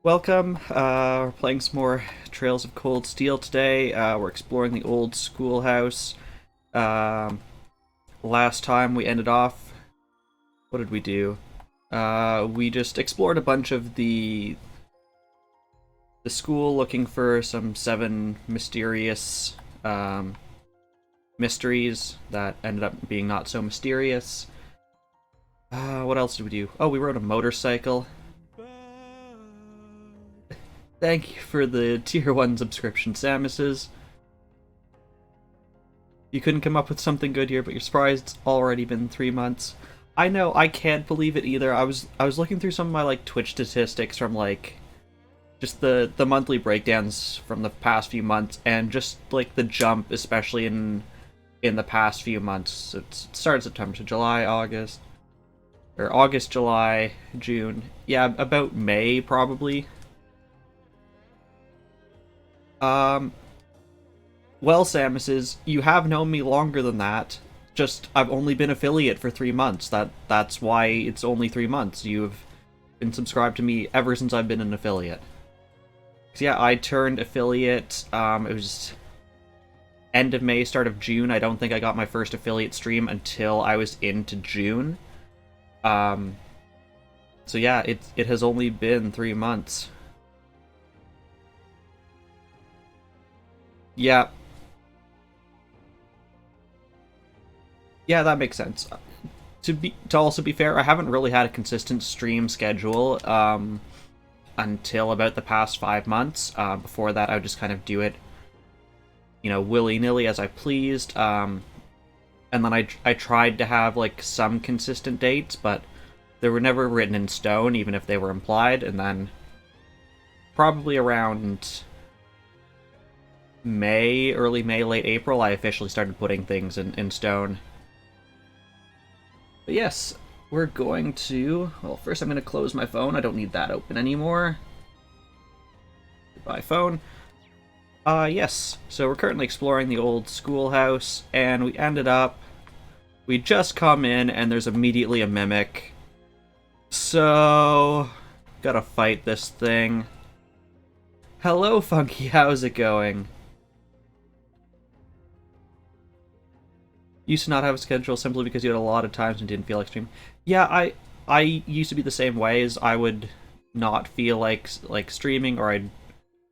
Welcome. We're playing some more Trails of Cold Steel today. We're exploring the old schoolhouse. Um, Last time we ended off, what did we do? We just explored a bunch of the school, looking for some seven mysterious mysteries that ended up being not so mysterious. What else did we do? Oh, we rode a motorcycle. Thank you for the tier 1 subscription, Samus's. You couldn't come up with something good here, but you're surprised it's already been 3 months. I know, I can't believe it either. I was looking through some of my Twitch statistics from just the monthly breakdowns from the past few months, and just the jump, especially in the past few months. It started September, so July, August, or August, July, June. Yeah, about May probably. Um, well, Samus's, you have known me longer than that. Just, I've only been affiliate for 3 months. That's why it's only 3 months. You've been subscribed to me ever since I've been an affiliate. 'Cause yeah, I turned affiliate, it was end of May, start of June. I don't think I got my first affiliate stream until I was into June. So yeah, it has only been 3 months. Yeah. Yeah, that makes sense. To also be fair, I haven't really had a consistent stream schedule until about the past 5 months. Before that, I would just kind of do it, willy-nilly as I pleased. And then I tried to have some consistent dates, but they were never written in stone, even if they were implied. And then probably around May, early May, late April, I officially started putting things in stone. But yes, we're going to... Well, first I'm going to close my phone. I don't need that open anymore. Goodbye, phone. Yes. So we're currently exploring the old schoolhouse, and we ended up... We just come in, and there's immediately a mimic. So... Gotta fight this thing. Hello, Funky. How's it going? Used to not have a schedule simply because you had a lot of times and didn't feel like streaming. Yeah, I used to be the same way. As I would not feel like streaming, or I'd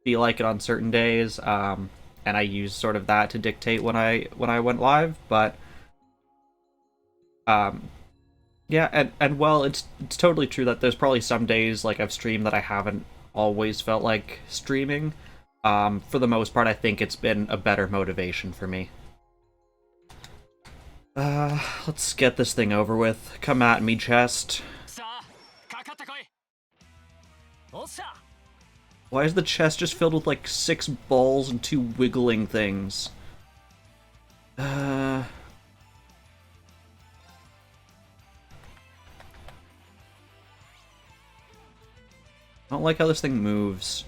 feel like it on certain days, and I used sort of that to dictate when I went live. But yeah, and well, it's totally true that there's probably some days I've streamed that I haven't always felt like streaming. For the most part, I think it's been a better motivation for me. Let's get this thing over with. Come at me, chest. Why is the chest just filled with 6 balls and 2 wiggling things? I don't like how this thing moves.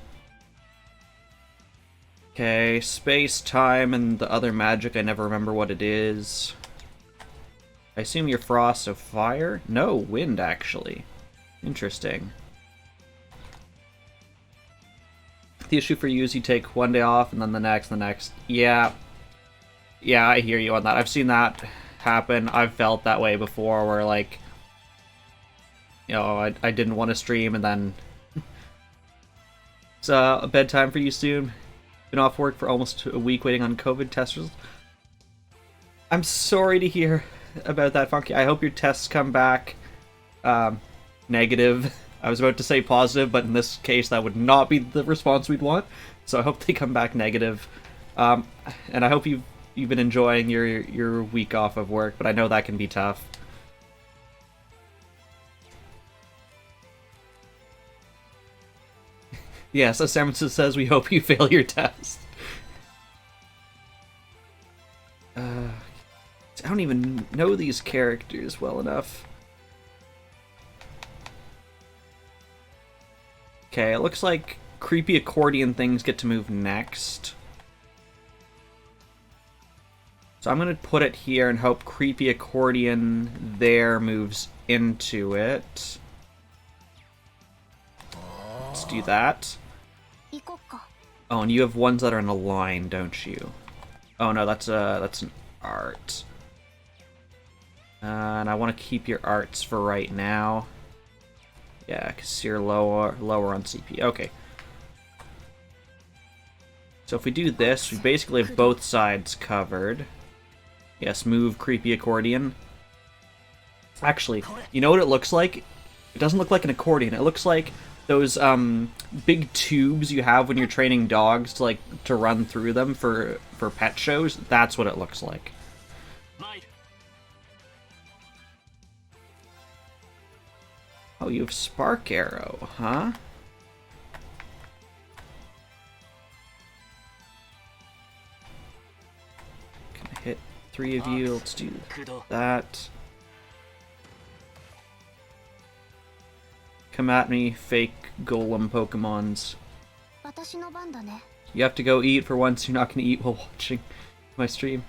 Okay, space, time, and the other magic, I never remember what it is. I assume you're frost, so fire? No, wind, actually. Interesting. The issue for you is you take one day off, and then the next, Yeah. Yeah, I hear you on that. I've seen that happen. I've felt that way before, where, I didn't want to stream, and then... It's a bedtime for you soon. Been off work for almost a week waiting on COVID test results. I'm sorry to hear about that, Funky. I hope your tests come back negative. I was about to say positive, but in this case that would not be the response we'd want. So I hope they come back negative. And I hope you've been enjoying your week off of work, but I know that can be tough. Yes, as Samuel says, we hope you fail your test. I don't even know these characters well enough. Okay, it looks like creepy accordion things get to move next. So I'm going to put it here and hope creepy accordion there moves into it. Let's let's do that. Oh, and you have ones that are in a line, don't you? Oh no, that's an art. And I want to keep your arts for right now. Yeah, because you're lower on CP. Okay. So if we do this, we basically have both sides covered. Yes, move creepy accordion. Actually, you know what it looks like? It doesn't look like an accordion. It looks like those big tubes you have when you're training dogs to run through them for pet shows. That's what it looks like. Oh, you have Spark Arrow, huh? Can I hit 3 of you? Let's do that. Come at me, fake golem Pokemons. You have to go eat for once. You're not going to eat while watching my stream.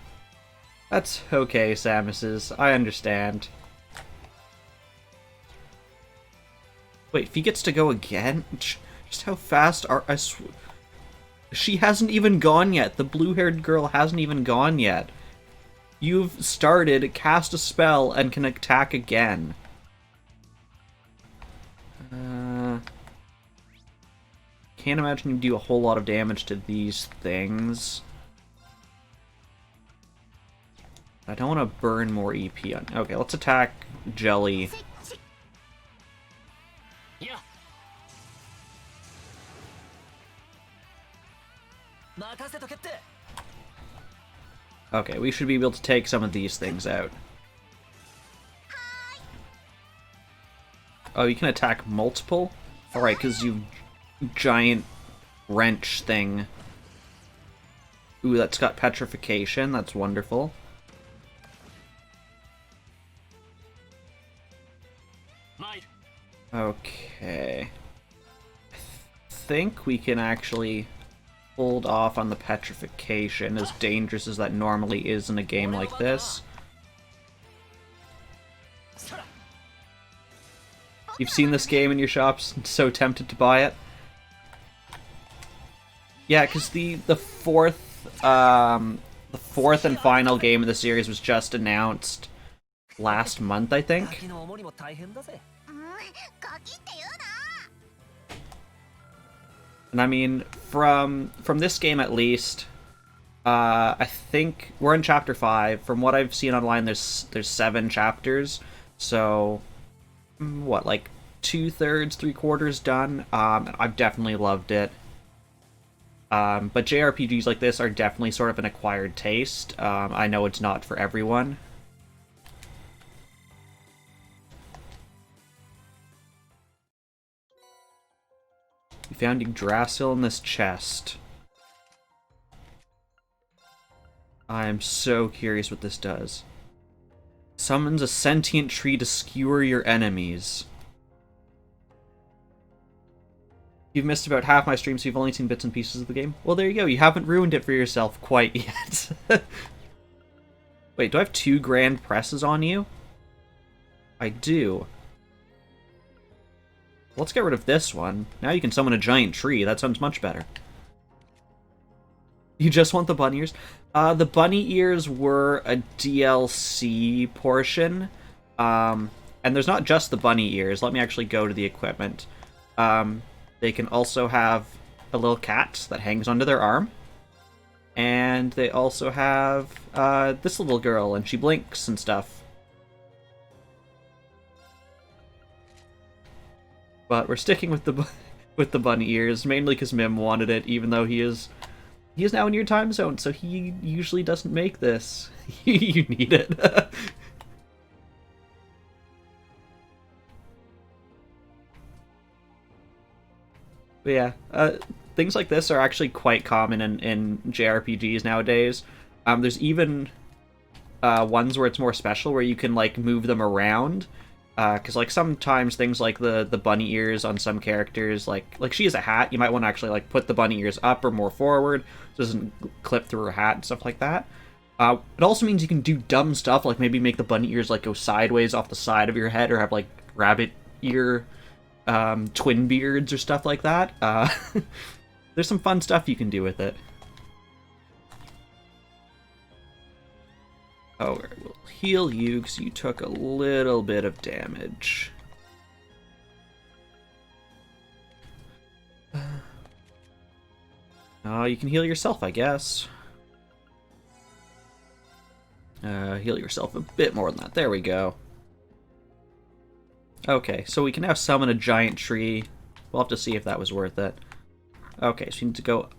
That's okay, Samus's. I understand. Wait, Fee gets to go again? Just how fast are... She hasn't even gone yet. The blue-haired girl hasn't even gone yet. You've started, cast a spell, and can attack again. Can't imagine you do a whole lot of damage to these things. I don't want to burn more EP on... Okay, let's attack Jelly. Okay, we should be able to take some of these things out. Oh, you can attack multiple? Alright, because you giant wrench thing. Ooh, that's got petrification. That's wonderful. Okay. I think we can actually hold off on the petrification, as dangerous as that normally is in a game like this. You've seen this game in your shops, so tempted to buy it. Yeah, because the fourth and final game of the series was just announced last month, I think. And I mean, from this game at least, I think we're in chapter 5. From what I've seen online, there's 7 chapters, so what, like 2/3, 3/4 done. I've definitely loved it. But JRPGs like this are definitely sort of an acquired taste. I know it's not for everyone. We found Yggdrasil in this chest. I'm so curious what this does. Summons a sentient tree to skewer your enemies. You've missed about half my stream, so you've only seen bits and pieces of the game. Well, there you go. You haven't ruined it for yourself quite yet. Wait, do I have 2 grand presses on you? I do. Let's get rid of this one. Now you can summon a giant tree. That sounds much better. You just want the bunny ears? The bunny ears were a DLC portion. And there's not just the bunny ears. Let me actually go to the equipment. They can also have a little cat that hangs onto their arm. And they also have this little girl, and she blinks and stuff. But we're sticking with the bunny ears, mainly because Mim wanted it, even though he is now in your time zone, so he usually doesn't make this. You need it. But yeah, things like this are actually quite common in JRPGs nowadays. There's even ones where it's more special, where you can like move them around. Because like sometimes things like the bunny ears on some characters, like she has a hat, you might want to actually like put the bunny ears up or more forward so it doesn't clip through her hat and stuff like that. It also means you can do dumb stuff, like maybe make the bunny ears like go sideways off the side of your head, or have like rabbit ear twin beards or stuff like that. There's some fun stuff you can do with it. Oh, we'll heal you because you took a little bit of damage. Oh, you can heal yourself, I guess. Heal yourself a bit more than that. There we go. Okay, so we can now summon a giant tree. We'll have to see if that was worth it. Okay, so you need to go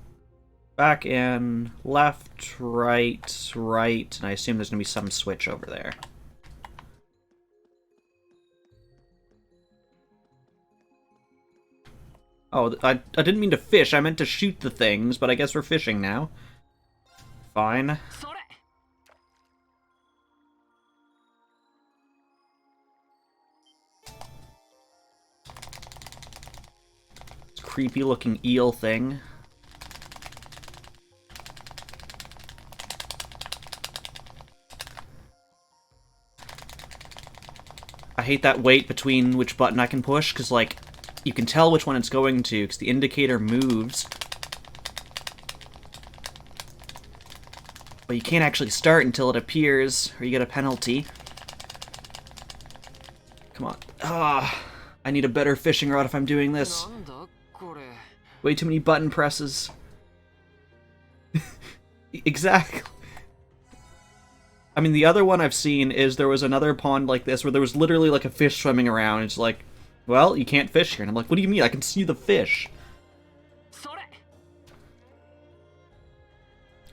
back in, left, right, right, and I assume there's going to be some switch over there. Oh, I didn't mean to fish, I meant to shoot the things, but I guess we're fishing now. Fine. Creepy looking eel thing. I hate that wait between which button I can push, because, like, you can tell which one it's going to, because the indicator moves. But you can't actually start until it appears, or you get a penalty. Come on. Ah, I need a better fishing rod if I'm doing this. Way too many button presses. Exactly. I mean, the other one I've seen is there was another pond like this where there was literally like a fish swimming around. It's like, well, you can't fish here. And I'm like, what do you mean? I can see the fish.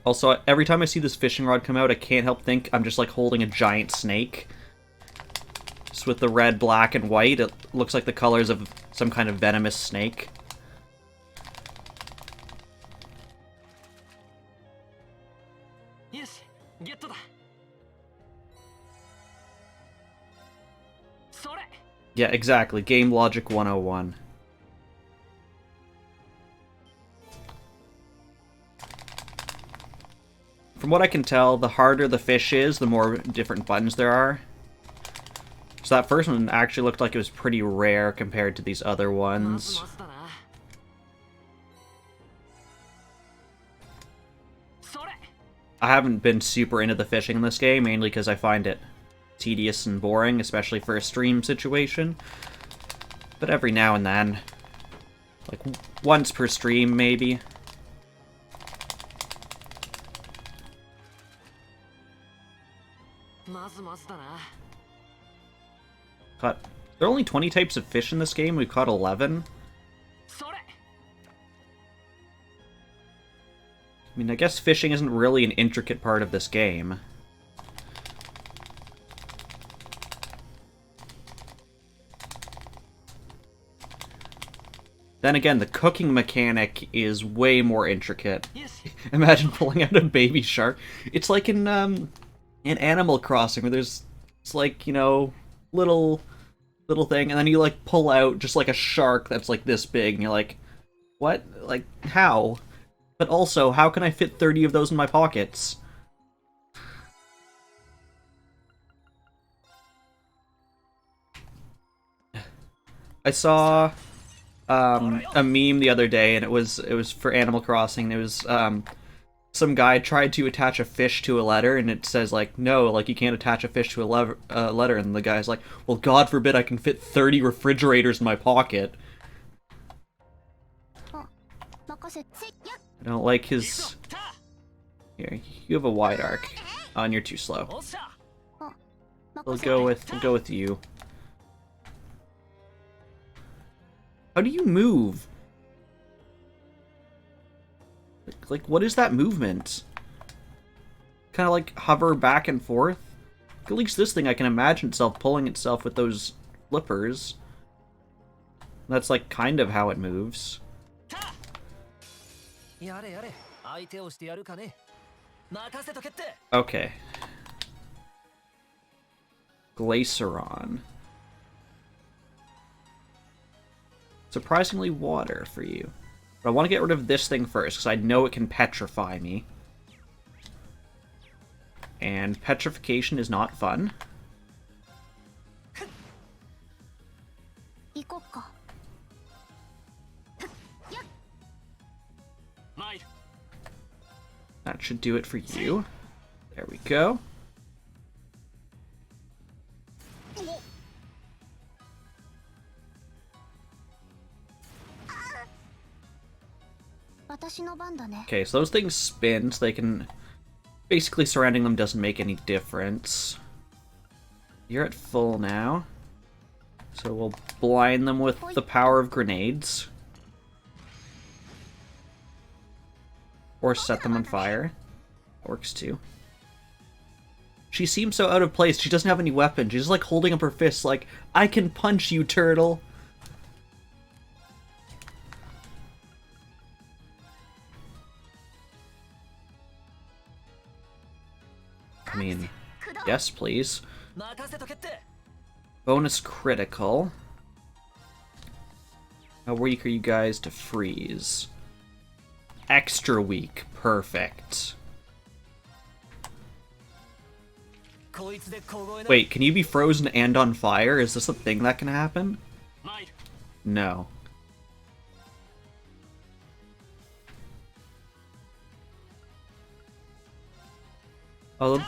Also, every time I see this fishing rod come out, I can't help think I'm just like holding a giant snake. Just with the red, black, and white, it looks like the colors of some kind of venomous snake. Yeah, exactly. Game Logic 101. From what I can tell, the harder the fish is, the more different buttons there are. So that first one actually looked like it was pretty rare compared to these other ones. I haven't been super into the fishing in this game, mainly because I find it tedious and boring, especially for a stream situation. But every now and then, like once per stream maybe. Caught. There are only 20 types of fish in this game, we've caught 11. I mean, I guess fishing isn't really an intricate part of this game. Then again, the cooking mechanic is way more intricate. Imagine pulling out a baby shark. It's like in Animal Crossing, where there's, it's like, you know, little thing, and then you, like, pull out just, like, a shark that's, like, this big, and you're like, what? Like, how? But also, how can I fit 30 of those in my pockets? I saw a meme the other day, and it was for Animal Crossing. It was some guy tried to attach a fish to a letter, and it says like, no, like you can't attach a fish to a letter, and the guy's like, well, God forbid I can fit 30 refrigerators in my pocket. I don't like his... Here, you have a wide arc. Oh, and you're too slow. We'll go with you. How do you move? Like, what is that movement? Kind of like hover back and forth? At least this thing I can imagine itself pulling itself with those flippers. That's like kind of how it moves. Okay. Glaceron. Surprisingly water for you. But I want to get rid of this thing first, because I know it can petrify me. And petrification is not fun. That should do it for you. There we go. Okay, so those things spin, so they can... Basically, surrounding them doesn't make any difference. You're at full now. So we'll blind them with the power of grenades. Or set them on fire. Works too. She seems so out of place. She doesn't have any weapons. She's just like holding up her fists like, I can punch you, turtle. I mean, yes, please. Bonus critical. How weak are you guys to freeze? Extra weak. Perfect. Wait, can you be frozen and on fire? Is this a thing that can happen? No. Although,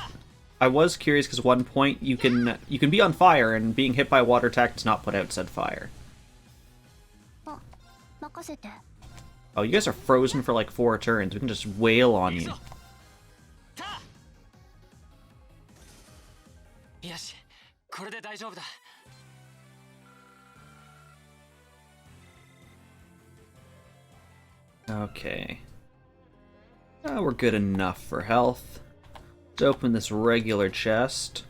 I was curious because at one point you can be on fire and being hit by a water attack does not put out said fire. Oh, you guys are frozen for like 4 turns. We can just wail on you. Okay. We're good enough for health. Let's open this regular chest.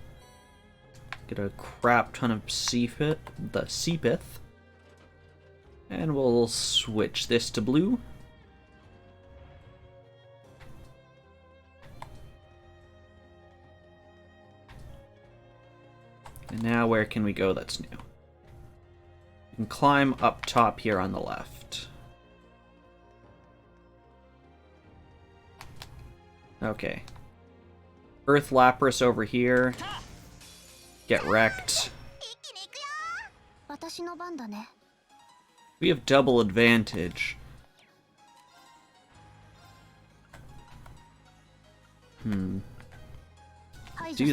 Get a crap ton of Seepith. And we'll switch this to blue. And now where can we go that's new? We can climb up top here on the left. Okay. Earth Lapras over here. Get wrecked. We have double advantage. Do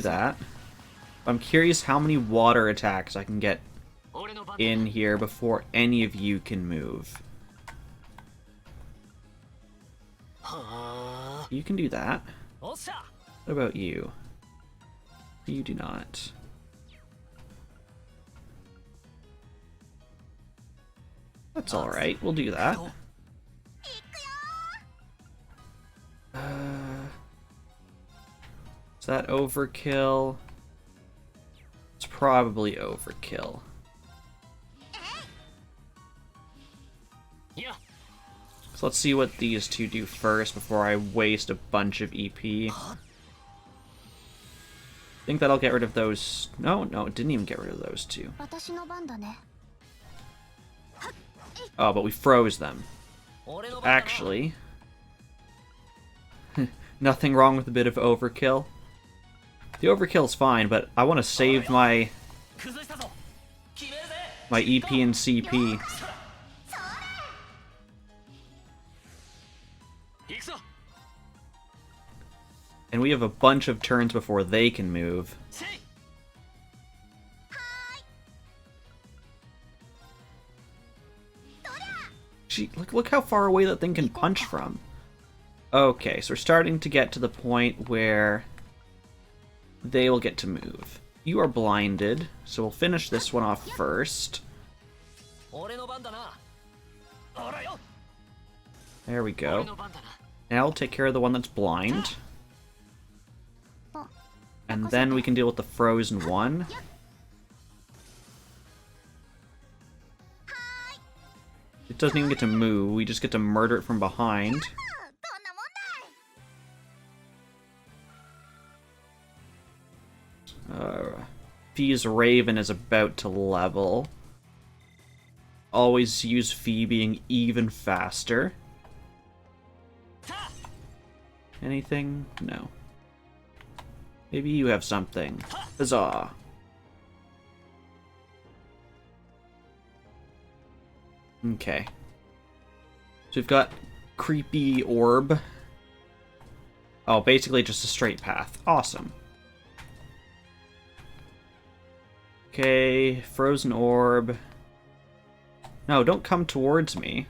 that. I'm curious how many water attacks I can get in here before any of you can move. You can do that. What about you? You do not. That's alright, we'll do that. Is that overkill? It's probably overkill. So let's see what these two do first before I waste a bunch of EP. I think that'll get rid of those... No, it didn't even get rid of those two. Oh, but we froze them. Actually... nothing wrong with a bit of overkill. The overkill's fine, but I want to save my EP and CP. And we have a bunch of turns before they can move. Gee, look how far away that thing can punch from. Okay, so we're starting to get to the point where they will get to move. You are blinded, so we'll finish this one off first. There we go. Now we'll take care of the one that's blind. And then we can deal with the frozen one. It doesn't even get to move, we just get to murder it from behind. Fee's Raven is about to level. Always use Fee being even faster. Anything? No. Maybe you have something. Huzzah! Okay. So we've got Creepy Orb. Oh, basically just a straight path. Awesome. Okay, frozen orb. No, don't come towards me.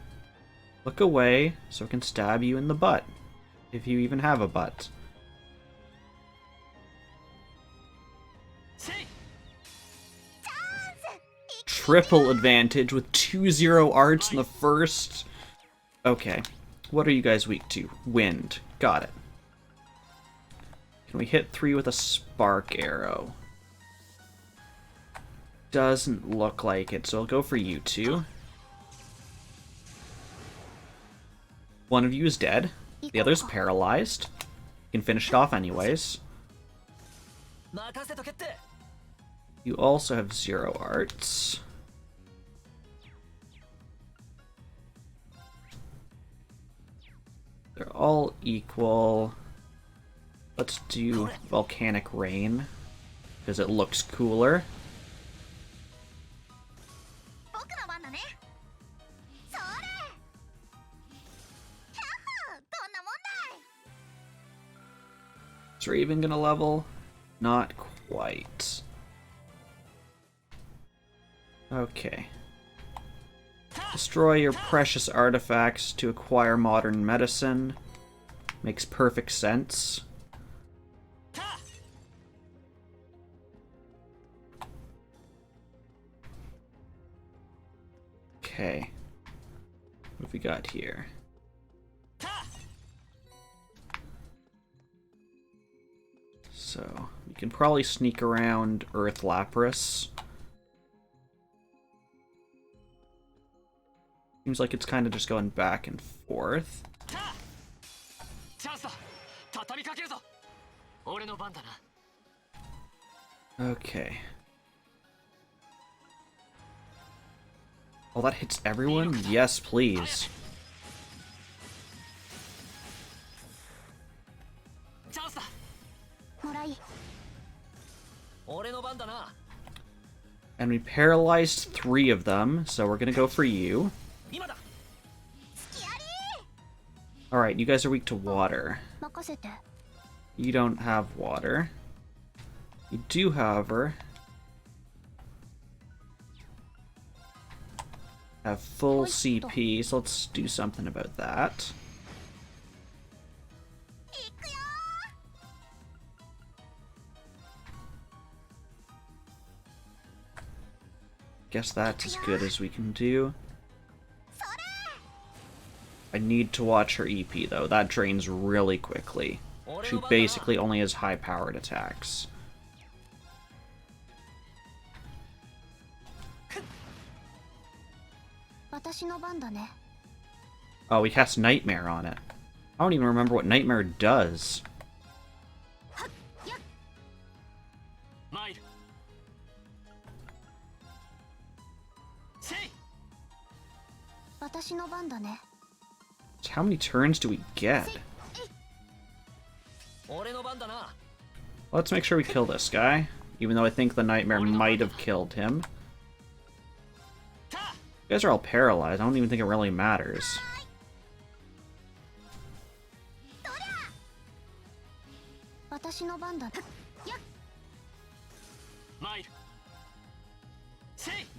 Look away so I can stab you in the butt. If you even have a butt. Triple advantage with 2-0 arts in the first. Okay. What are you guys weak to? Wind. Got it. Can we hit 3 with a spark arrow? Doesn't look like it, so I'll go for you two. One of you is dead. The other's paralyzed. You can finish it off anyways. You also have 0 arts. They're all equal. Let's do Volcanic Rain, because it looks cooler. Is Raven gonna level? Not quite. Okay. Destroy your precious artifacts to acquire modern medicine. Makes perfect sense. Okay. What have we got here? So, we can probably sneak around Earth Lapras. Seems like it's kind of just going back and forth. Okay. Oh, that hits everyone? Yes, please. And we paralyzed 3 of them, so we're gonna go for you. Alright, you guys are weak to water. You don't have water. You do, however, have full CP, so let's do something about that. Guess that's as good as we can do. I need to watch her EP though, that drains really quickly. She basically only has high-powered attacks. Oh, we cast Nightmare on it. I don't even remember what Nightmare does. How many turns do we get? Let's make sure we kill this guy, even though I think the Nightmare might have killed him. You guys are all paralyzed. I don't even think it really matters.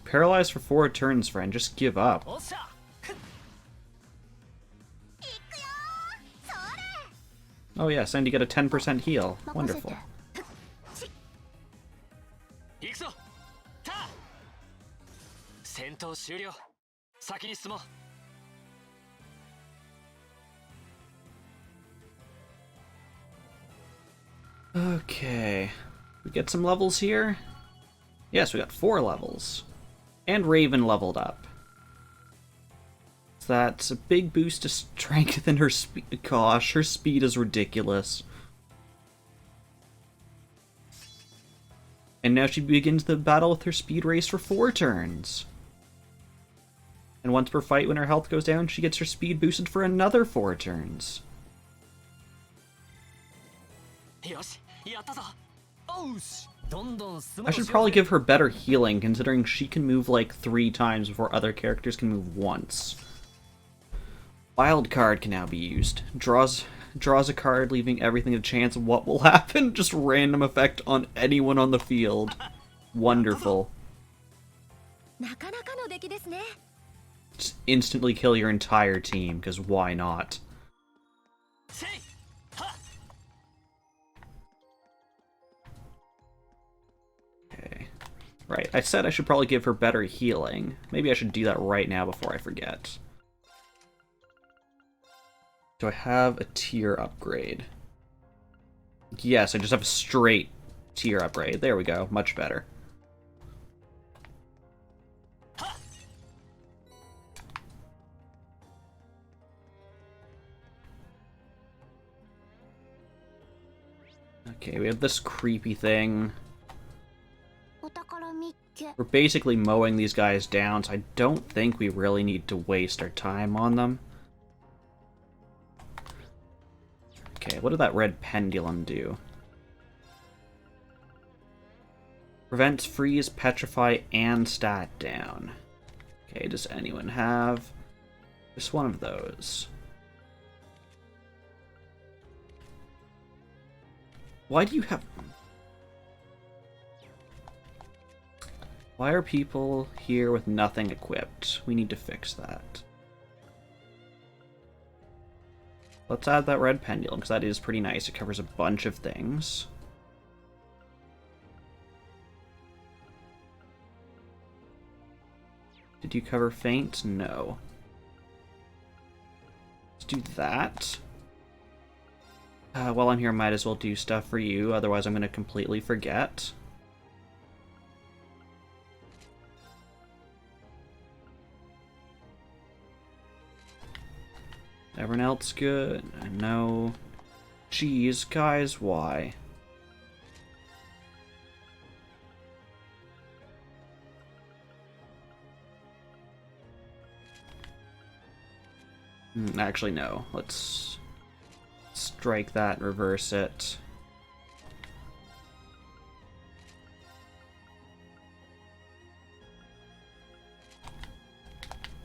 Paralyzed for 4 turns, friend. Just give up. Oh yes, and you get a 10% heal. Wonderful. Okay. We get some levels here? Yes, we got 4 levels. And Raven leveled up. So that's a big boost to strength in her speed. Gosh, her speed is ridiculous. And now she begins the battle with her speed race for 4 turns. And once per fight, when her health goes down, she gets her speed boosted for another 4 turns. I should probably give her better healing, considering she can move like 3 times before other characters can move once. Wild card can now be used. Draws Draws a card, leaving everything to chance. What will happen? Just random effect on anyone on the field. Wonderful. Just instantly kill your entire team, because why not? Okay. Right, I said I should probably give her better healing. Maybe I should do that right now before I forget. Do I have a tier upgrade? Yes, I just have a straight tier upgrade. There we go, much better. Okay, we have this creepy thing. We're basically mowing these guys down, so I don't think we really need to waste our time on them. Okay, what did that red pendulum do? Prevents freeze, petrify, and stat down. Okay, does anyone have just one of those? Why do you have... Why are people here with nothing equipped? We need to fix that. Let's add that red pendulum, because that is pretty nice. It covers a bunch of things. Did you cover faint? No. Let's do that. While I'm here, I might as well do stuff for you, otherwise I'm going to completely forget. Everyone else good? No. Jeez, guys, why? Actually, no. Let's strike that and reverse it.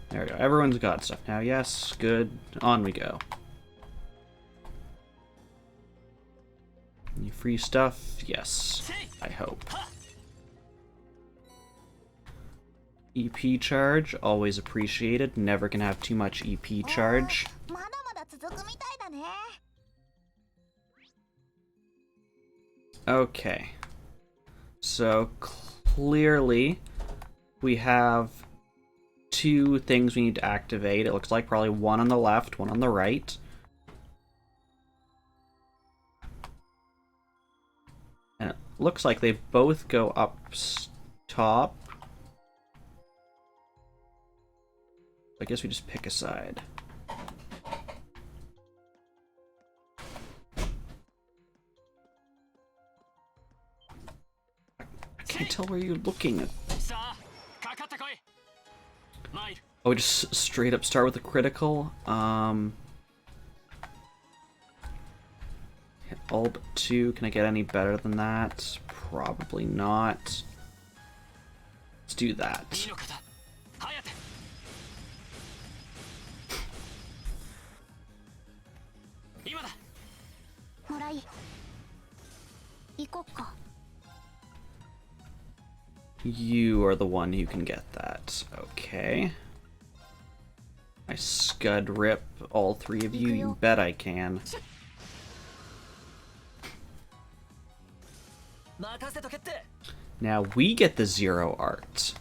There we go. Everyone's got stuff now. Yes, good. On we go. Any free stuff? Yes, I hope. EP charge, always appreciated. Never can have too much EP charge. Okay. So, clearly, we have two things we need to activate. It looks like probably one on the left, one on the right. And it looks like they both go up top. I guess we just pick a side. I can't tell where you're looking. Oh, we just straight up start with a critical. Hit Alt 2. Can I get any better than that? Probably not. Let's do that. You are the one who can get that. Okay. I scud rip all three of you. You bet I can. Now we get the 0 art.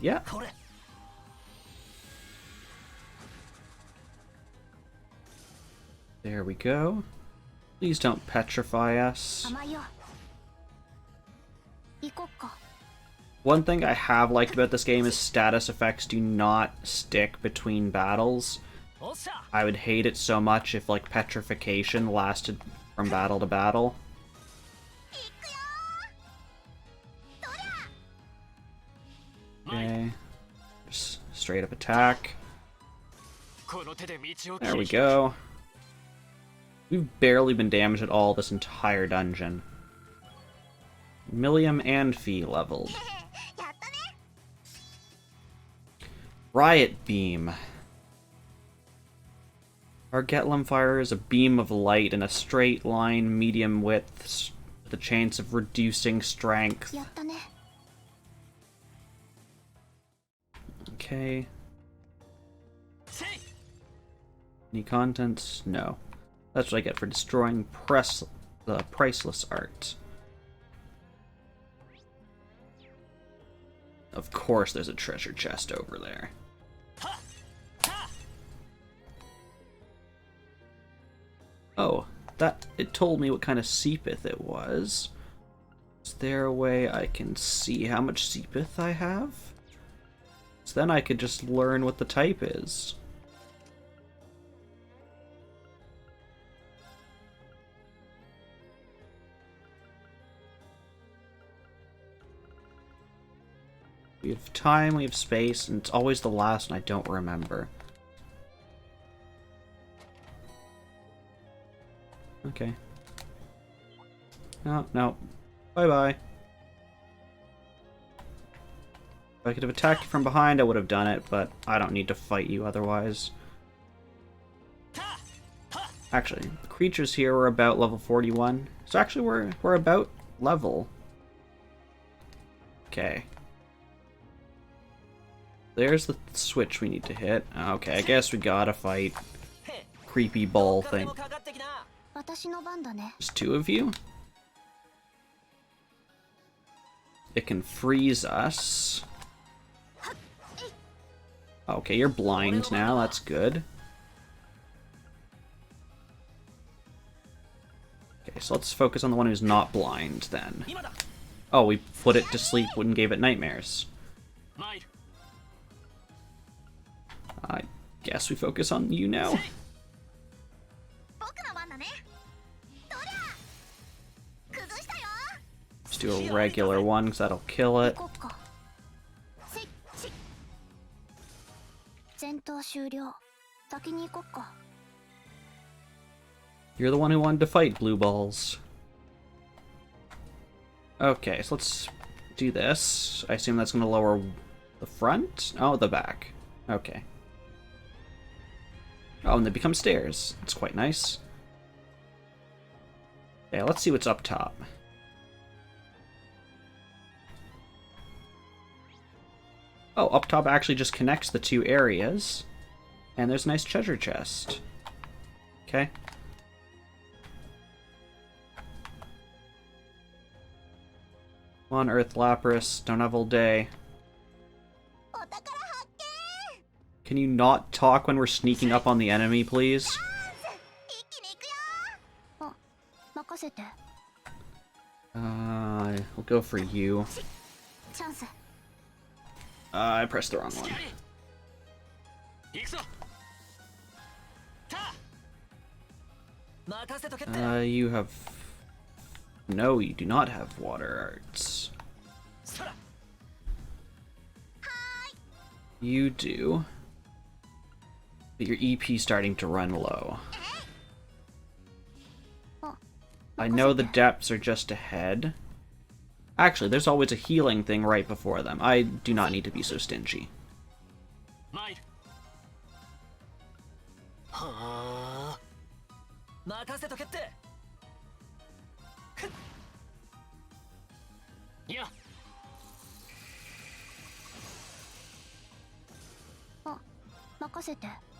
Yeah. There we go. Please don't petrify us. One thing I have liked about this game is status effects do not stick between battles. I would hate it so much if, like, petrification lasted from battle to battle. Okay. Just straight up attack. There we go. We've barely been damaged at all this entire dungeon. Millium and Fee leveled. Riot Beam. Our Getlem Fire is a beam of light in a straight line, medium width, with a chance of reducing strength. Okay. Any contents? No. That's what I get for destroying the priceless art. Of course there's a treasure chest over there. Oh, it told me what kind of Seepith it was. Is there a way I can see how much Seepith I have? So then I could just learn what the type is. We have time, we have space, and it's always the last and I don't remember. Okay. No. Bye-bye. If I could have attacked you from behind, I would have done it, but I don't need to fight you otherwise. Actually, the creatures here were about level 41. So actually, we're about level. Okay. There's the switch we need to hit. Okay, I guess we gotta fight creepy ball thing. There's two of you. It can freeze us. Okay, you're blind now, that's good. Okay, so let's focus on the one who's not blind then. Oh, we put it to sleep and gave it nightmares. I guess we focus on you now. Let's do a regular one, because that'll kill it. You're the one who wanted to fight, Blue Balls. Okay, so let's do this. I assume that's going to lower the front? Oh, the back. Okay. Oh, and they become stairs. That's quite nice. Okay, let's see what's up top. Oh, up top actually just connects the two areas. And there's a nice treasure chest. Okay. Come on, Earth Lapras. Don't have all day. Can you not talk when we're sneaking up on the enemy, please? We'll go for you. I pressed the wrong one. You have... No, you do not have water arts. You do. But your EP's starting to run low. I know the depths are just ahead. Actually, there's always a healing thing right before them. I do not need to be so stingy.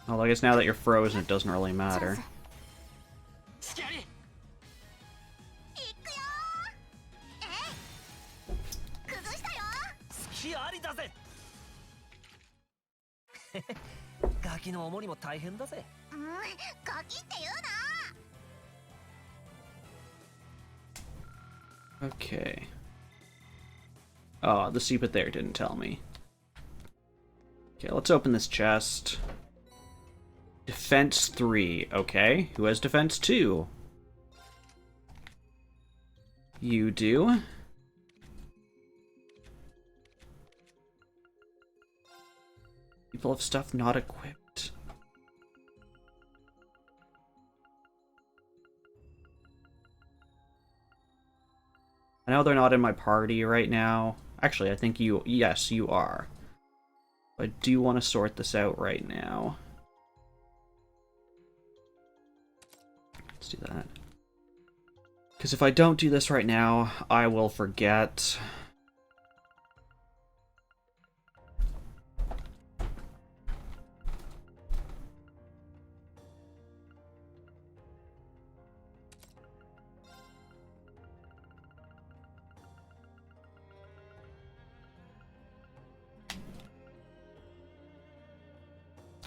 Well, I guess now that you're frozen, it doesn't really matter. Okay. Oh, the Seepith there didn't tell me. Okay, let's open this chest. Defense 3. Okay, who has Defense 2? You do. People have stuff not equipped. I know they're not in my party right now. Actually, I think you... Yes, you are. I do want to sort this out right now. Let's do that. Because if I don't do this right now, I will forget.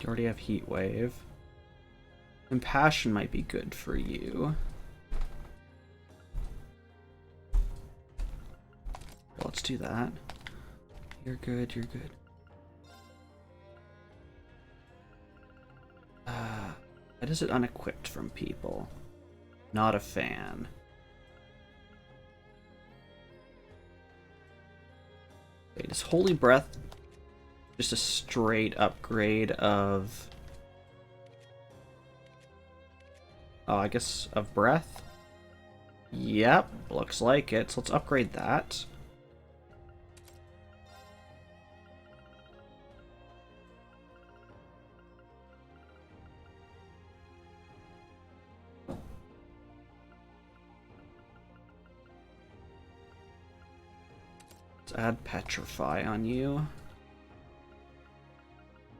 You already have Heat Wave. Impassion might be good for you. Let's do that. You're good, you're good. Why is it unequipped from people? Not a fan. Wait, is Holy Breath just a straight upgrade of... Oh, I guess of Breath? Yep, looks like it. So let's upgrade that. Let's add Petrify on you.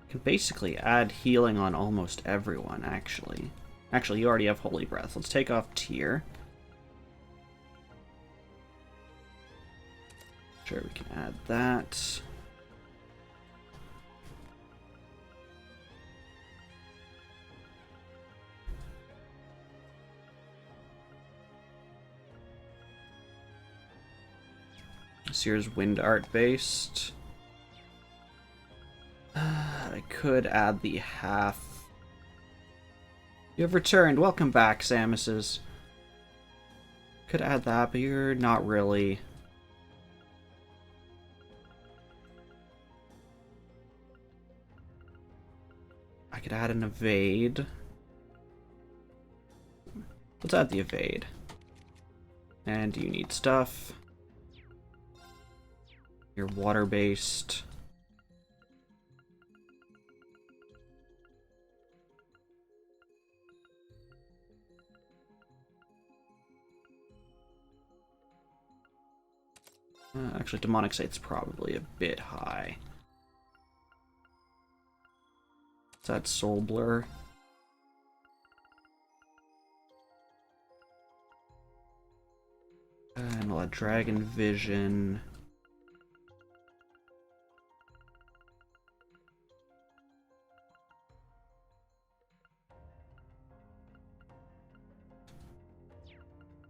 Can basically add healing on almost everyone, actually. Actually, you already have Holy Breath. Let's take off Tear. Sure, we can add that. This here's Wind Art based. I could add the half. You have returned. Welcome back, Samuses. Could add that, but you're not really. I could add an Evade. Let's add the Evade. And do you need stuff? You're water-based. Actually, Demonic Sight's probably a bit high. Let's add Soul Blur. And we'll add Dragon Vision.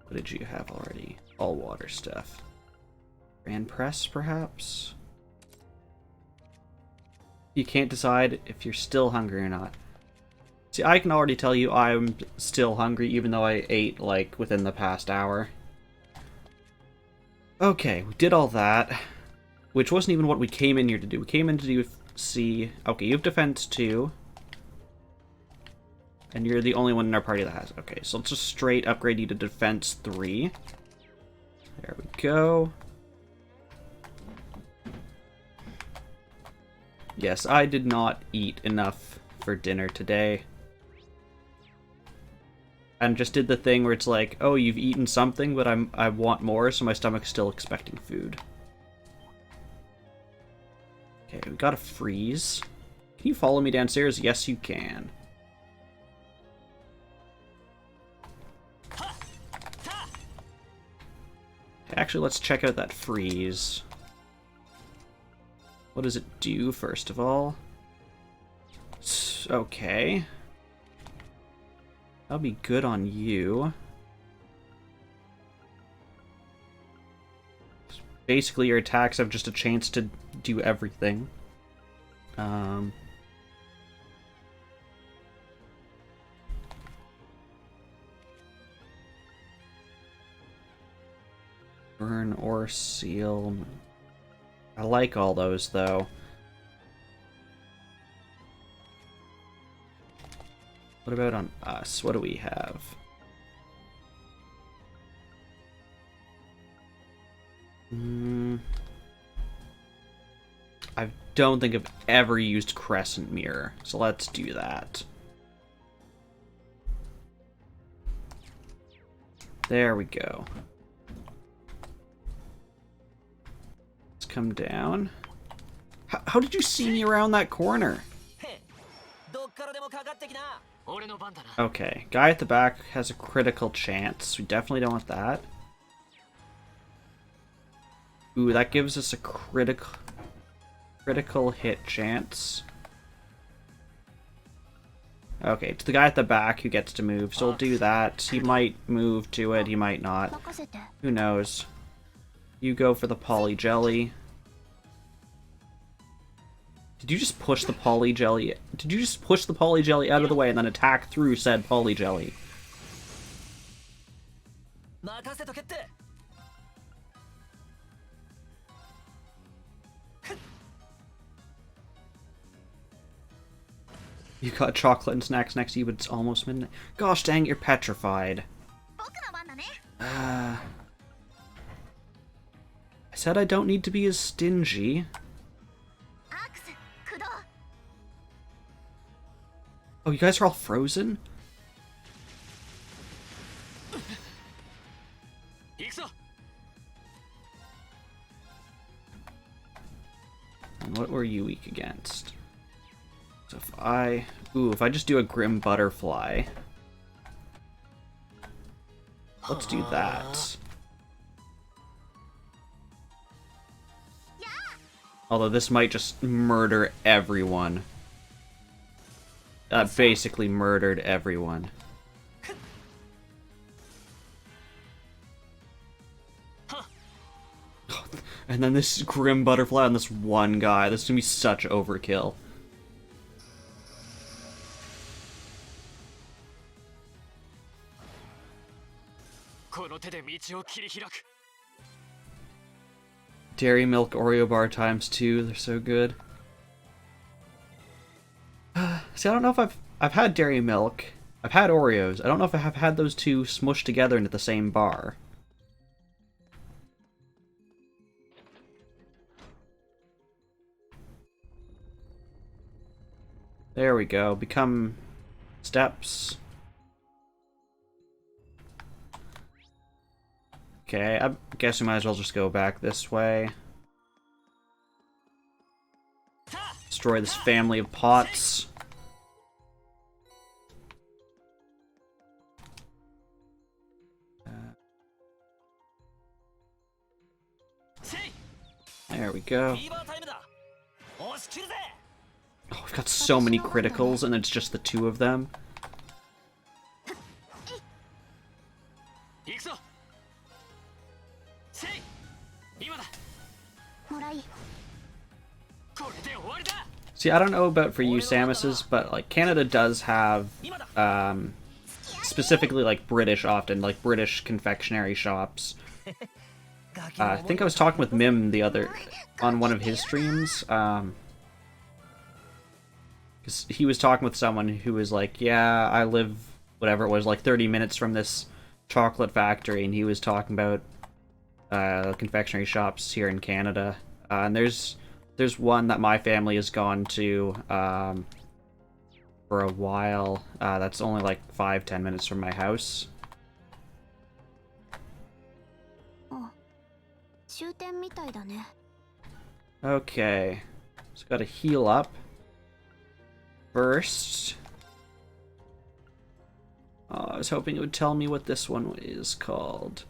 What did you have already? All water stuff. Grand Press, perhaps? You can't decide if you're still hungry or not. See, I can already tell you I'm still hungry, even though I ate, like, within the past hour. Okay, we did all that, which wasn't even what we came in here to do. We came in to do see... Okay, you have Defense 2. And you're the only one in our party that has... Okay, so let's just straight upgrade you to Defense 3. There we go. Yes, I did not eat enough for dinner today. And just did the thing where it's like, oh, you've eaten something, but I want more, so my stomach's still expecting food. Okay, we got a freeze. Can you follow me downstairs? Yes, you can. Actually, let's check out that freeze. What does it do, first of all? Okay. That'll be good on you. Basically, your attacks have just a chance to do everything. Burn or seal. I like all those, though. What about on us? What do we have? don't think I've ever used Crescent Mirror, so let's do that. There we go. Let's come down. How did you see me around that corner? Okay, guy at the back has a critical chance. We definitely don't want that. Ooh, that gives us a critical hit chance. Okay, it's the guy at the back who gets to move, so we'll do that. He might move to it, he might not. Who knows? You go for the Poly Jelly. Did you just push the Poly Jelly? Did you just push the Poly Jelly out of the way and then attack through said Poly Jelly? You got chocolate and snacks next to you, but it's almost midnight. Gosh dang, you're petrified. I said I don't need to be as stingy. Oh, you guys are all frozen? And what were you weak against? So if I... Ooh, if I just do a Grim Butterfly... Let's do that. Although this might just murder everyone. Basically murdered everyone. And then this Grim Butterfly on this one guy. This is gonna be such overkill. Dairy Milk Oreo Bar ×2, they're so good. See, I don't know if I've had Dairy Milk. I've had Oreos. I don't know if I have had those two smushed together into the same bar. There we go. Become steps. Okay, I guess we might as well just go back this way. Destroy this family of pots. There we go. Oh, we've got so many criticals, and it's just the two of them. See, I don't know about for you, Samus's, but like Canada does have specifically like British often, like British confectionery shops. I think I was talking with Mim on one of his streams, because he was talking with someone who was like, yeah, I live, whatever it was, like 30 minutes from this chocolate factory, and he was talking about confectionery shops here in Canada, and there's one that my family has gone to for a while, that's only like 5-10 minutes from my house. Okay, just gotta heal up first. I was hoping it would tell me what this one is called.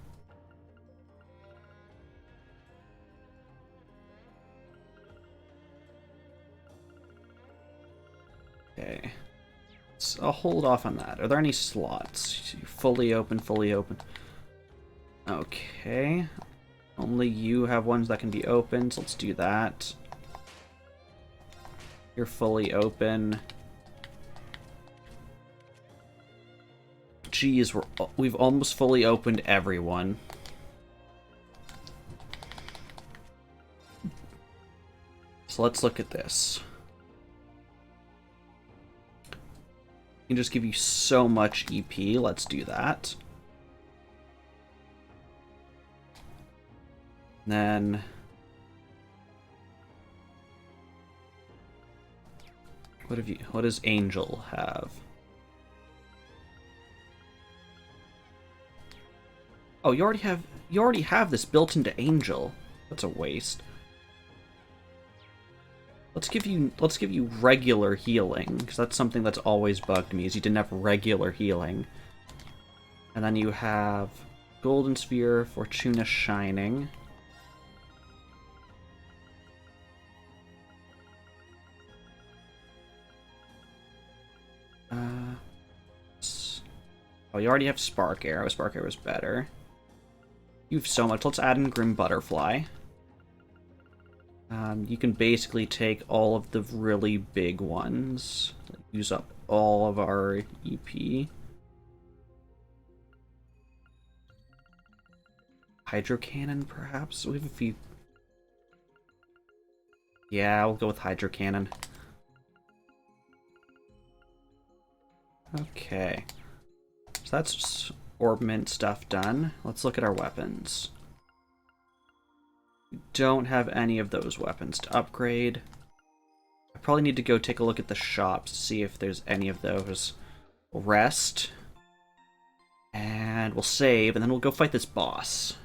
Okay, so I'll hold off on that. Are there any slots? Fully open, fully open. Okay. Only you have ones that can be opened, so let's do that. You're fully open. Geez, we've almost fully opened everyone. So let's look at this. Can just give you so much EP. Let's do that. Then What does Angel have? Oh, you already have this built into Angel. That's a waste. Let's give you regular healing, because that's something that's always bugged me, is you didn't have regular healing. And then you have Golden Sphere, Fortuna Shining. Oh, you already have Spark Arrow. Spark Arrow is better. You have so much. Let's add in Grim Butterfly. You can basically take all of the really big ones. Use up all of our EP. Hydro Cannon, perhaps? We have a few... Yeah, we'll go with Hydro Cannon. Okay. So that's Orbment stuff done. Let's look at our weapons. We don't have any of those weapons to upgrade. I probably need to go take a look at the shops to see if there's any of those. We'll rest. And we'll save, and then we'll go fight this boss.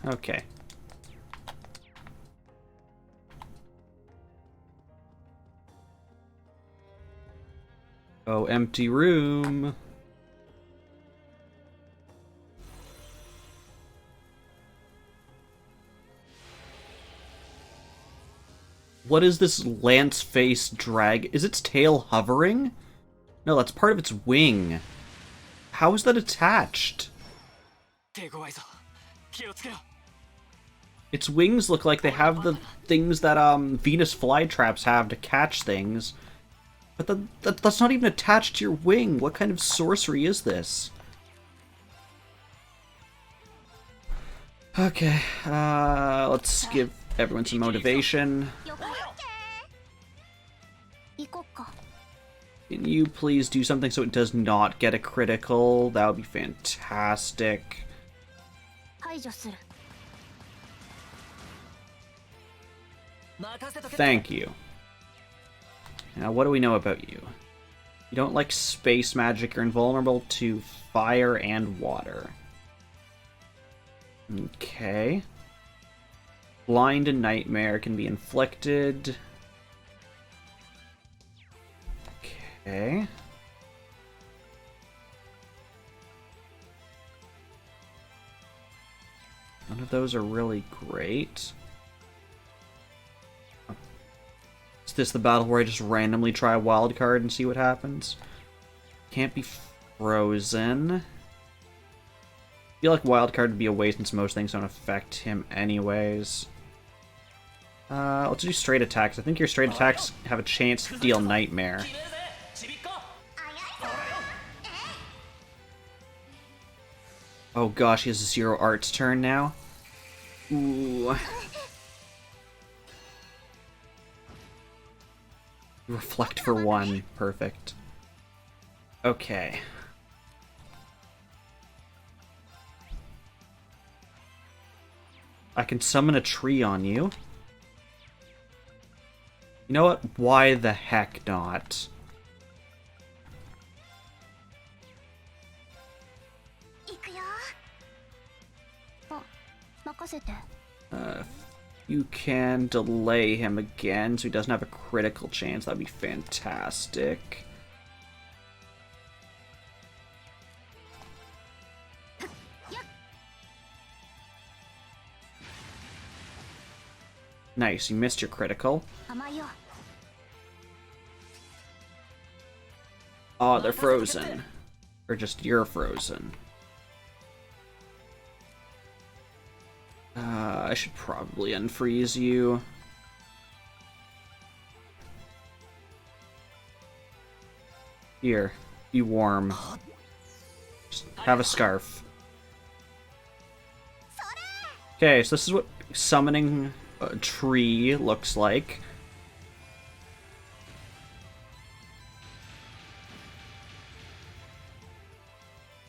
Okay. Oh, empty room. What is this lance-face drag? Is its tail hovering? No, that's part of its wing. How is that attached? Its wings look like they have the things that Venus flytraps have to catch things. But that's not even attached to your wing. What kind of sorcery is this? Okay, let's give everyone some motivation. Can you please do something so it does not get a critical? That would be fantastic. Thank you. Now, what do we know about you? You don't like space magic. You're invulnerable to fire and water. Okay. Blind and Nightmare can be inflicted. Okay. None of those are really great. Is this the battle where I just randomly try a wild card and see what happens? Can't be frozen. I feel like wild card would be a waste since most things don't affect him anyways. Let's do straight attacks. I think your straight attacks have a chance to deal Nightmare. Oh gosh, he has a Zero Arts turn now. Ooh. Reflect for 1. Perfect. Okay. I can summon a tree on you. You know what? Why the heck not? You can delay him again so he doesn't have a critical chance. That'd be fantastic. Nice, you missed your critical. Oh, they're frozen. Or just you're frozen. I should probably unfreeze you. Here, be warm. Just have a scarf. Okay, so this is what summoning a tree looks like.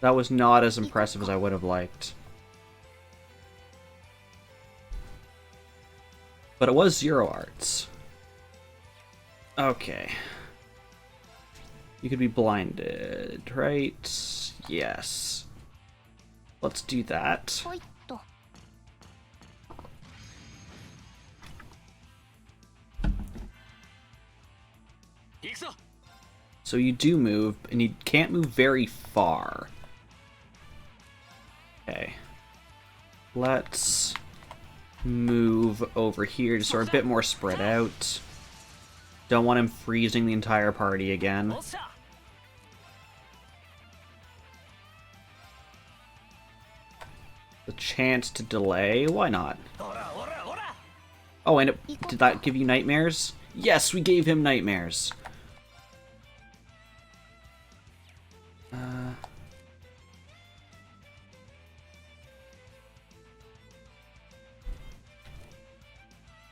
That was not as impressive as I would have liked. But it was 0 arts. Okay. You could be blinded, right? Yes. Let's do that. So you do move, and you can't move very far. Okay. Let's move over here just so we're a bit more spread out. Don't want him freezing the entire party again. The chance to delay? Why not? Oh, and did that give you nightmares? Yes, we gave him nightmares.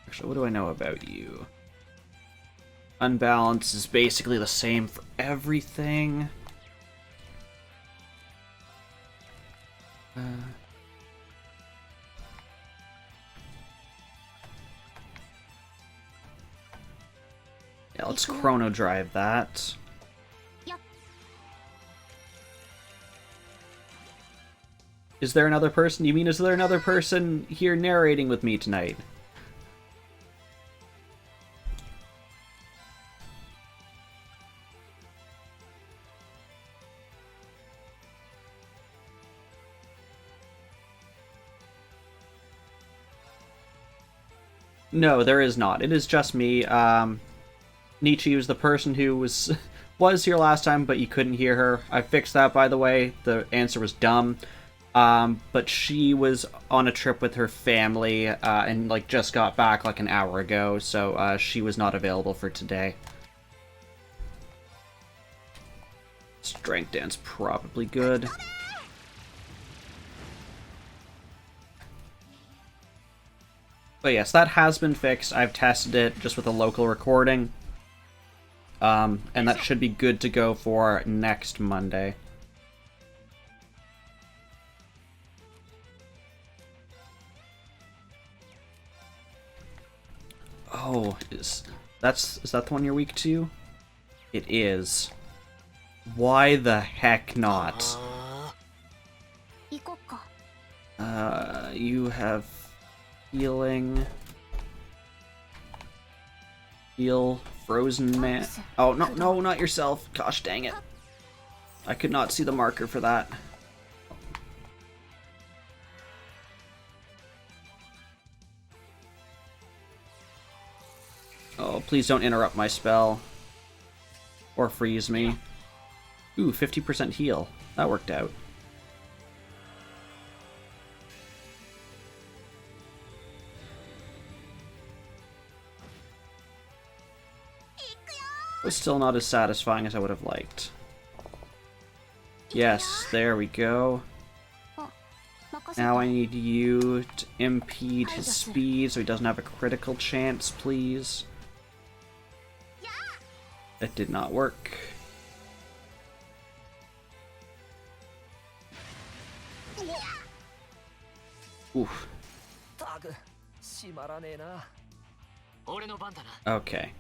Actually, what do I know about you? Unbalance is basically the same for everything. Yeah, let's chrono drive that. Is there another person? You mean is there another person here narrating with me tonight? No, there is not. It is just me. Nietzsche was the person who was here last time, but you couldn't hear her. I fixed that, by the way. The answer was dumb. But she was on a trip with her family, and like just got back like an hour ago, so she was not available for today. Strength dance probably good. But yes, that has been fixed. I've tested it just with a local recording. And that should be good to go for next Monday. Oh, is that the one you're weak to? It is. Why the heck not? You have healing. Heal frozen man. Oh, no, no, not yourself. Gosh dang it. I could not see the marker for that. Oh, please don't interrupt my spell. Or freeze me. Ooh, 50% heal. That worked out. Was still not as satisfying as I would have liked. Yes, there we go. Now I need you to impede his speed so he doesn't have a critical chance, please. That did not work. Oof. Okay.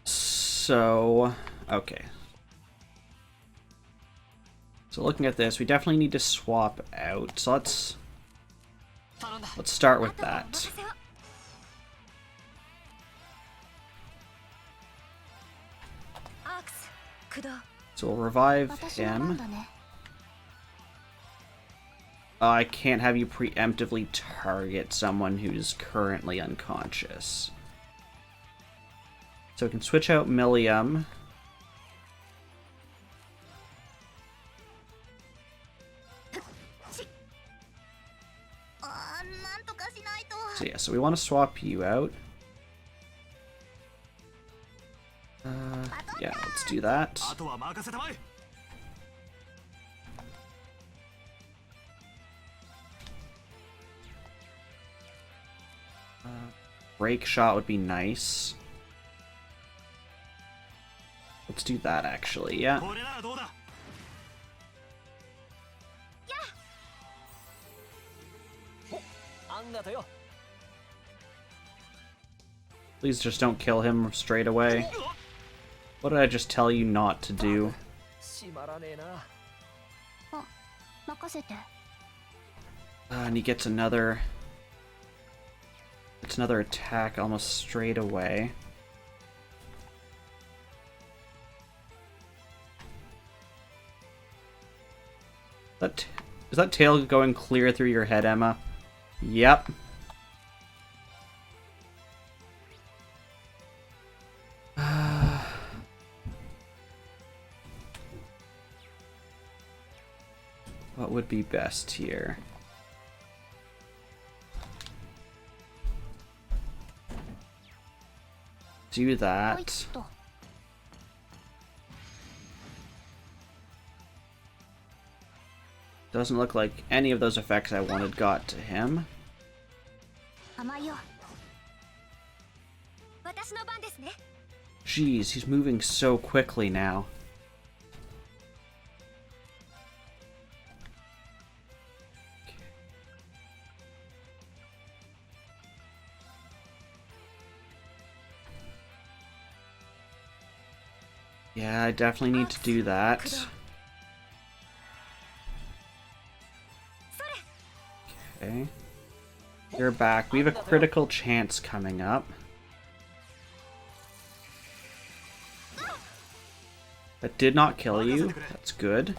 So, okay. So looking at this, we definitely need to swap out. So let's start with that. So we'll revive him. I can't have you preemptively target someone who's currently unconscious. So we can switch out Millium. So yeah, so we want to swap you out. Yeah, let's do that. Break shot would be nice. Let's do that, actually, yeah. Please just don't kill him straight away. What did I just tell you not to do? And he gets another... It's another attack almost straight away. Is that tail going clear through your head, Emma? Yep. What would be best here? Do that. Doesn't look like any of those effects I wanted got to him. Jeez, he's moving so quickly now. Yeah, I definitely need to do that. Okay. You're back. We have a critical chance coming up. That did not kill you. That's good.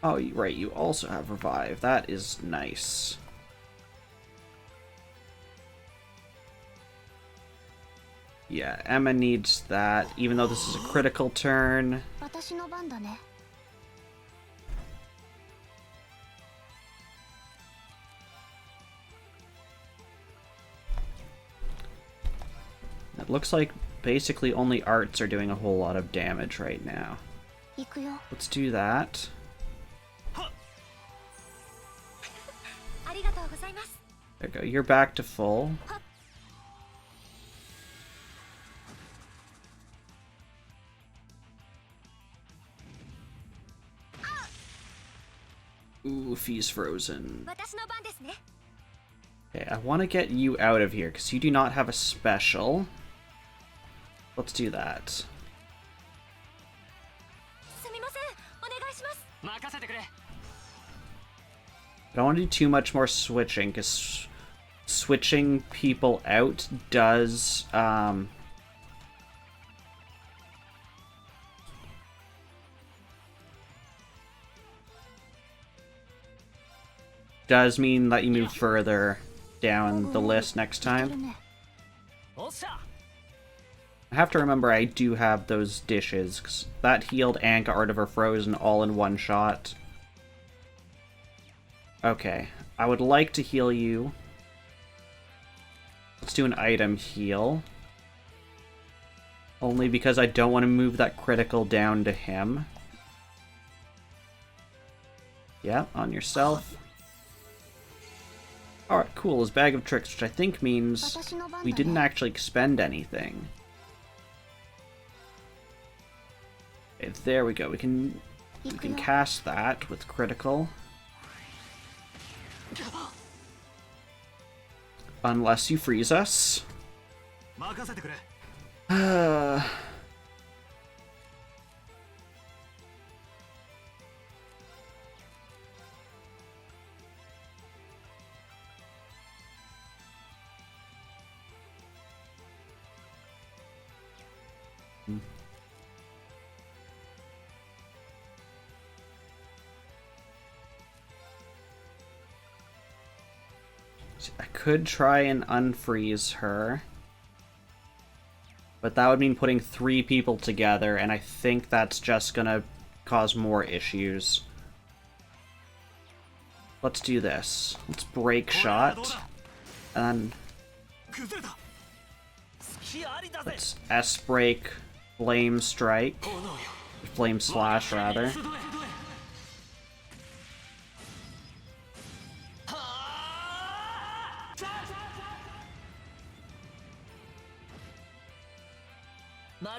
Oh, right, you also have revive. That is nice. Yeah, Emma needs that, even though this is a critical turn. It looks like basically only arts are doing a whole lot of damage right now. Let's do that. There you go, you're back to full. Oof, he's frozen. Okay, I want to get you out of here, because you do not have a special. Let's do that. I don't want to do too much more switching, because switching people out does... does mean that you move further down the list next time. I have to remember I do have those dishes, 'cause that healed and got rid of her frozen all in one shot. Okay, I would like to heal you. Let's do an item heal. Only because I don't want to move that critical down to him. Yeah, on yourself. Alright, cool. His bag of tricks, which I think means we didn't actually expend anything. Okay, there we go. We can cast that with critical. Unless you freeze us. I could try and unfreeze her, but that would mean putting 3 people together, and I think that's just gonna cause more issues. Let's do this. Let's break shot, and let's S-break, flame strike, flame slash rather.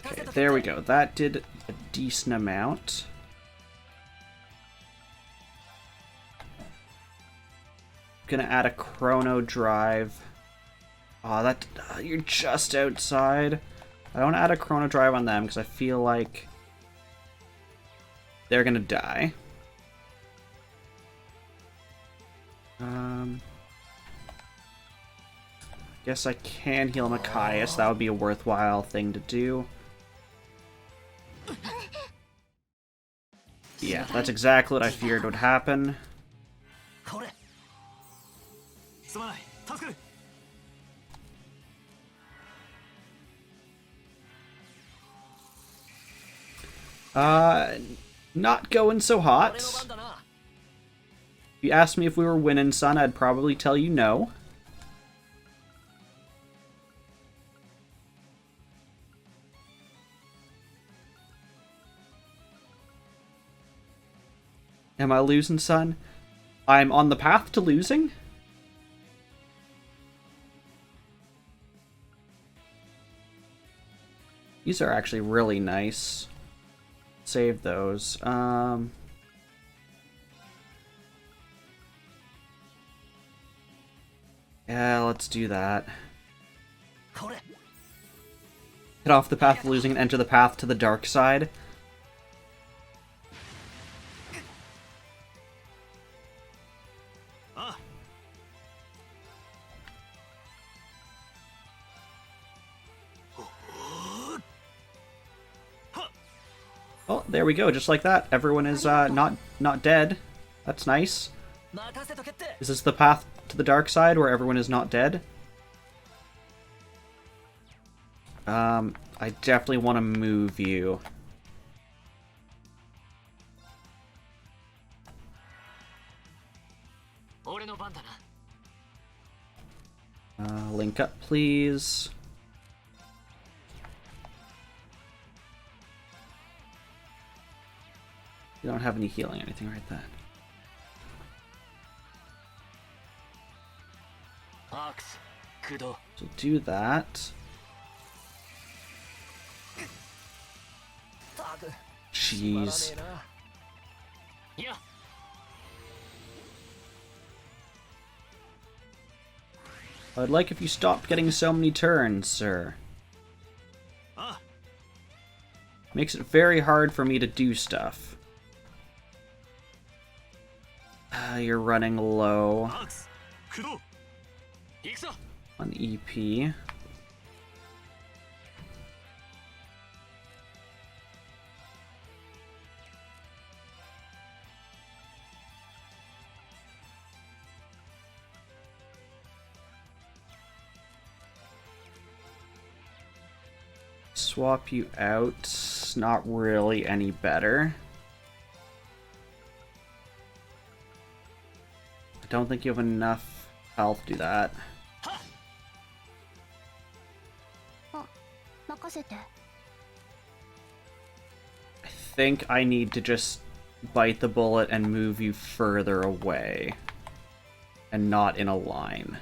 Okay, there we go. That did a decent amount. gonna add a chrono drive. Oh, that you're just outside. I don't want to add a chrono drive on them because I feel like they're gonna die. Guess I can heal Machias. That would be a worthwhile thing to do. Yeah, that's exactly what I feared would happen. Not going so hot. If you asked me if we were winning, son, I'd probably tell you no. Am I losing, son? I'm on the path to losing? These are actually really nice. Save those. Yeah, let's do that. Get off the path of losing and enter the path to the dark side. Oh, there we go, just like that. Everyone is not dead. That's nice. Is this the path to the dark side where everyone is not dead? I definitely want to move you. Link up, please. You don't have any healing or anything right then. So do that. Jeez. I'd like if you stopped getting so many turns, sir. Makes it very hard for me to do stuff. You're running low on EP. Swap you out. Not really any better. I don't think you have enough health to do that. I think I need to just bite the bullet and move you further away. And not in a line.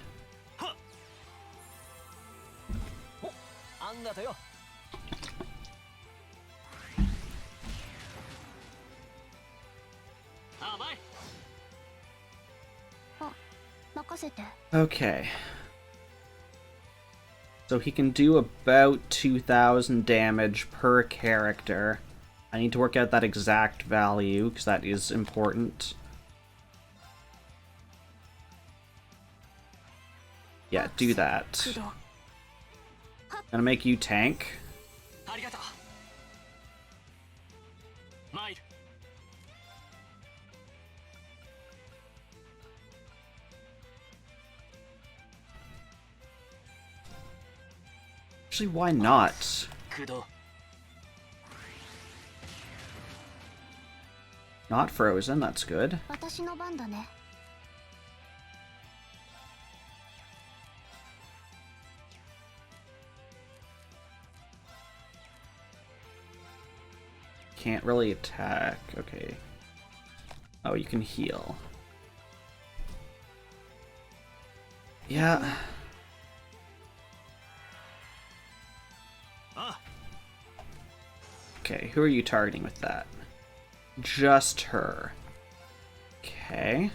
Okay. So he can do about 2,000 damage per character. I need to work out that exact value, because that is important. Yeah, do that. Gonna make you tank. Actually, why not? Not frozen, that's good. Can't really attack. Okay. Oh, you can heal. Yeah. Okay, who are you targeting with that? Just her. Okay.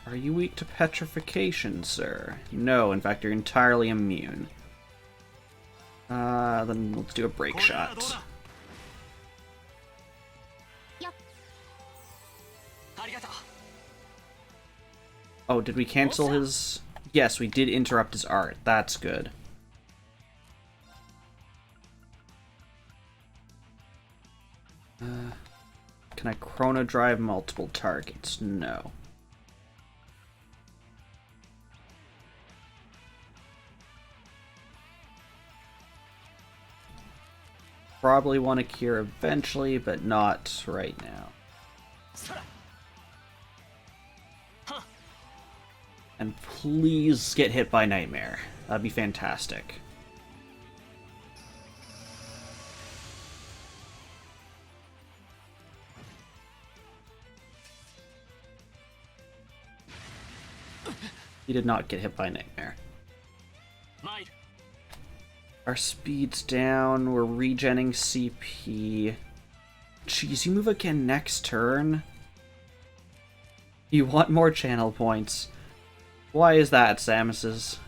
Are you weak to petrification, sir? No, in fact, you're entirely immune. Then let's do a break shot. Oh, did we cancel his... Yes, we did interrupt his art. That's good. Can I chrono drive multiple targets? No. Probably want to cure eventually, but not right now. And please get hit by Nightmare. That'd be fantastic. He did not get hit by Nightmare. Our speed's down, we're regenning CP. Jeez, you move again next turn? You want more channel points. Why is that, Samus's?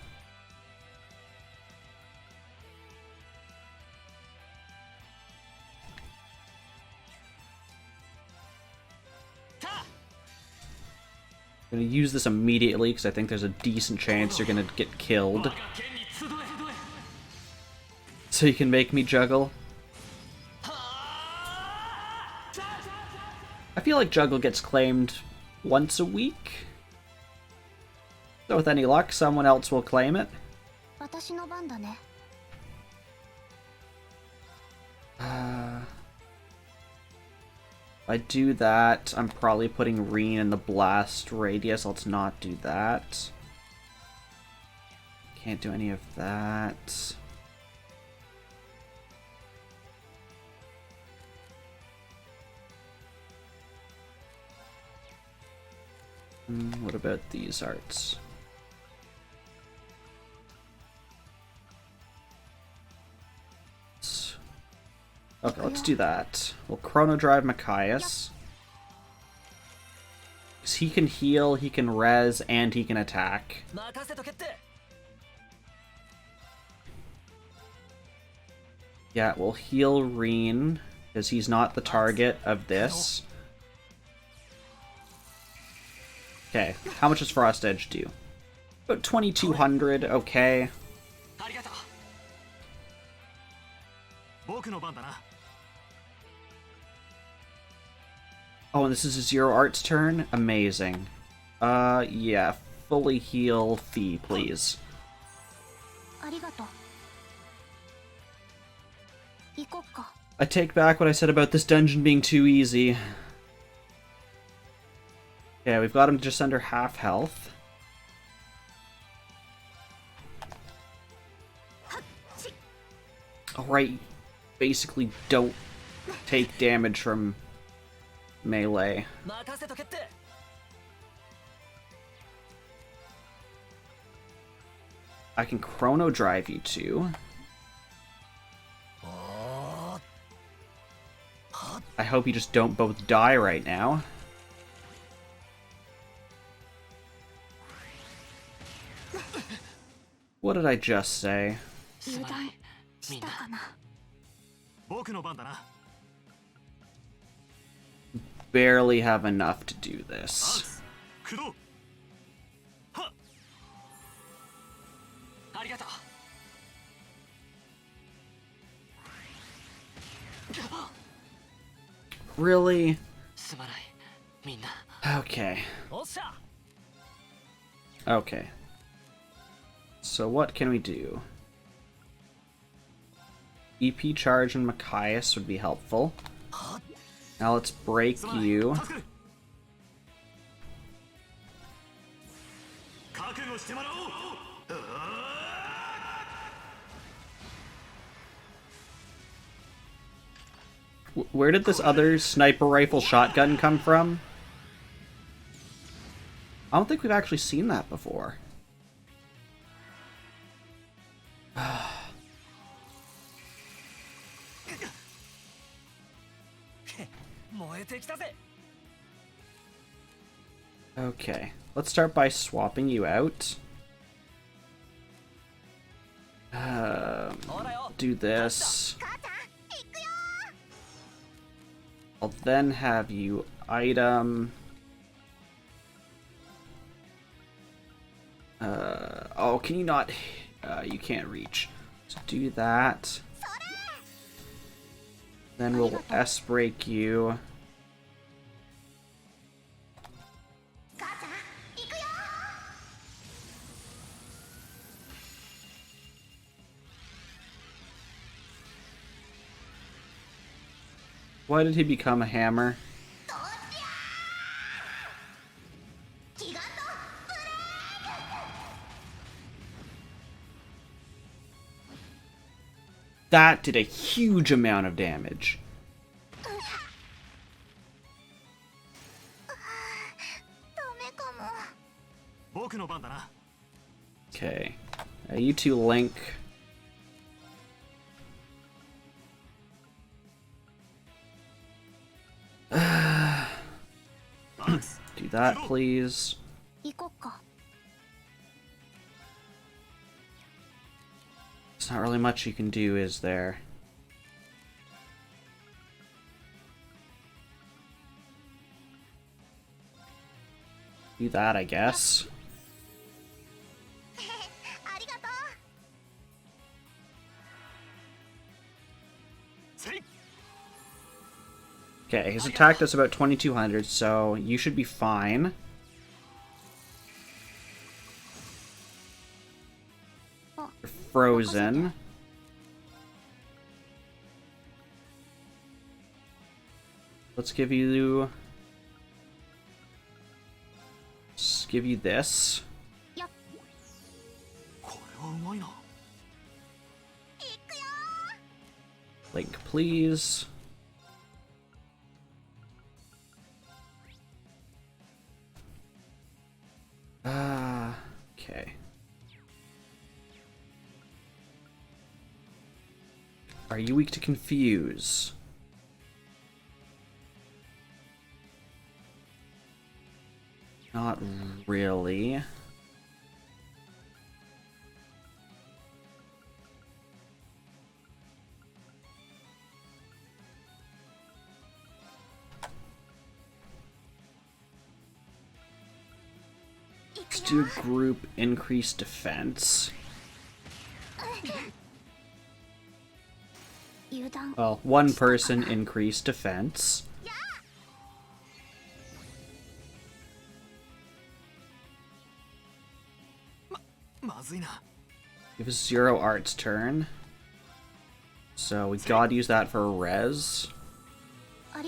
I'm gonna use this immediately because I think there's a decent chance you're gonna get killed. So you can make me juggle. I feel like juggle gets claimed once a week. So with any luck, someone else will claim it. If I do that, I'm probably putting Reen in the blast radius. Let's not do that. Can't do any of that. What about these arts? Okay, let's do that. We'll chrono drive Machias. Because he can heal, he can res, and he can attack. Yeah, we'll heal Reen, because he's not the target of this. Okay, how much does Frost Edge do? About 2200, okay. Oh, and this is a Zero Arts turn? Amazing. Yeah, fully heal Fee, please. I take back what I said about this dungeon being too easy. Yeah, we've got him just under half health. Alright, basically don't take damage from melee. I can chrono drive you too. I hope you just don't both die right now. What did I just say? Barely have enough to do this. Really? Okay. Okay. So what can we do? EP charge and Machias would be helpful. Now let's break you. Where did this other sniper rifle shotgun come from? I don't think we've actually seen that before. Okay, let's start by swapping you out. Do this. I'll then have you item. Oh, can you not? You can't reach. So do that. Then we'll S-break you. Why did he become a hammer? That did a huge amount of damage. Okay. You two link. Do that, please. There's not really much you can do, is there? Do that, I guess. Okay, his attack does about 2200, so you should be fine. You're frozen. Let's give you... Let's give you this. Link, please. Okay. Are you weak to confuse? Not really. Let's do a group increase defense. Well, one person increase defense. Give us 0 arts turn. So we gotta use that for a res. And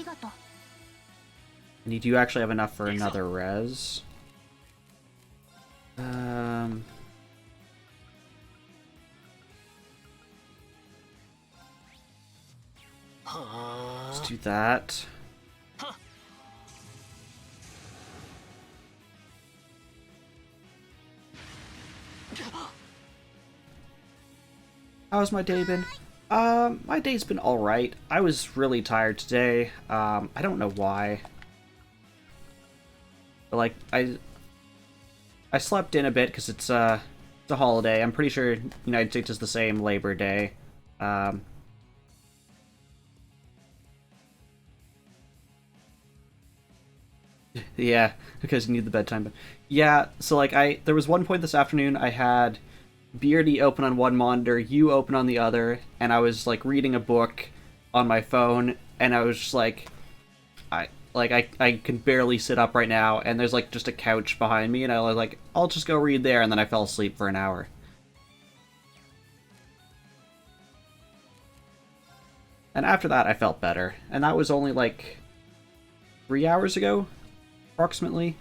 you do actually have enough for another res. Let's do that. How's my day been? My day's been alright. I was really tired today. I don't know why. But like, I slept in a bit because it's a holiday. I'm pretty sure United States is the same Labor Day. Yeah, because you need the bedtime. But yeah, so like there was one point this afternoon I had Beardy open on one monitor, you open on the other, and I was like reading a book on my phone, and I was just like, I can barely sit up right now, and there's like just a couch behind me, and I was like, I'll just go read there, and then I fell asleep for an hour. And after that, I felt better, and that was only like 3 hours ago, approximately.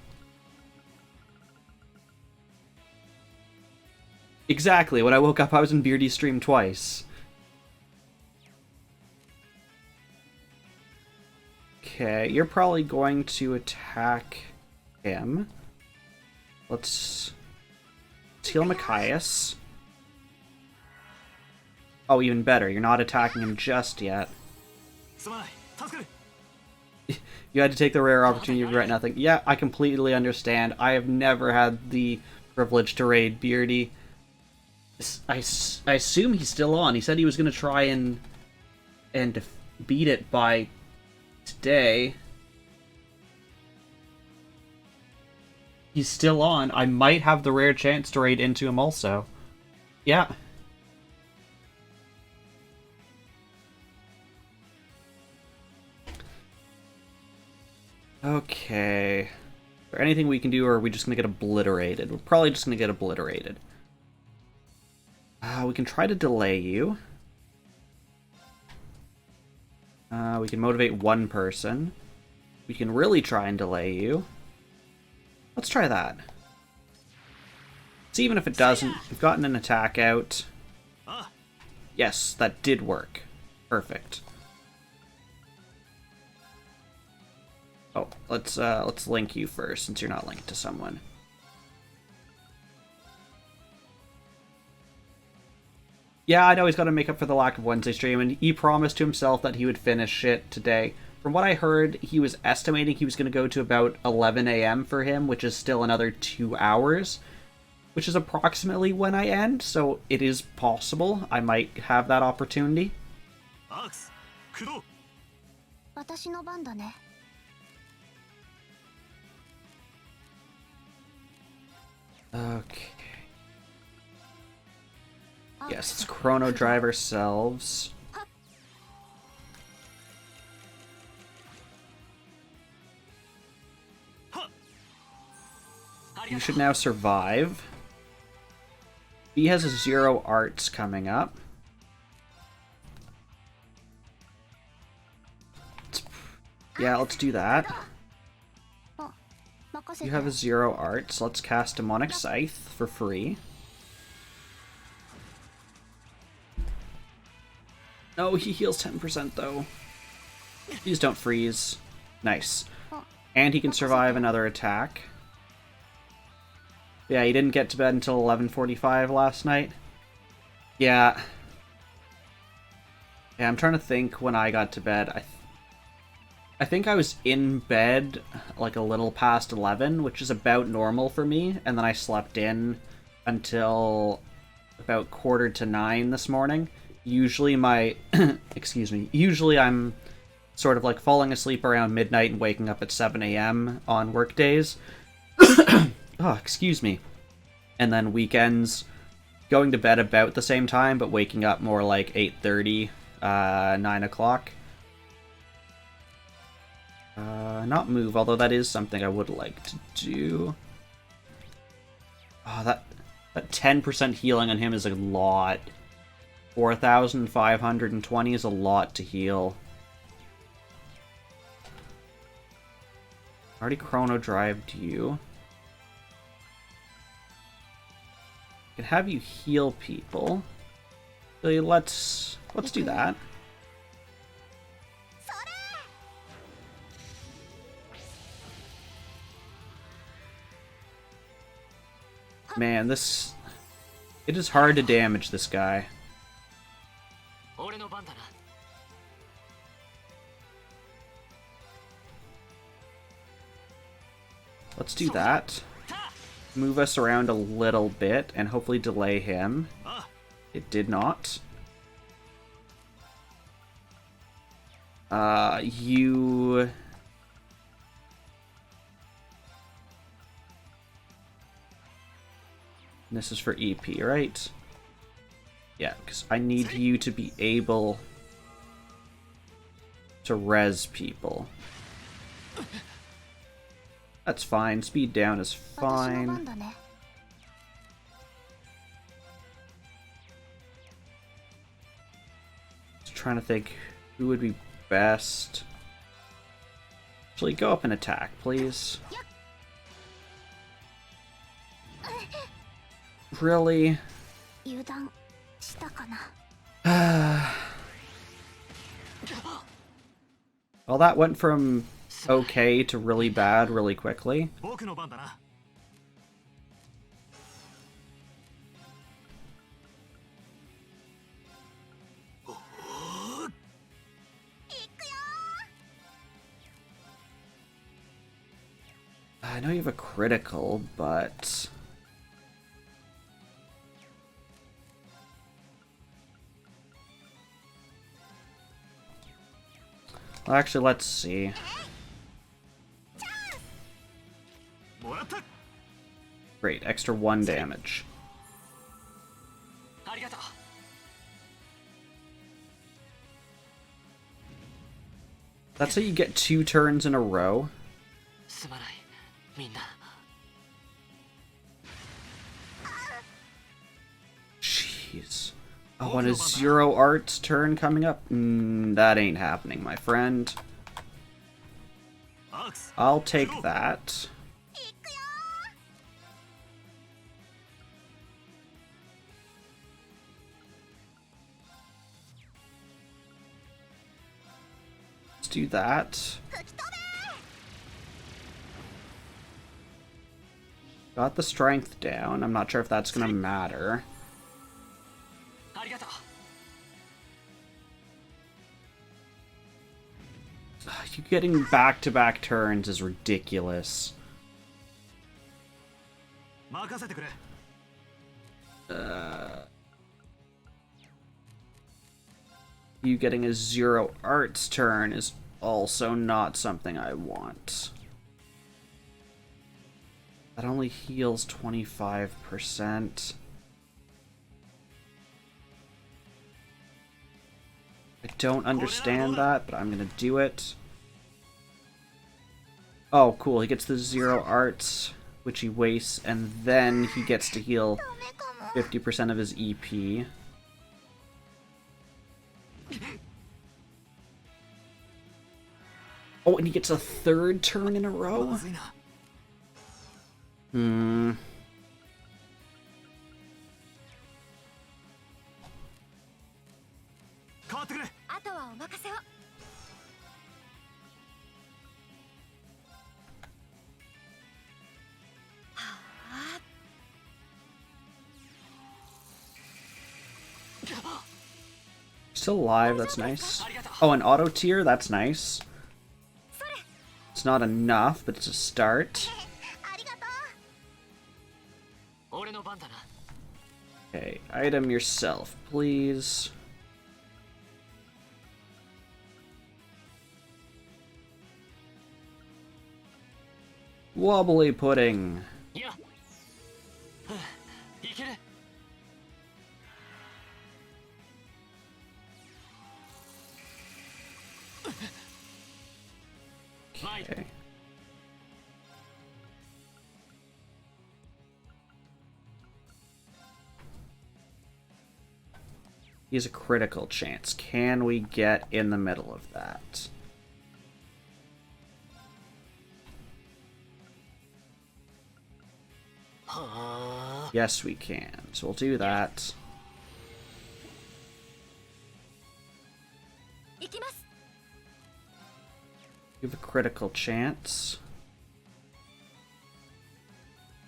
Exactly, when I woke up, I was in Beardy's stream twice. Okay, you're probably going to attack him. Let's heal Machias. Oh, even better, you're not attacking him just yet. You had to take the rare opportunity to regret nothing. Yeah, I completely understand. I have never had the privilege to raid Beardy. I assume he's still on. He said he was going to try and beat it by today. He's still on. I might have the rare chance to raid into him also. Yeah. Okay. Is there anything we can do, or are we just going to get obliterated? We're probably just going to get obliterated. We can try to delay you. We can motivate one person. We can really try and delay you. Let's try that. So even if it doesn't, we've gotten an attack out. Yes, that did work. Perfect. Oh, let's link you first, since you're not linked to someone. Yeah, I know he's got to make up for the lack of Wednesday stream, and he promised to himself that he would finish it today. From what I heard, he was estimating he was going to go to about 11 a.m. for him, which is still another 2 hours, which is approximately when I end, so it is possible I might have that opportunity. Okay. Yes, let's chrono drive ourselves. You should now survive. B has a 0 arts coming up. Yeah, let's do that. You have a 0 arts. Let's cast Demonic Scythe for free. No, he heals 10% though. Please don't freeze. Nice. And he can survive another attack. Yeah, he didn't get to bed until 11:45 last night. Yeah. Yeah, I'm trying to think when I got to bed. I think I was in bed like a little past 11, which is about normal for me, and then I slept in until about 8:45 this morning. Usually my excuse me, usually I'm sort of like falling asleep around midnight and waking up at 7 a.m. on work days. Oh, excuse me. And then weekends, going to bed about the same time, but waking up more like 8:30, 9 o'clock. Not move, although that is something I would like to do. Oh, that 10% healing on him is a lot. 4,520 is a lot to heal. Already chrono drived you. I can have you heal people. So let's do that. Man, it is hard to damage this guy. Let's do that. Move us around a little bit and hopefully delay him. It did not. You... This is for EP, right? Yeah, because I need you to be able to res people. That's fine. Speed down is fine. Just trying to think who would be best. Actually, go up and attack, please. Really? Well, that went from okay to really bad really quickly. I know you have a critical, but... Well, actually, let's see. Great, extra 1 damage. That's how you get 2 turns in a row. Jeez. Oh, and a 0 arts turn coming up? That ain't happening, my friend. I'll take that. Let's do that. Got the strength down. I'm not sure if that's gonna matter. You getting back-to-back turns is ridiculous. You getting a 0 arts turn is also not something I want. That only heals 25%. I don't understand that, but I'm gonna do it. Oh, cool. He gets the 0 arts, which he wastes, and then he gets to heal 50% of his EP. Oh, and he gets a 3rd turn in a row? Still alive, that's nice. Oh, an auto tier, that's nice. It's not enough, but it's a start. Okay, item yourself, please. Wobbly pudding. Okay. He has a critical chance. Can we get in the middle of that? Yes, we can. So we'll do that. You have a critical chance.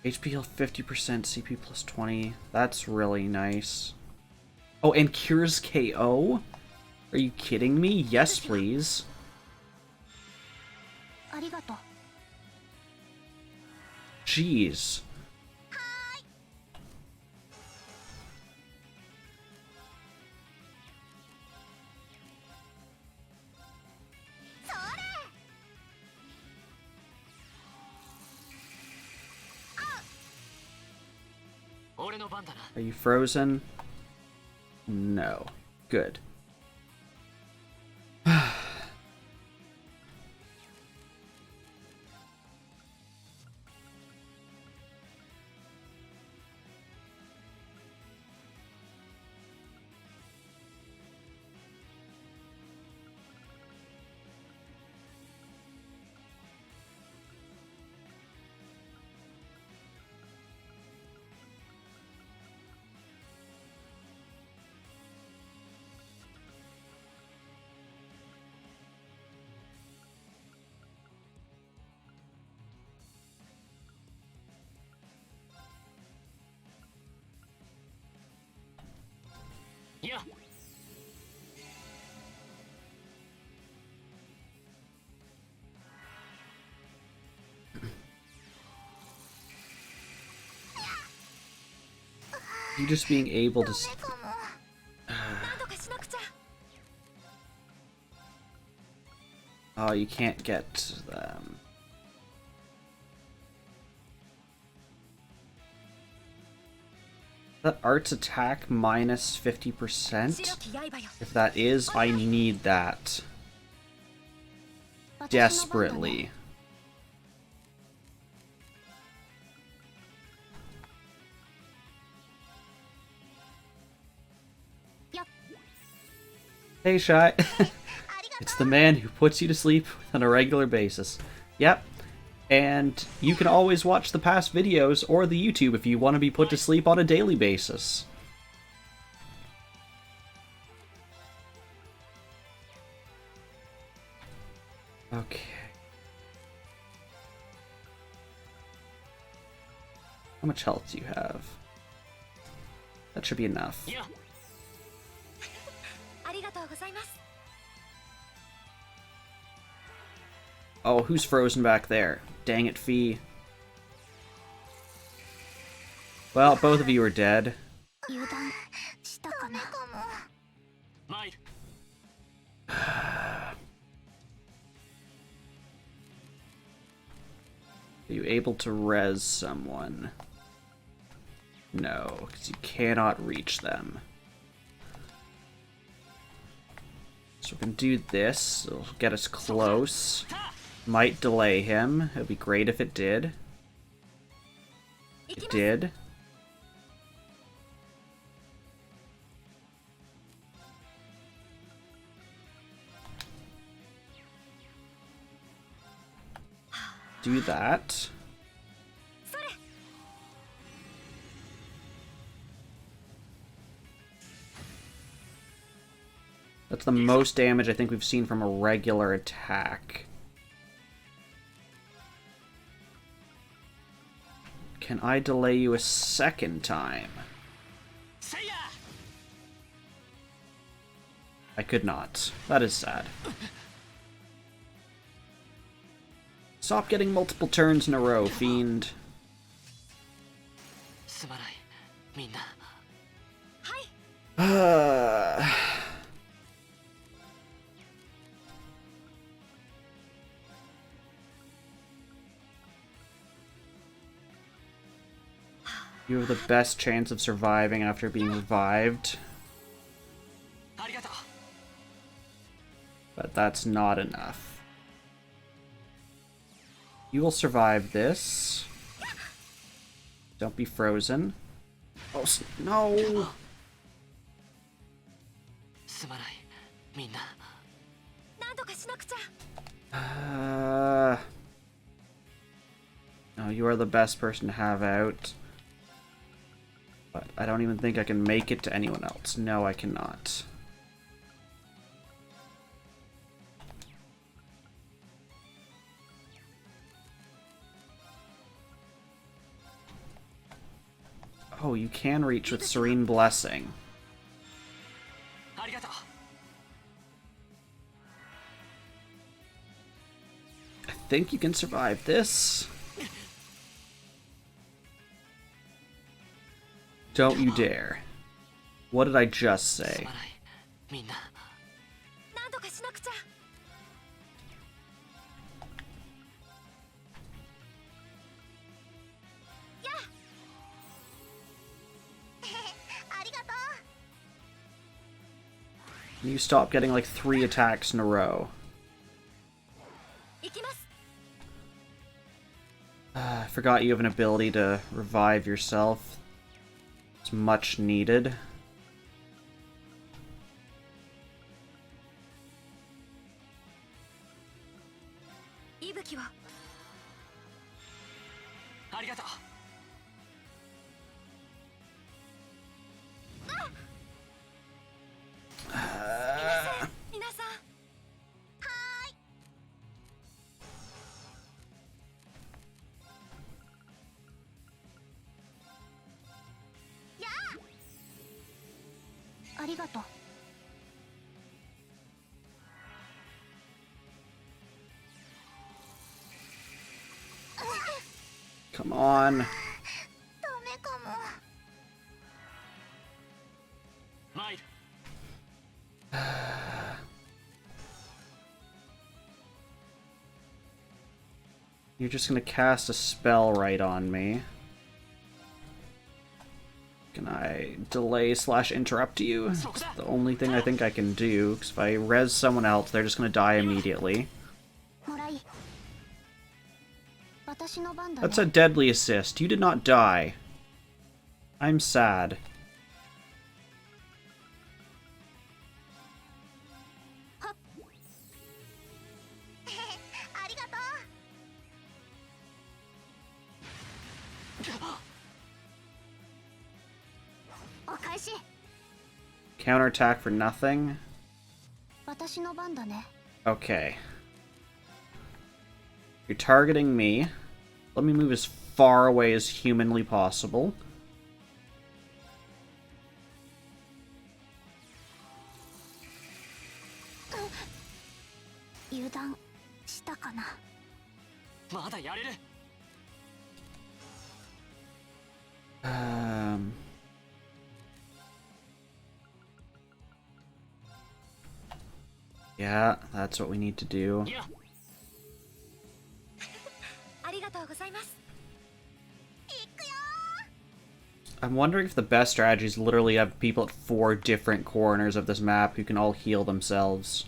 HP heal 50%, CP plus 20. That's really nice. Oh, and cures KO? Are you kidding me? Yes, please. Jeez. Are you frozen? No. Good. You just being able to... Oh, you can't get them. That art's attack minus 50%? If that is, I need that. Desperately. Hey, Shy. It's the man who puts you to sleep on a regular basis. Yep. And you can always watch the past videos or the YouTube if you want to be put to sleep on a daily basis. Okay. How much health do you have? That should be enough. Oh, who's frozen back there? Dang it, Fee. Well, both of you are dead. Are you able to res someone? No, because you cannot reach them. So we can do this. It'll get us close. Might delay him. It would be great if it did. It did. Do that. That's the most damage I think we've seen from a regular attack. Can I delay you a second time? I could not. That is sad. Stop getting multiple turns in a row, fiend. You have the best chance of surviving after being revived. But that's not enough. You will survive this. Don't be frozen. Oh, no! No, you are the best person to have out. But I don't even think I can make it to anyone else. No, I cannot. Oh, you can reach with Serene Blessing. I think you can survive this. Don't you dare. What did I just say? You stop getting like 3 attacks in a row. I forgot you have an ability to revive yourself. It's much needed. Come on. You're just gonna cast a spell right on me. Can I delay / interrupt you? It's the only thing I think I can do, because if I res someone else, they're just gonna die immediately. That's a deadly assist. You did not die. I'm sad. Counterattack for nothing? Okay. You're targeting me. Let me move as far away as humanly possible. Yeah, that's what we need to do. I'm wondering if the best strategy is literally have people at 4 different corners of this map who can all heal themselves.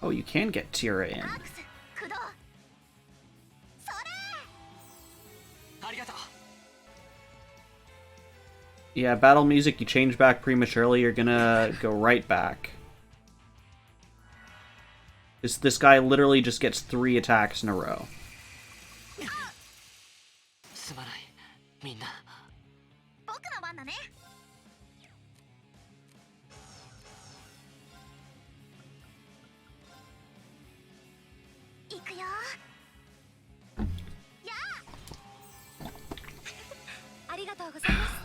Oh, you can get Tira in. Yeah, battle music, you change back prematurely, you're gonna go right back. This guy literally just gets 3 attacks in a row.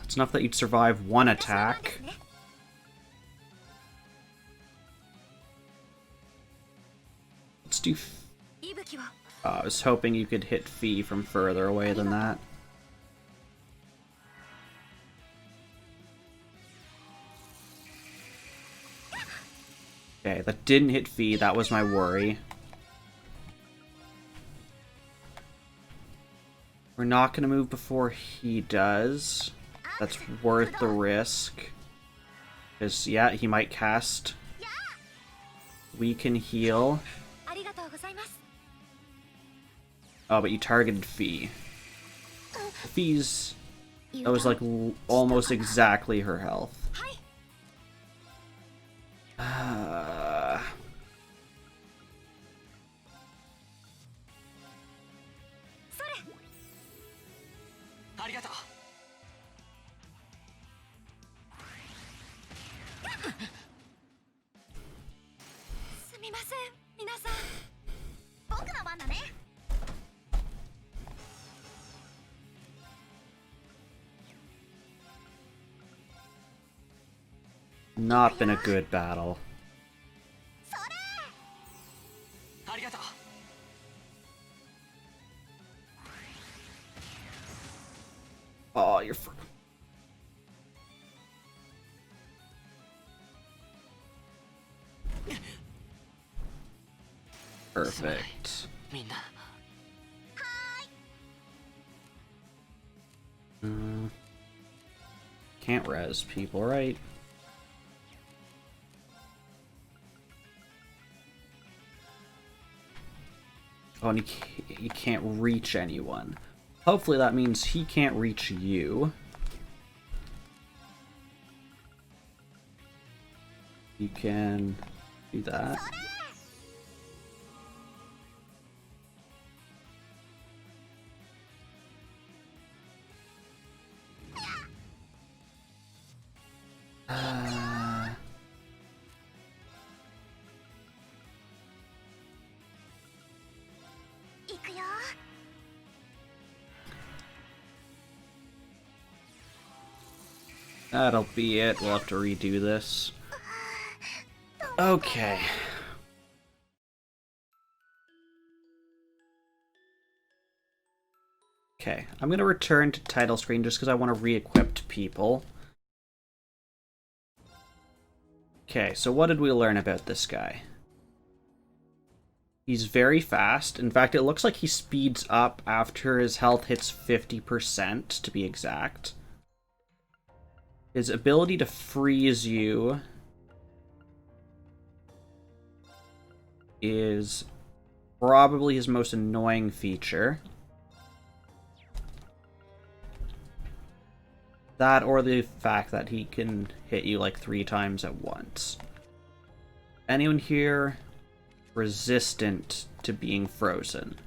It's enough that you'd survive 1 attack. Let's do... I was hoping you could hit Fee from further away than that. Okay, that didn't hit Fee, that was my worry. We're not going to move before he does. That's worth the risk. Because, yeah, he might cast. We can heal. Oh, but you targeted Fee. Fee's... That was, like, almost exactly her health. Not been a good battle. Oh, you're... Perfect. Can't res people, right? Oh, and he can't reach anyone. Hopefully that means he can't reach you. You can do that. That'll be it. We'll have to redo this. Okay. Okay, I'm going to return to title screen just because I want to re-equip people. Okay, so what did we learn about this guy? He's very fast. In fact, it looks like he speeds up after his health hits 50%, to be exact. His ability to freeze you is probably his most annoying feature. That or the fact that he can hit you like 3 times at once. Anyone here resistant to being frozen?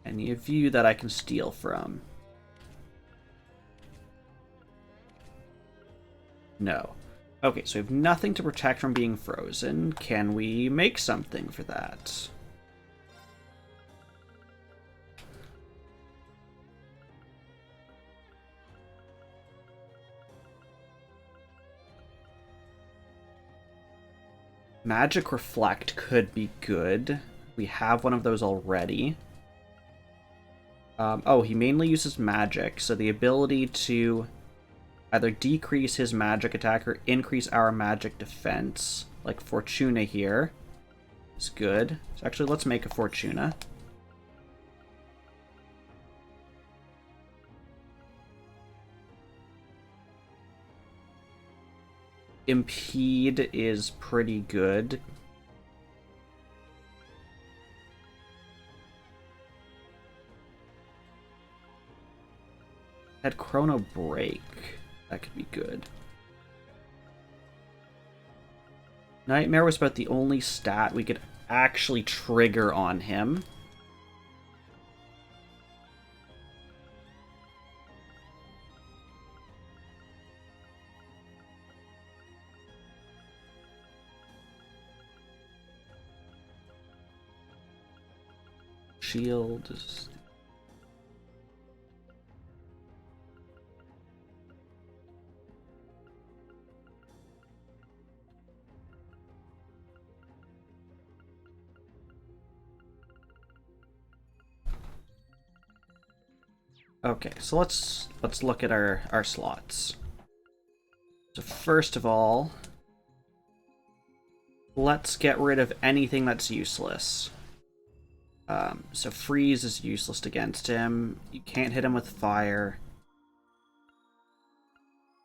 Any of you that I can steal from? No. Okay, so we have nothing to protect from being frozen. Can we make something for that? Magic Reflect could be good. We have one of those already. Oh, he mainly uses magic, so the ability to either decrease his magic attack or increase our magic defense, like Fortuna here, is good. So actually, let's make a Fortuna. Impede is pretty good. Had Chrono Break. That could be good. Nightmare was about the only stat we could actually trigger on him. Shield is... Okay, so let's look at our slots. So first of all, let's get rid of anything that's useless. So freeze is useless against him. You can't hit him with fire.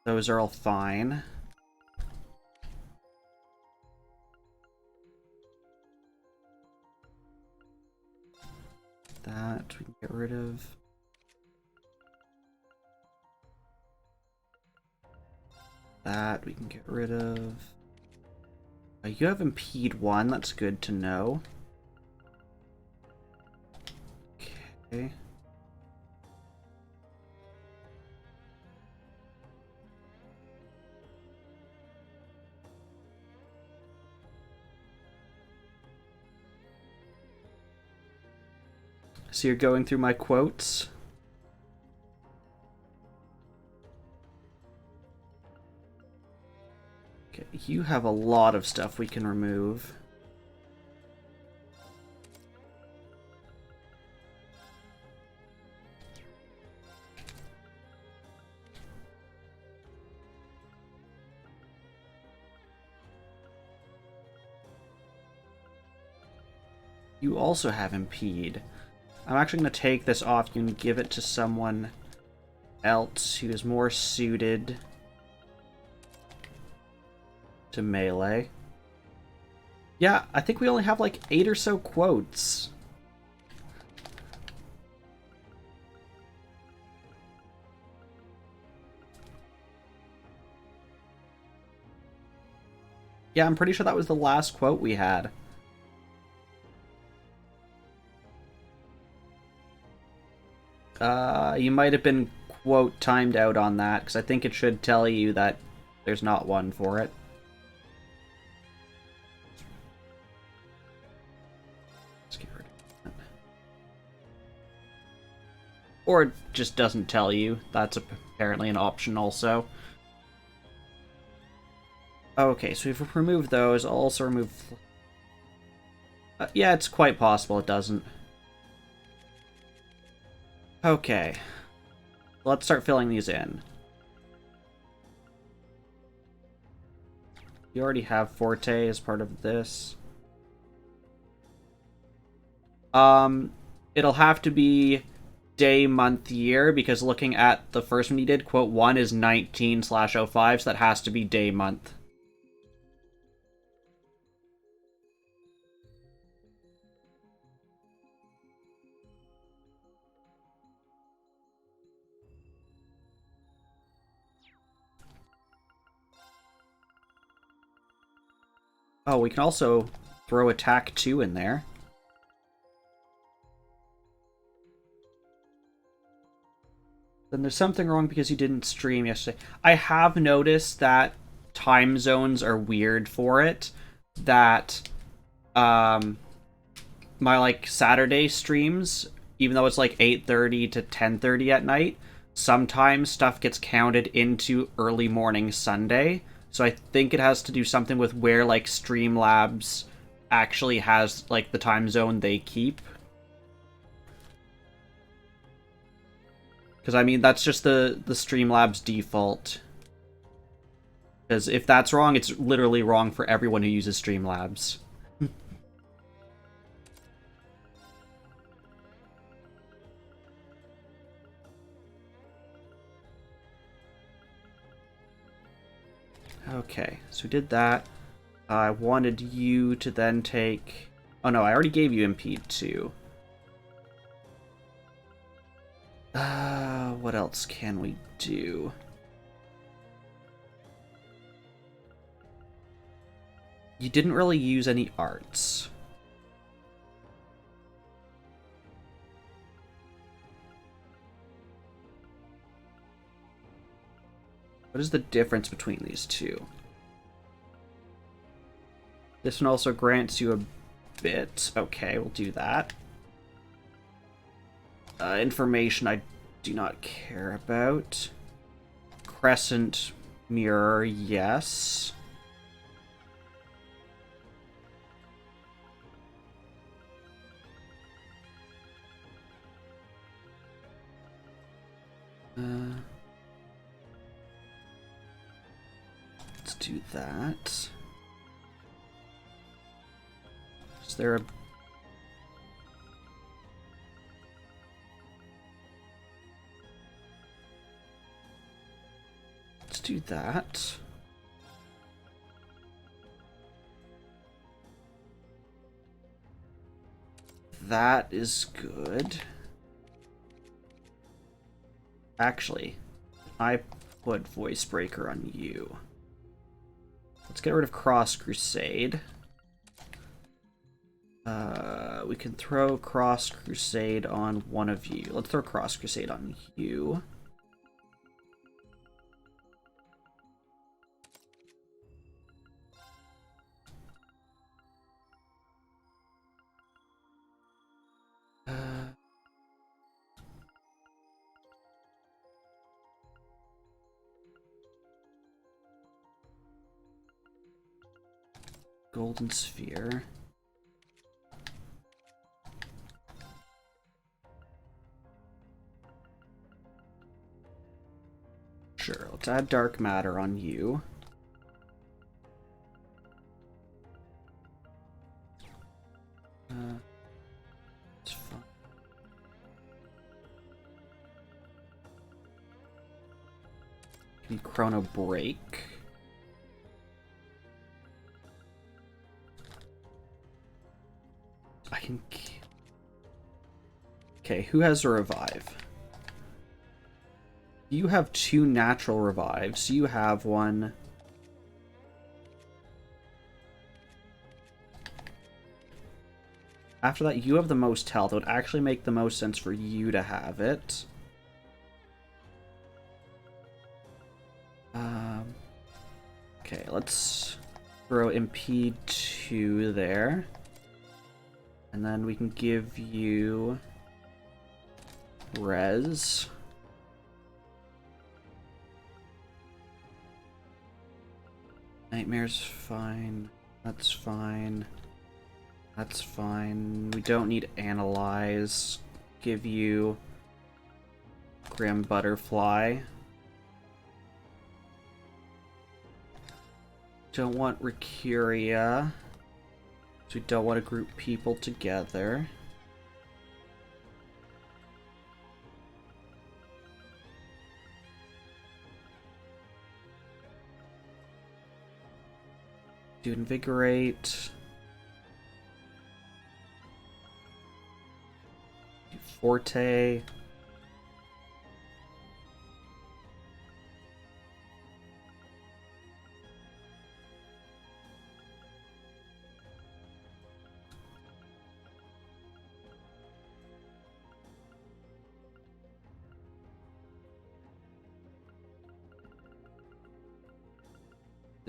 Those are all fine. That we can get rid of. That we can get rid of. You have Impede 1, that's good to know. Okay. So you're going through my quotes? Okay, you have a lot of stuff we can remove. You also have Impede. I'm actually going to take this off you and give it to someone else who is more suited to melee. Yeah, I think we only have like 8 or so quotes. Yeah, I'm pretty sure that was the last quote we had. You might have been, quote, timed out on that, because I think it should tell you that there's not one for it. Let's get rid of that. Or it just doesn't tell you. That's apparently an option also. Okay, so if we remove those, I'll also remove... Yeah, it's quite possible it doesn't. Okay. Let's start filling these in. You already have Forte as part of this. It'll have to be day, month, year, because looking at the first one you did, quote 1 is 19/05, so that has to be day, month. Oh, we can also throw attack 2 in there. Then there's something wrong because you didn't stream yesterday. I have noticed that time zones are weird for it. That my like Saturday streams, even though it's like 8:30 to 10:30 at night, sometimes stuff gets counted into early morning Sunday. So I think it has to do something with where like Streamlabs actually has like the time zone they keep. Because I mean that's just the Streamlabs default. Because if that's wrong, it's literally wrong for everyone who uses Streamlabs. Okay, so we did that. I wanted you to then take... Oh no, I already gave you Impede 2. What else can we do? You didn't really use any arts. What is the difference between these two? This one also grants you a bit. Okay, we'll do that. Information I do not care about. Crescent mirror, yes. Let's do that. Is there a... Let's do that. That is good. Actually, I put Voice Breaker on you. Let's get rid of Cross Crusade. We can throw Cross Crusade on one of you. Let's throw Cross Crusade on you. Golden Sphere. Sure, let's add Dark Matter on you. It's fine. Can Chrono Break. I can... Okay, who has a revive? You have 2 natural revives. You have one. After that, you have the most health. It would actually make the most sense for you to have it. Okay, let's throw Impede 2 there. And then we can give you Res. Nightmare's fine. That's fine. That's fine. We don't need analyze. Give you Grim Butterfly. Don't want Ricuria. So we don't want to group people together. Do Invigorate. Do Forte.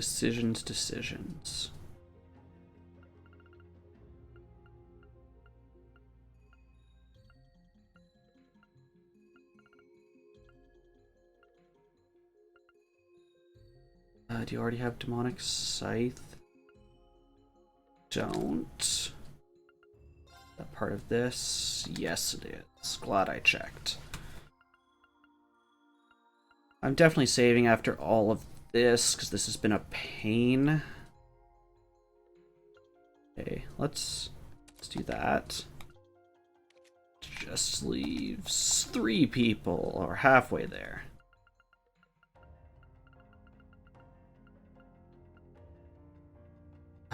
Decisions. Do you already have Demonic Scythe? Don't. That part of this? Yes, it is. Glad I checked. I'm definitely saving after all of this, because this has been a pain. Okay, let's do that. Just leaves 3 people, or halfway there.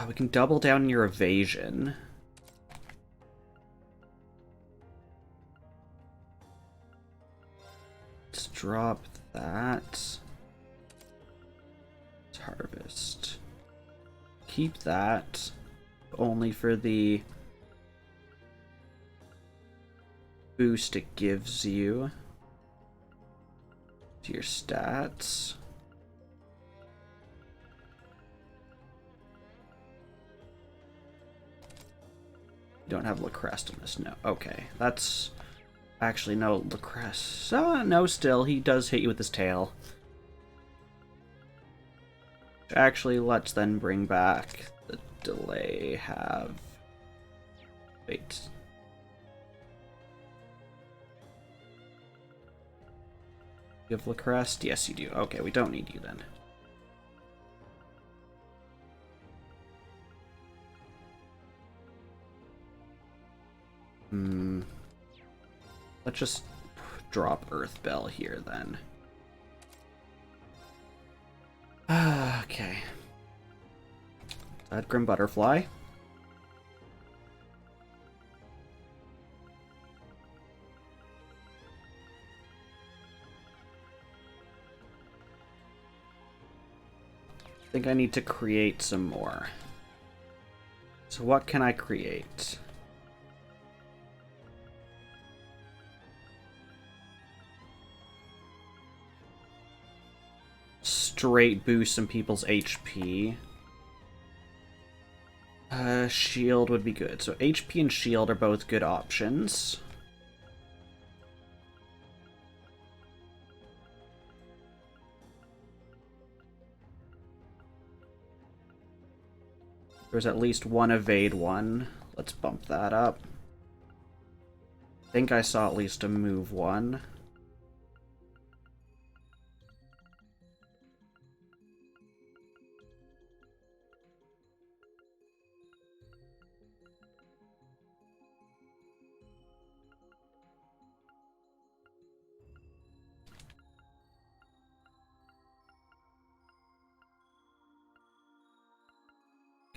We can double down on your evasion. Let's drop that. Let's harvest. Keep that. Only for the boost it gives you to your stats. You don't have Lacrest on this, no. Okay, that's actually no Lacrest. No, still he does hit you with his tail. Actually, let's then bring back the delay. Wait. You have Lacrest? Yes, you do. Okay, we don't need you then. Let's just drop Earth Bell here then. Okay. Add Grim Butterfly. I think I need to create some more. So what can I create? Straight boost some people's HP. Shield would be good. So HP and shield are both good options. There's at least one evade one. Let's bump that up. I think I saw at least a move one.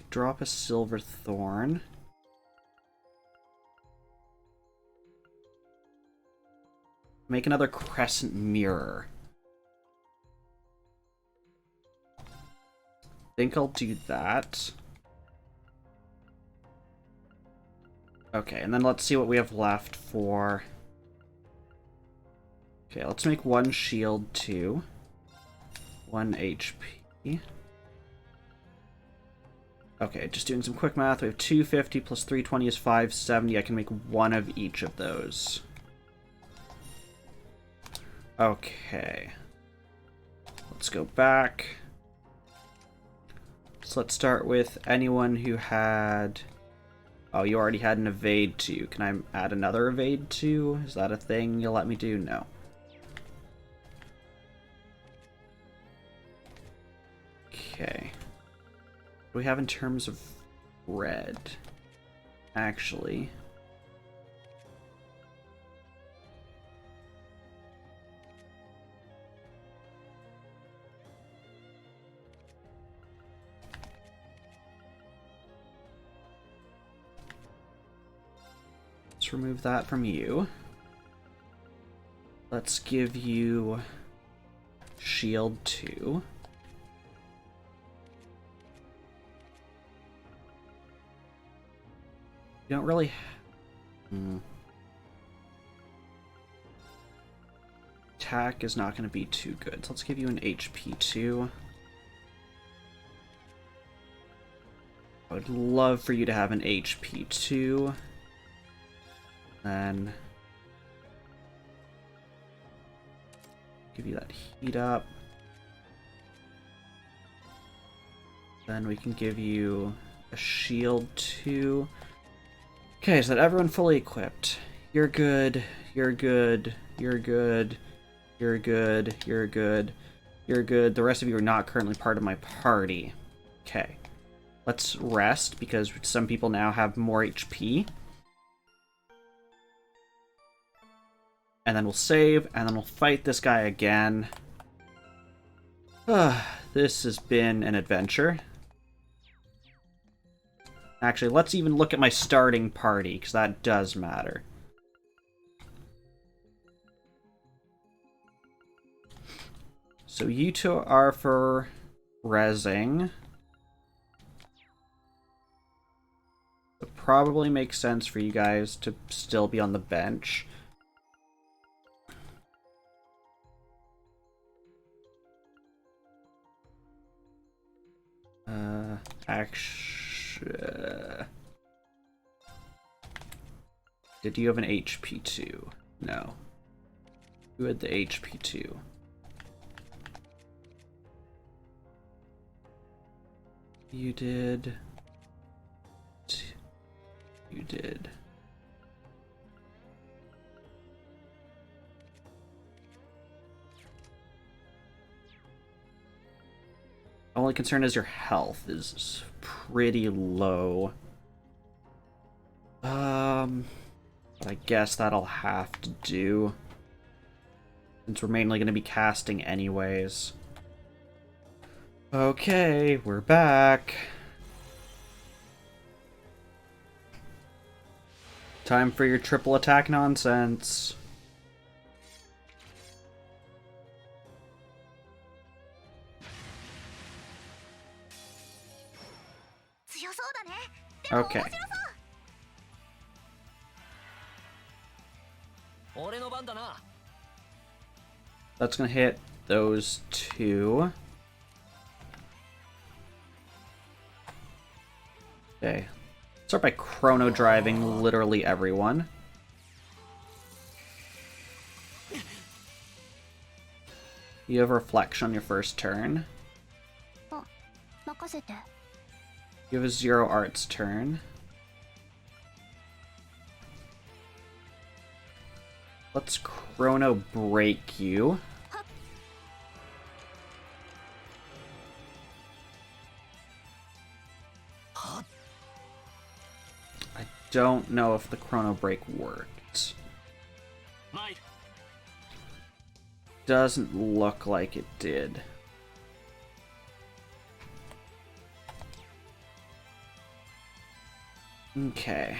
Drop a Silver Thorn. Make another Crescent Mirror. Think I'll do that. Okay, and then let's see what we have left for... Okay, let's make 1 shield 2. 1 HP. Okay, just doing some quick math. We have 250 plus 320 is 570. I can make 1 of each of those. Okay. Let's go back. So let's start with anyone who had Oh, you already had an evade 2. Can I add another evade 2? Is that a thing you'll let me do? No. Okay. What do we have in terms of red? Actually... let's remove that from you. Let's give you shield 2. You don't really... Attack is not going to be too good. So let's give you an HP 2. I would love for you to have an HP 2. Then... give you that heat up. Then we can give you a shield 2. Okay, is that everyone fully equipped? You're good, you're good, you're good, you're good, you're good, you're good. The rest of you are not currently part of my party. Okay. Let's rest, because some people now have more HP. And then we'll save, and then we'll fight this guy again. This has been an adventure. Actually, let's even look at my starting party, because that does matter. So you two are for rezzing. It probably makes sense for you guys to still be on the bench. Did you have an HP 2? No. Who had the HP 2? You did. You did. Only concern is your health is pretty low. But I guess that'll have to do, since we're mainly going to be casting anyways. Okay, we're back. Time for your triple attack nonsense. Okay. That's gonna hit those two. Okay. Start by chrono driving literally everyone. You have reflection on your first turn. You have a 0 arts turn. Let's chrono break you. I don't know if the chrono break worked. Doesn't look like it did. Okay.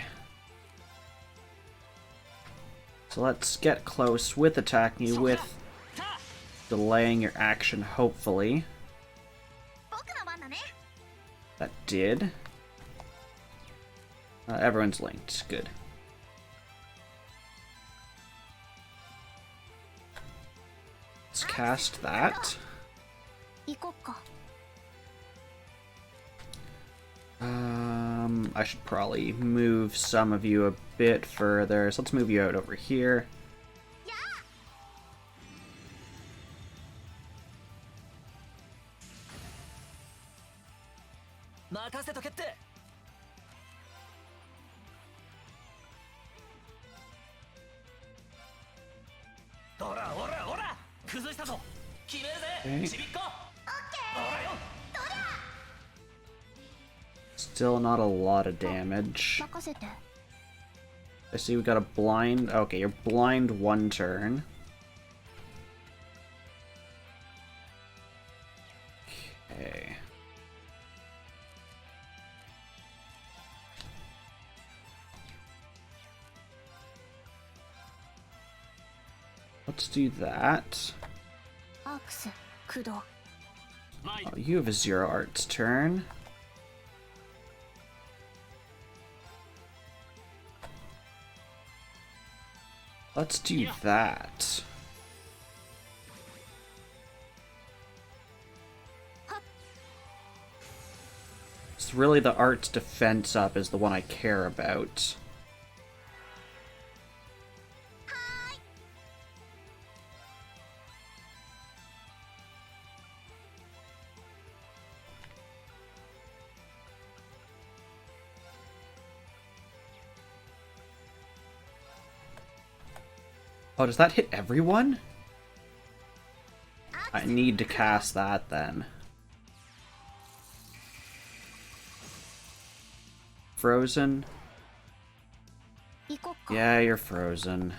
So let's get close with attacking you with delaying your action, hopefully. That did. Everyone's linked. Good. Let's cast that. I should probably move some of you a bit further. So let's move you out over here. Okay. Still not a lot of damage. I see we got a blind. Okay, you're blind 1 turn. Okay. Let's do that. Oh, you have a 0 arts turn. Let's do that. It's really the art's defense up is the one I care about. Oh, does that hit everyone? I need to cast that then. Frozen? Yeah, you're frozen.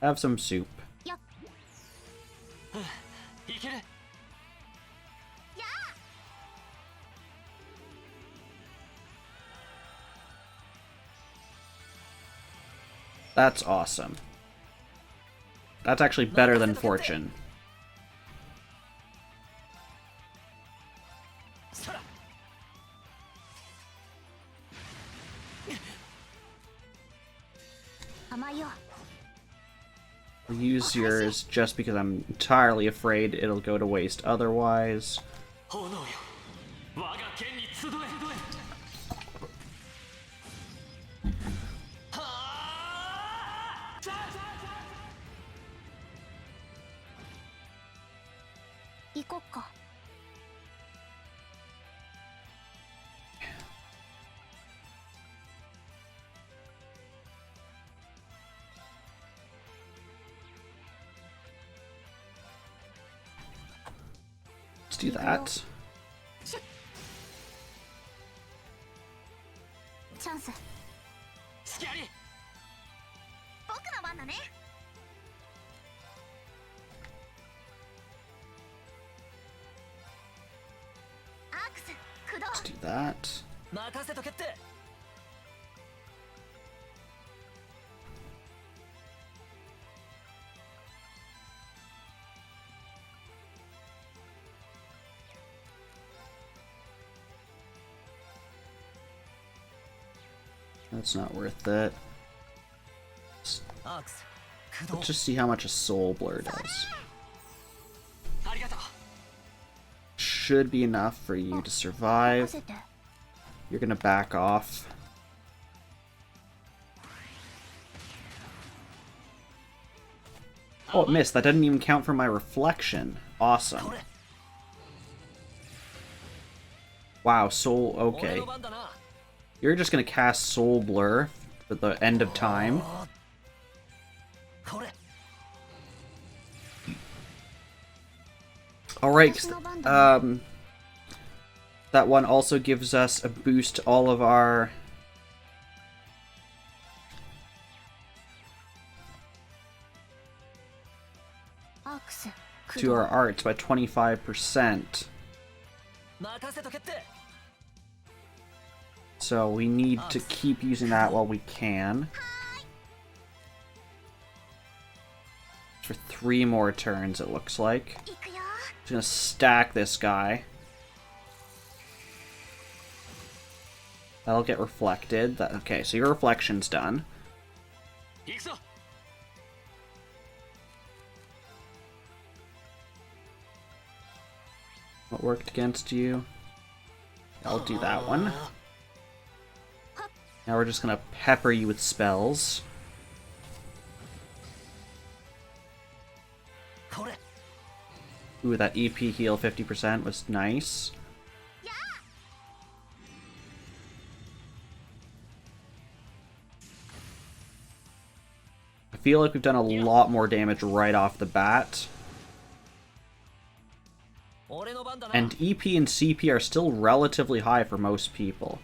Have some soup. That's awesome. That's actually better than Fortune. I'll use yours just because I'm entirely afraid it'll go to waste otherwise. Let's do that. Let's do that. That's not worth it. Let's just see how much a Soul Blur does. Should be enough for you to survive. You're gonna back off. Oh, it missed. That didn't even count for my reflection. Awesome. Wow, Soul... Okay. You're just gonna cast Soul Blur for the end of time. Alright, that one also gives us a boost to all of our... to our arts by 25%. So we need to keep using that while we can. For 3 more turns, it looks like. Just gonna stack this guy. That'll get reflected. Okay, so your reflection's done. What worked against you? I'll do that one. Now we're just gonna pepper you with spells. Ooh, that EP heal 50% was nice. feel like we've done a lot more damage right off the bat. And EP and CP are still relatively high for most people.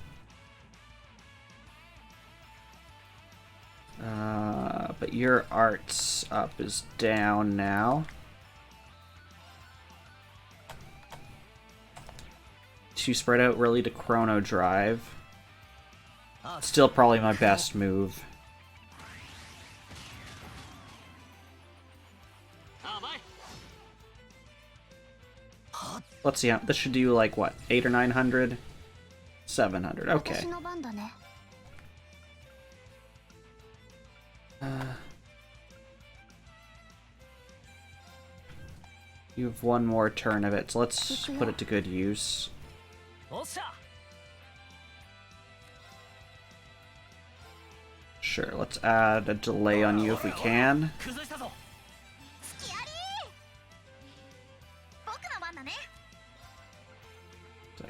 But your arts up is down now. To spread out really to Chrono Drive. Still probably my best move. Let's see, this should do like what, 800 or 900? 700, okay. You have one more turn of it, so let's put it to good use. Sure, let's add a delay on you if we can.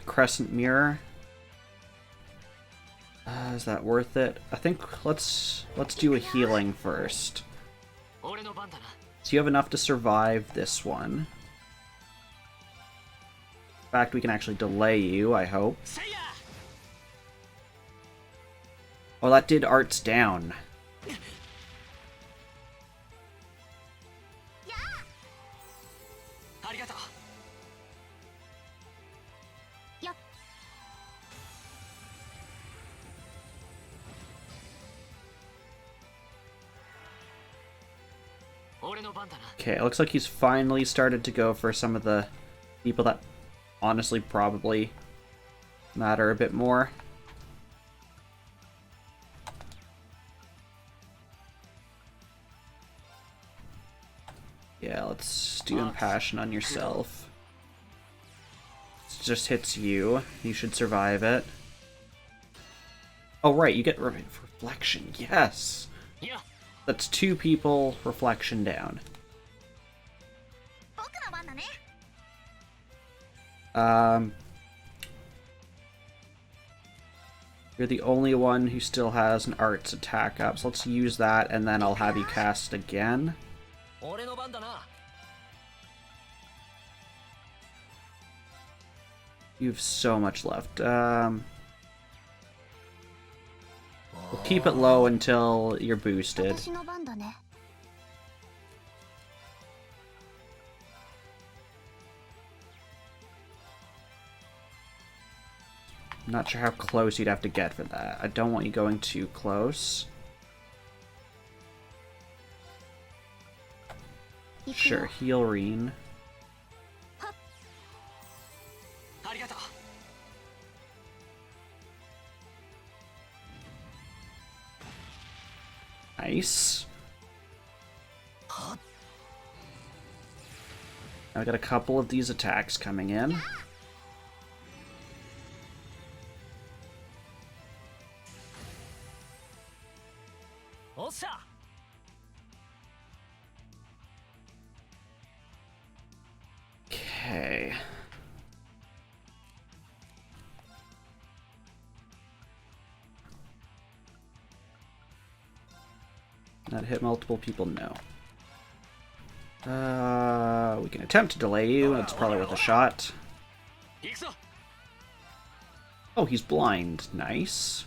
Crescent Mirror. Is that worth it? I think let's do a healing first. So you have enough to survive this one. In fact, we can actually delay you, I hope. Oh, that did arts down. Okay, it looks like he's finally started to go for some of the people that honestly probably matter a bit more. Yeah, let's do Impassion on yourself. It just hits you. You should survive it. Oh, right, you get Reflection. Yes! That's 2 people Reflection down. You're the only one who still has an arts attack up, so let's use that, and then I'll have you cast again. You have so much left. We'll keep it low until you're boosted. I'm not sure how close you'd have to get for that. I don't want you going too close. Sure, heal Reen. Nice. I got a couple of these attacks coming in. Okay. Not hit multiple people? No. We can attempt to delay you. It's probably worth a shot. Oh, he's blind. Nice.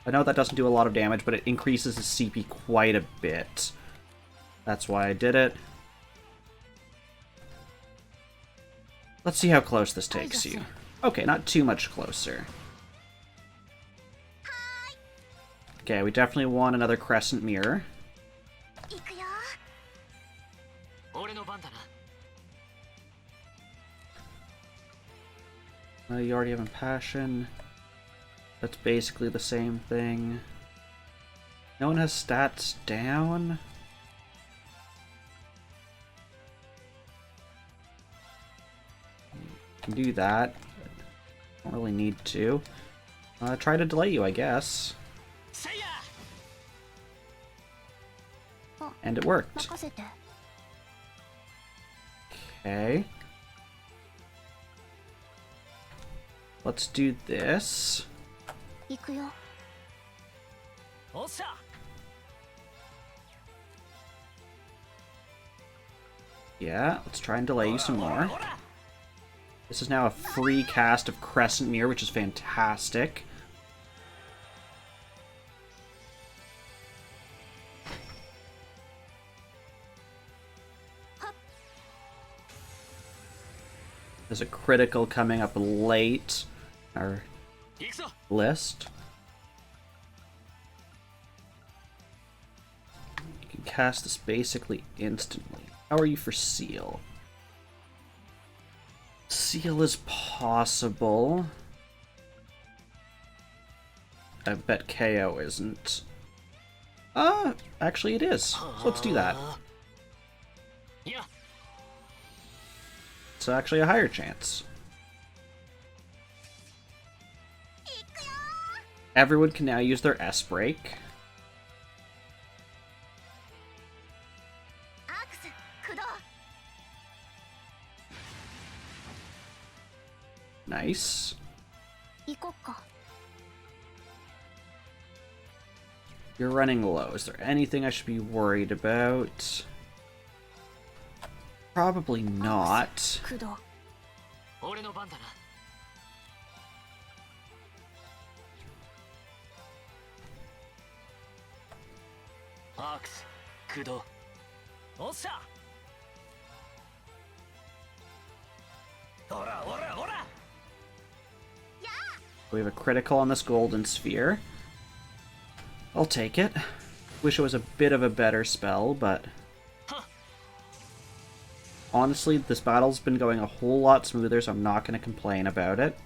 I know that doesn't do a lot of damage, but it increases his CP quite a bit. That's why I did it. Let's see how close this takes you. Okay, not too much closer. Okay, we definitely want another Crescent Mirror. You already have Impassion. That's basically the same thing. No one has stats down? Can do that. Don't really need to. Try to delay you, I guess. And it worked. Okay. Let's do this. 行くよ。おっしゃ Yeah, let's try and delay you some more. This is now a free cast of Crescent Mirror, which is fantastic. There's a critical coming up late in our 行くぞ list. You can cast this basically instantly. How are you for Seal? Seal is possible. I bet KO isn't. Actually it is. So let's do that. いや It's actually a higher chance. Everyone can now use their S break. アークス駆動。 Nice. 行こっか。 You're running low. Is there anything I should be worried about? Probably not. 駆動。 俺の番だな アークス駆動おっしゃほらほらほら We have a critical on this golden sphere. I'll take it. Wish it was a bit of a better spell, but honestly, this battle's been going a whole lot smoother, so I'm not going to complain about it.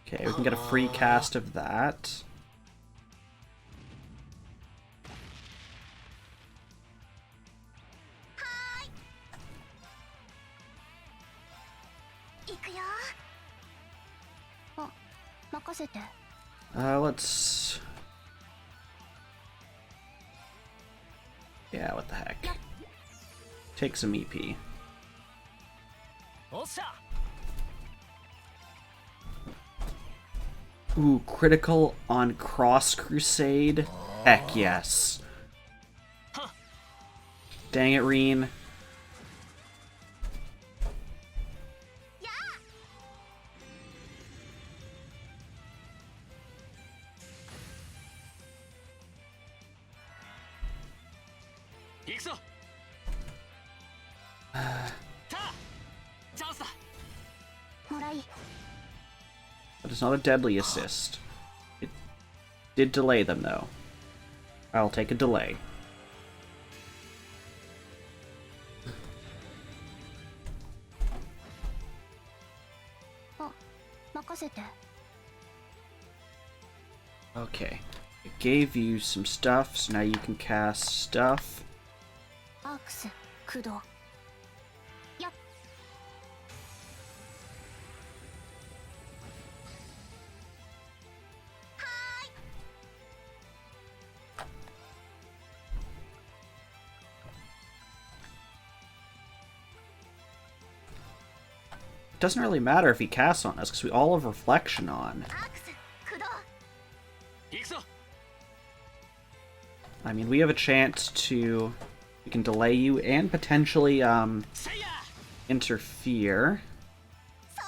Okay, we can get a free cast of that. Let's... Yeah, what the heck. Take some EP. Ooh, critical on Cross Crusade? Heck yes. Dang it, Reen. That is not a deadly assist. It did delay them, though. I'll take a delay. Okay. I gave you some stuff, so now you can cast stuff. It doesn't really matter if he casts on us, because we all have Reflection on. I mean, we have a chance to... We can delay you and potentially, interfere.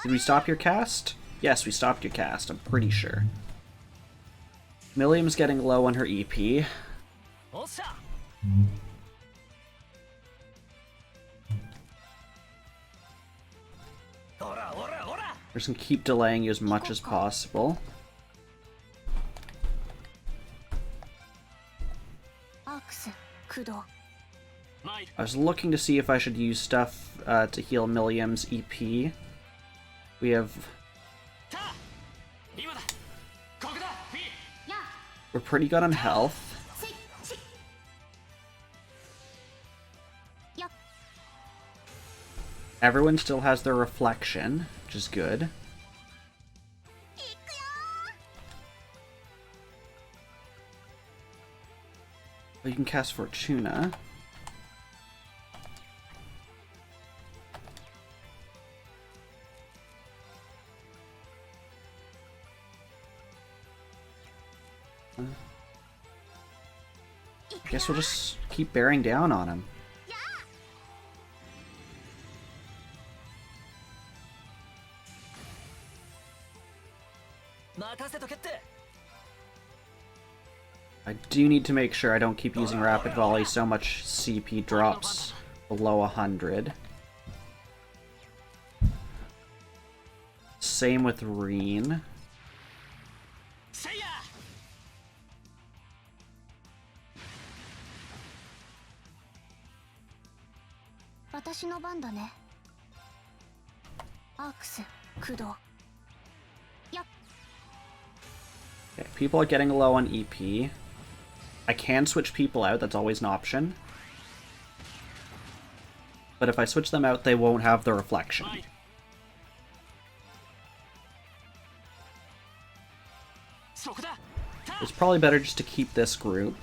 Did we stop your cast? Yes, we stopped your cast, I'm pretty sure. Milliam's getting low on her EP. We're just gonna keep delaying you as much as possible. I was looking to see if I should use stuff to heal Milliam's EP. We have... We're pretty good on health. Everyone still has their Reflection, which is good. You can cast Fortuna. I guess we'll just keep bearing down on him. I do need to make sure I don't keep using Rapid Volley so much CP drops below 100. Same with Reen. 私の番だね。アークス、駆動。やっ。 Okay, people are getting low on EP. I can switch people out, that's always an option. But if I switch them out, they won't have the reflection. It's probably better just to keep this group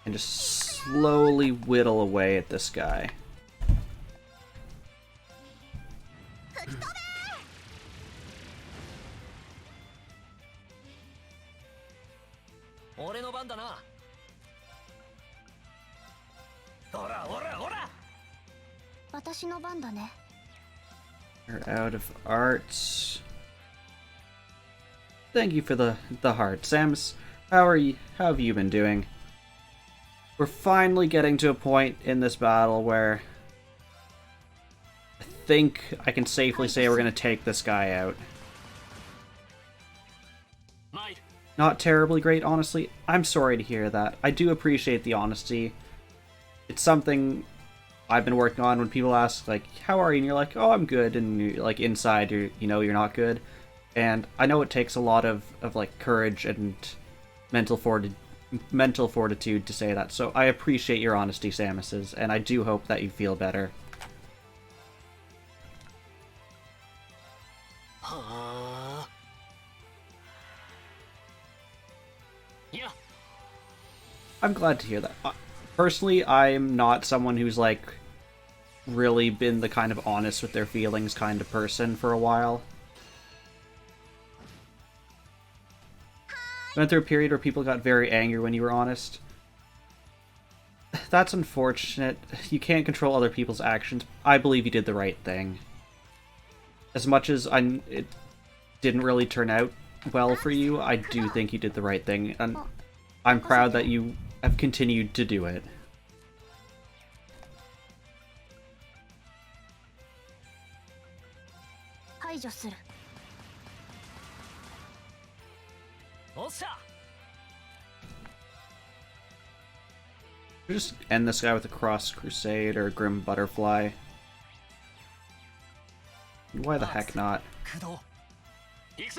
and just slowly whittle away at this guy. You're out of arts. Thank you for the heart. Samus, how have you been doing? We're finally getting to a point in this battle where I think I can safely say we're going to take this guy out. Not terribly great, honestly. I'm sorry to hear that. I do appreciate the honesty. It's something I've been working on when people ask, like, how are you? And you're like, oh, I'm good. And you're, like, inside, you're not good. And I know it takes a lot of like, courage and mental fortitude to say that. So I appreciate your honesty, Samus's, and I do hope that you feel better. I'm glad to hear that. Personally, I'm not someone who's, like, really been the kind of honest with their feelings kind of person for a while. Went through a period where people got very angry when you were honest. That's unfortunate. You can't control other people's actions. I believe you did the right thing. As much as it didn't really turn out well for you, I do think you did the right thing, and I'm proud that you have continued to do it. Just end this guy with a Cross Crusade or a Grim Butterfly. Why the heck not? It's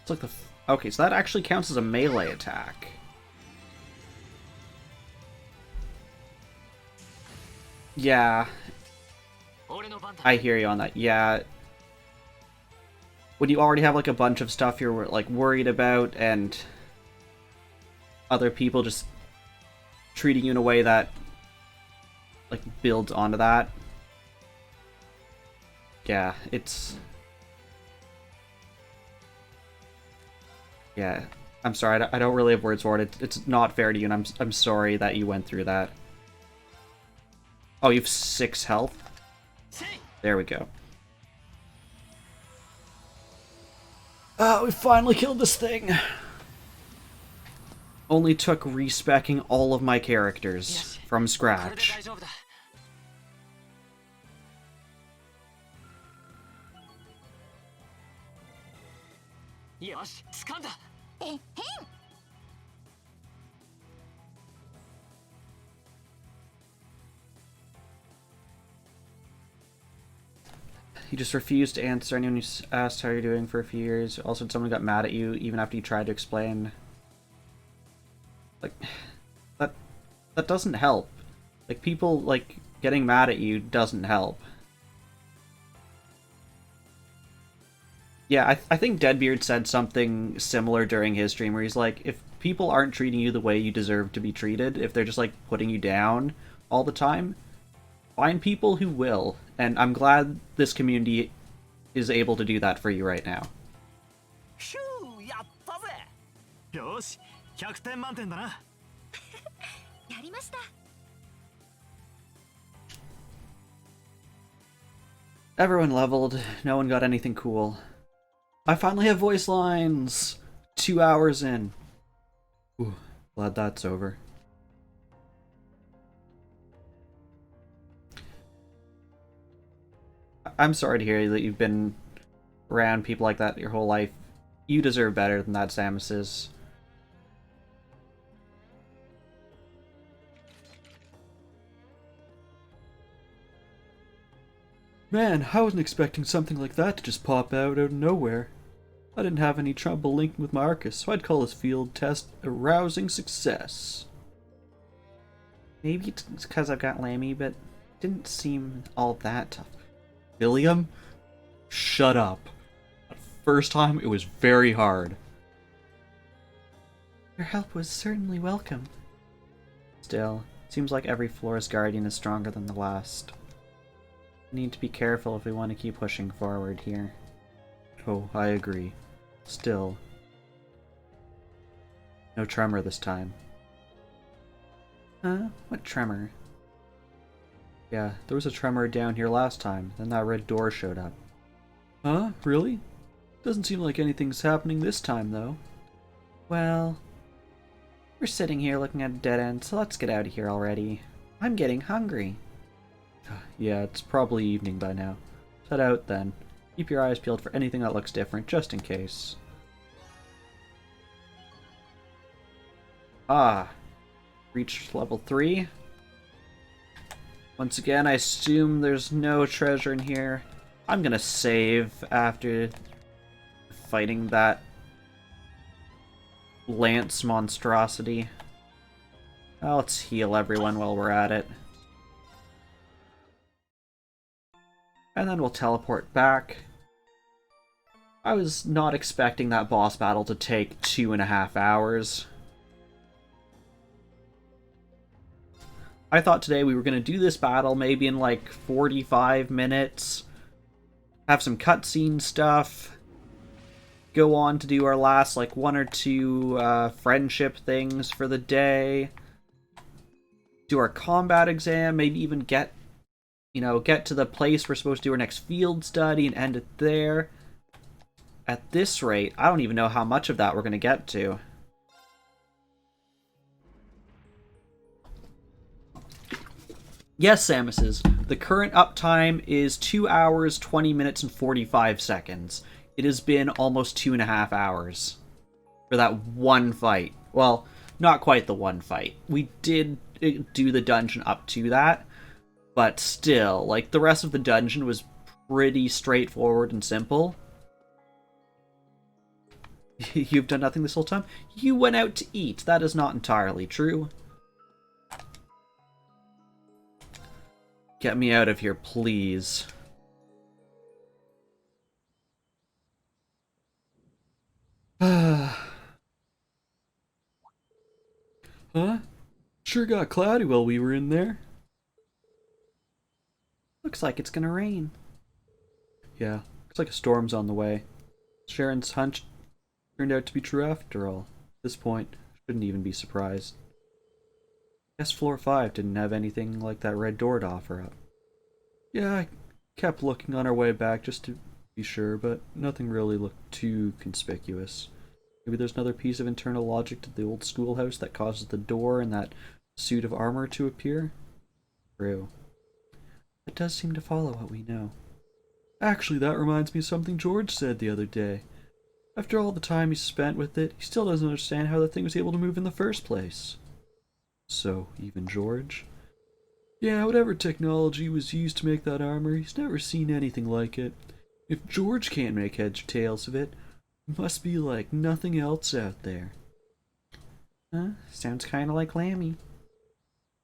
like the... Okay, so that actually counts as a melee attack. Yeah. I hear you on that. Yeah. When you already have, like, a bunch of stuff you're, like, worried about, and other people just treating you in a way that, like, builds onto that. Yeah, it's... Yeah, I'm sorry, I don't really have words for it. It's not fair to you, and I'm sorry that you went through that. Oh, you have 6 health? There we go. We finally killed this thing! Only took respecking all of my characters from scratch. He just refused to answer anyone who asked how you're doing for a few years. Also, someone got mad at you even after you tried to explain. Like, that doesn't help. Like, people, like, getting mad at you doesn't help. Yeah, I think Deadbeard said something similar during his stream where he's like, if people aren't treating you the way you deserve to be treated, if they're just like putting you down all the time, find people who will. And I'm glad this community is able to do that for you right now. ヒューやったぜよし100点満点だなやりました Everyone leveled, no one got anything cool. I finally have voice lines! 2 hours in. Ooh, glad that's over. I'm sorry to hear that you've been around people like that your whole life. You deserve better than that, Samus's. Man, I wasn't expecting something like that to just pop out of nowhere. I didn't have any trouble linking with Marcus, so I'd call this field test a rousing success. Maybe it's because I've got Lammy, but it didn't seem all that tough. William? Shut up. First time, it was very hard. Your help was certainly welcome. Still, seems like every Florist Guardian is stronger than the last. We need to be careful if we want to keep pushing forward here. Oh, I agree. Still. No tremor this time. Huh? What tremor? Yeah, there was a tremor down here last time, then that red door showed up. Huh? Really? Doesn't seem like anything's happening this time, though. Well, we're sitting here looking at a dead end, so let's get out of here already. I'm getting hungry. Yeah, it's probably evening by now. Head out, then. Keep your eyes peeled for anything that looks different, just in case. Ah. Reached level 3. Once again, I assume there's no treasure in here. I'm gonna save after fighting that lance monstrosity. Let's heal everyone while we're at it. And then we'll teleport back. I was not expecting that boss battle to take 2.5 hours. I thought today we were going to do this battle maybe in like 45 minutes. Have some cutscene stuff. Go on to do our last like 1 or 2 friendship things for the day. Do our combat exam, maybe even get to the place we're supposed to do our next field study and end it there. At this rate, I don't even know how much of that we're going to get to. Yes, Samus's. The current uptime is 2 hours, 20 minutes, and 45 seconds. It has been almost 2.5 hours for that one fight. Well, not quite the one fight. We did do the dungeon up to that, but still, like, the rest of the dungeon was pretty straightforward and simple. You've done nothing this whole time? You went out to eat. That is not entirely true. Get me out of here, please. Huh? Sure got cloudy while we were in there. Looks like it's gonna rain. Yeah, looks like a storm's on the way. Sharon's hunch turned out to be true after all. At this point, shouldn't even be surprised. Guess floor 5 didn't have anything like that red door to offer up. Yeah, I kept looking on our way back just to be sure, but nothing really looked too conspicuous. Maybe there's another piece of internal logic to the old schoolhouse that causes the door and that suit of armor to appear? True. It does seem to follow what we know. Actually, that reminds me of something George said the other day. After all the time he spent with it, he still doesn't understand how the thing was able to move in the first place. So, even George? Yeah, whatever technology was used to make that armor, he's never seen anything like it. If George can't make heads or tails of it, it must be like nothing else out there. Huh? Sounds kinda like Lammy.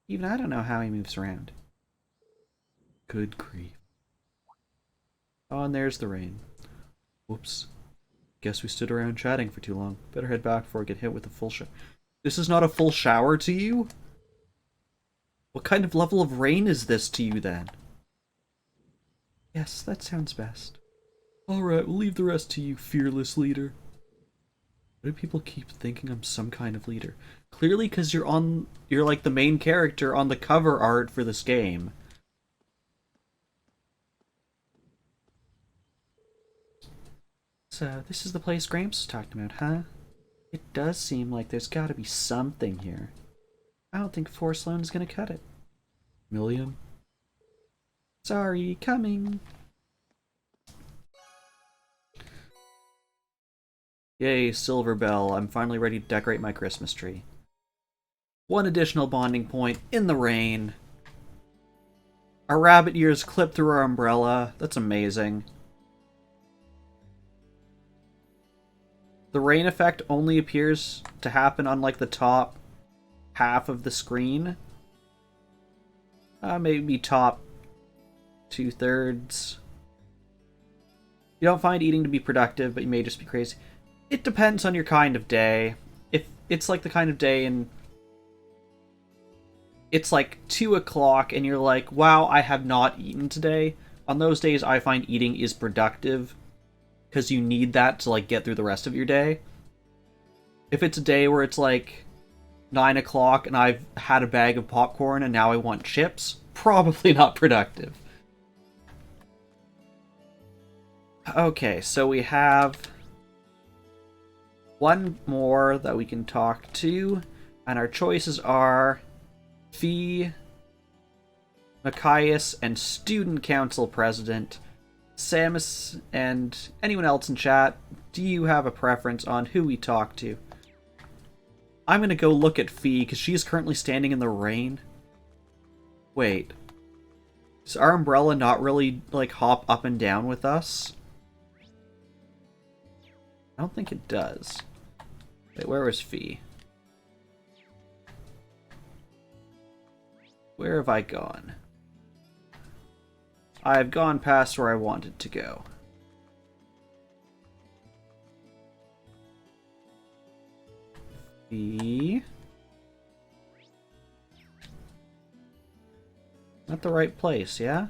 Even I don't know how he moves around. Good grief. Oh, and there's the rain. Whoops. Guess we stood around chatting for too long. Better head back before I get hit with a full shower. This is not a full shower to you? What kind of level of rain is this to you, then? Yes, that sounds best. Alright, we'll leave the rest to you, fearless leader. Why do people keep thinking I'm some kind of leader? Clearly because you're like the main character on the cover art for this game. So, this is the place Gramps was talking about, huh? It does seem like there's gotta be something here. I don't think Force Loan is gonna cut it. Million? Sorry, coming! Yay, Silver Bell. I'm finally ready to decorate my Christmas tree. One additional bonding point in the rain. Our rabbit ears clip through our umbrella. That's amazing. The rain effect only appears to happen on like the top half of the screen. Maybe top 2/3. You don't find eating to be productive, but you may just be crazy. It depends on your kind of day. If it's like the kind of day and it's like 2 o'clock and you're like, wow, I have not eaten today. On those days, I find eating is productive because you need that to like get through the rest of your day. If it's a day where it's like 9 o'clock and I've had a bag of popcorn and now I want chips, probably not productive. Okay, so we have one more that we can talk to, and our choices are Fee, Machias, and Student Council President. Samus and anyone else in chat, do you have a preference on who we talk to? I'm gonna go look at Fee, because she's currently standing in the rain. Wait. Does our umbrella not really, like, hop up and down with us? I don't think it does. Wait, where was Fee? Where have I gone? I've gone past where I wanted to go. Fee? Not the right place, yeah? Am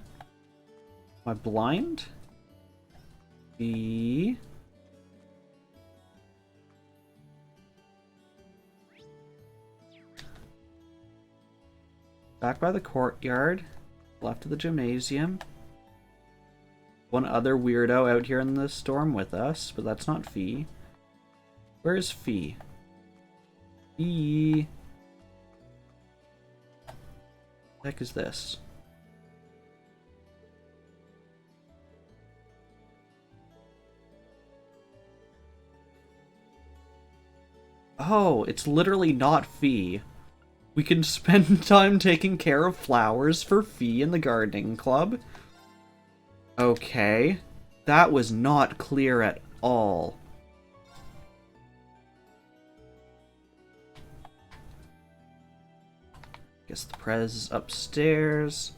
I blind? Fee? Back by the courtyard, left of the gymnasium. One other weirdo out here in the storm with us, but that's not Fee. Where is Fee? Fee. What the heck is this? Oh, it's literally not Fee. We can spend time taking care of flowers for Fee in the gardening club. Okay. That was not clear at all. Guess the Prez is upstairs.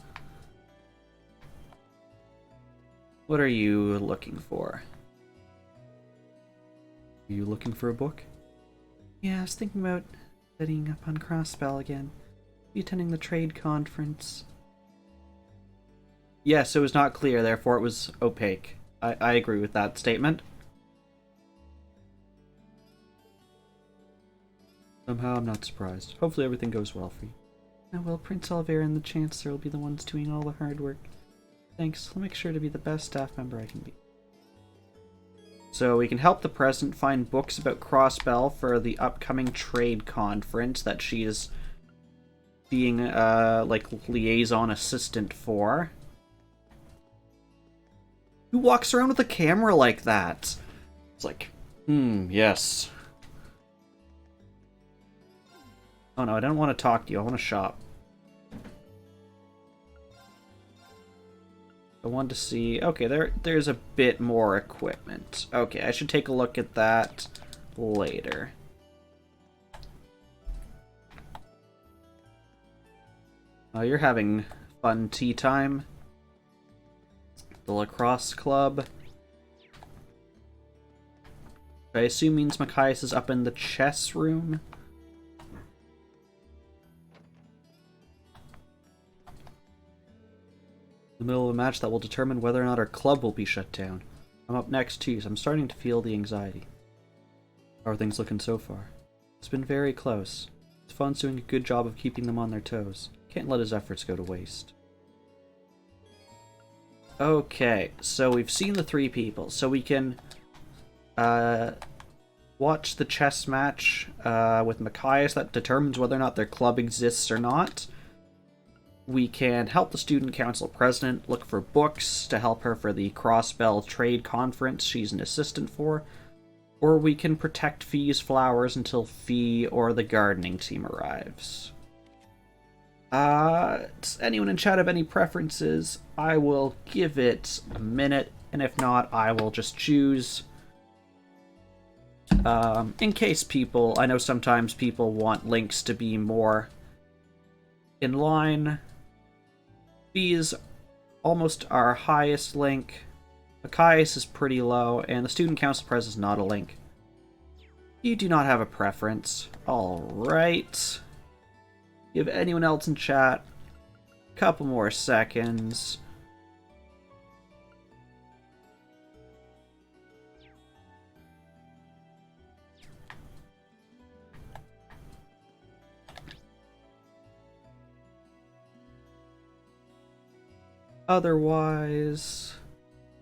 What are you looking for? Are you looking for a book? Yeah, I was thinking about studying up on Crossbell again. Be attending the trade conference. Yes, it was not clear, therefore it was opaque. I agree with that statement. Somehow I'm not surprised. Hopefully everything goes well for you. Oh well, Prince Olivera and the Chancellor will be the ones doing all the hard work. Thanks, I'll make sure to be the best staff member I can be. So we can help the President find books about Crossbell for the upcoming trade conference that she is being, like, liaison assistant for. Who walks around with a camera like that? It's like, yes. Oh no, I don't want to talk to you, I want to shop. I want to see... Okay, there's a bit more equipment. Okay, I should take a look at that later. Oh, you're having fun tea time? The lacrosse club. I assume means Machias is up in the chess room. The middle of a match that will determine whether or not our club will be shut down. I'm up next too, so I'm starting to feel the anxiety. How are things looking so far? It's been very close. Fon's doing a good job of keeping them on their toes. Can't let his efforts go to waste. Okay, so we've seen the 3 people, so we can watch the chess match with Machias that determines whether or not their club exists or not. We can help the student council president look for books to help her for the Crossbell Trade Conference she's an assistant for. Or we can protect Fee's flowers until Fee or the gardening team arrives. Does anyone in chat have any preferences? I will give it a minute, and if not, I will just choose. In case people, I know sometimes people want links to be more in line. Fee is almost our highest link. Machias is pretty low, and the student council pres is not a link. You do not have a preference. Alright. Give anyone else in chat a couple more seconds. Otherwise,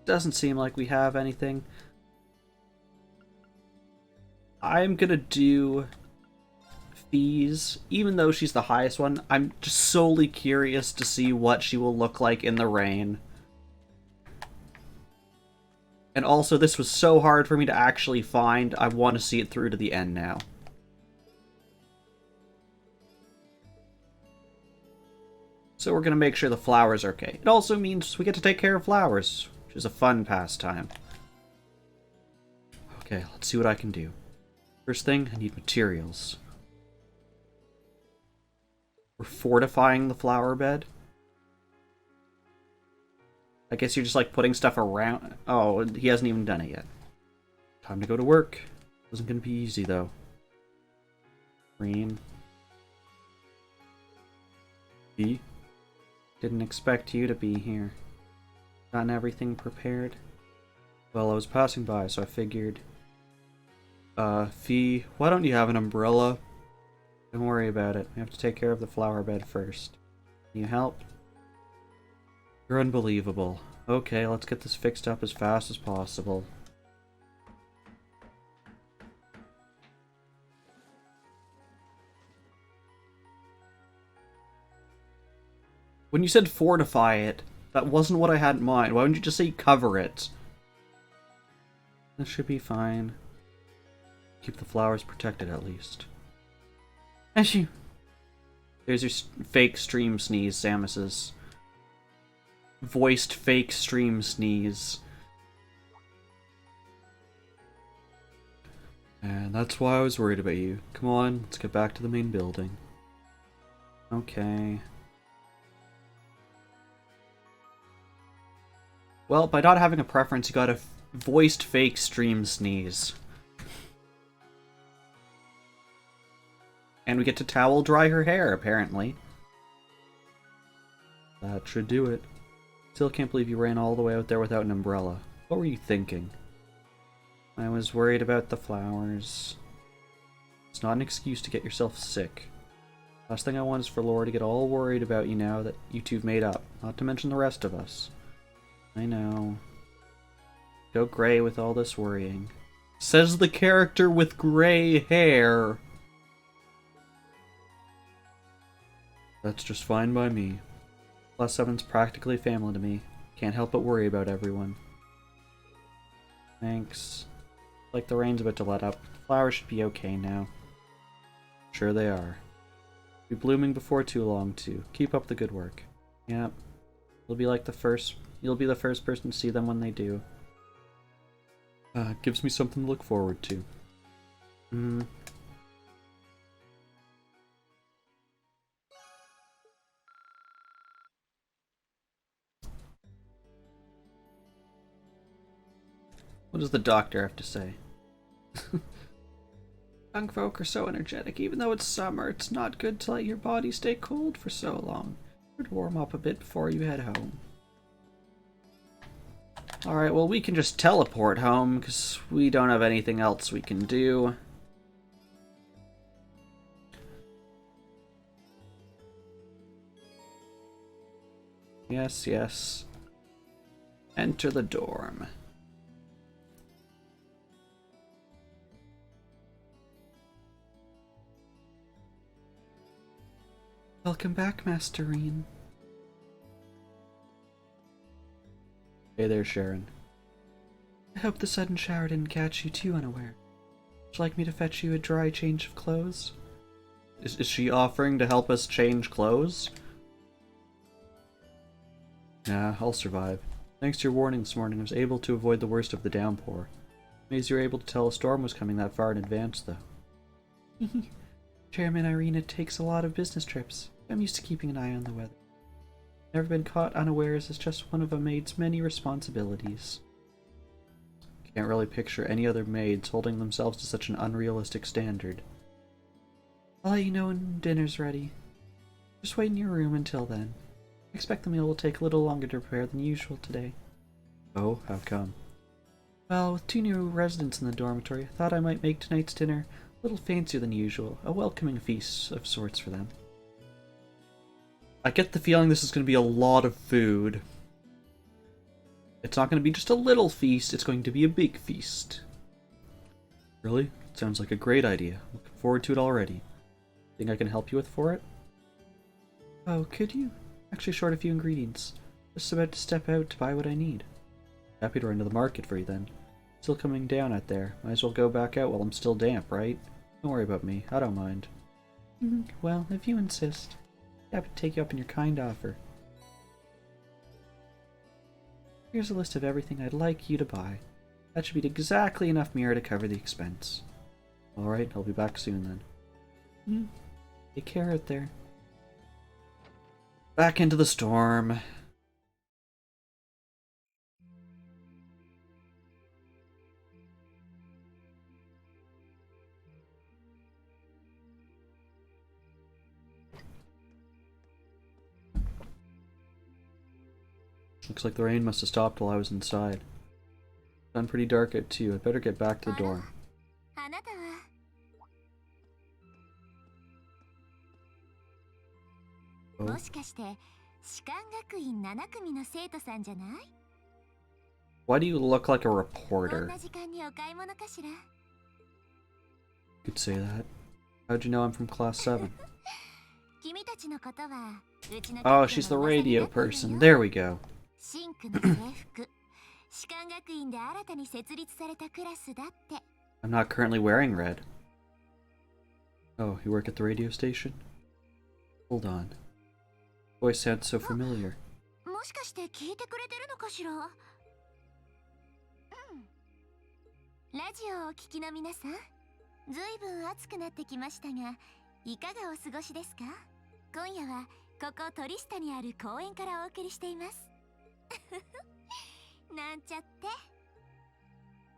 doesn't seem like we have anything. I'm gonna do Fees, even though she's the highest one. I'm just solely curious to see what she will look like in the rain. And also, this was so hard for me to actually find, I want to see it through to the end now. So we're gonna make sure the flowers are okay. It also means we get to take care of flowers, which is a fun pastime. Okay, let's see what I can do. First thing, I need materials. We're fortifying the flower bed. I guess you're just like putting stuff around. Oh, he hasn't even done it yet. Time to go to work. Wasn't gonna be easy though. Green. B. Didn't expect you to be here. Gotten everything prepared? Well, I was passing by, so I figured. Fee, why don't you have an umbrella? Don't worry about it. We have to take care of the flower bed first. Can you help? You're unbelievable. Okay, let's get this fixed up as fast as possible. When you said fortify it, that wasn't what I had in mind. Why wouldn't you just say cover it? That should be fine. Keep the flowers protected at least. There's your fake stream sneeze, Samus's. Voiced fake stream sneeze. And that's why I was worried about you. Come on, let's get back to the main building. Okay. Well, by not having a preference, you got a voiced fake stream sneeze. And we get to towel dry her hair, apparently. That should do it. Still can't believe you ran all the way out there without an umbrella. What were you thinking? I was worried about the flowers. It's not an excuse to get yourself sick. Last thing I want is for Laura to get all worried about you now that you two've made up. Not to mention the rest of us. I know. Go gray with all this worrying. Says the character with gray hair. That's just fine by me. +7's practically family to me. Can't help but worry about everyone. Thanks. Like the rain's about to let up. Flowers should be okay now. Sure they are. Be blooming before too long too. Keep up the good work. Yep. You'll be the first person to see them when they do. Gives me something to look forward to. What does the doctor have to say? Young folk are so energetic. Even though it's summer, it's not good to let your body stay cold for so long. You'd warm up a bit before you head home. Alright, well we can just teleport home, because we don't have anything else we can do. Yes, yes. Enter the dorm. Welcome back, Masterine. Hey there, Sharon. I hope the sudden shower didn't catch you too unaware. Would you like me to fetch you a dry change of clothes? Is she offering to help us change clothes? Nah, I'll survive. Thanks to your warning this morning, I was able to avoid the worst of the downpour. Amazed you were able to tell a storm was coming that far in advance, though. Chairman Irina takes a lot of business trips. I'm used to keeping an eye on the weather. Never been caught unawares is just one of a maid's many responsibilities. Can't really picture any other maids holding themselves to such an unrealistic standard. I'll let you know when dinner's ready. Just wait in your room until then. I expect the meal will take a little longer to prepare than usual today. Oh, how come? Well, with 2 new residents in the dormitory, I thought I might make tonight's dinner a little fancier than usual, a welcoming feast of sorts for them. I get the feeling this is going to be a lot of food. It's not going to be just a little feast, it's going to be a big feast. Really? Sounds like a great idea. Looking forward to it already. Think I can help you with for it? Oh, could you? Actually short a few ingredients. Just about to step out to buy what I need. Happy to run to the market for you then. Still coming down out there. Might as well go back out while I'm still damp, right? Don't worry about me. I don't mind. Well, if you insist. Happy to take you up on your kind offer. Here's a list of everything I'd like you to buy. That should be exactly enough mirror to cover the expense. Alright, I'll be back soon then. Take care out there. Back into the storm. Looks like the rain must have stopped while I was inside. It's done pretty dark out too. I'd better get back to the dorm. Oh. Why do you look like a reporter? You could say that. How'd you know I'm from class 7? Oh, she's the radio person. There we go. I'm not currently wearing red. Oh, you work at the radio station? Hold on. Voice sounds so familiar.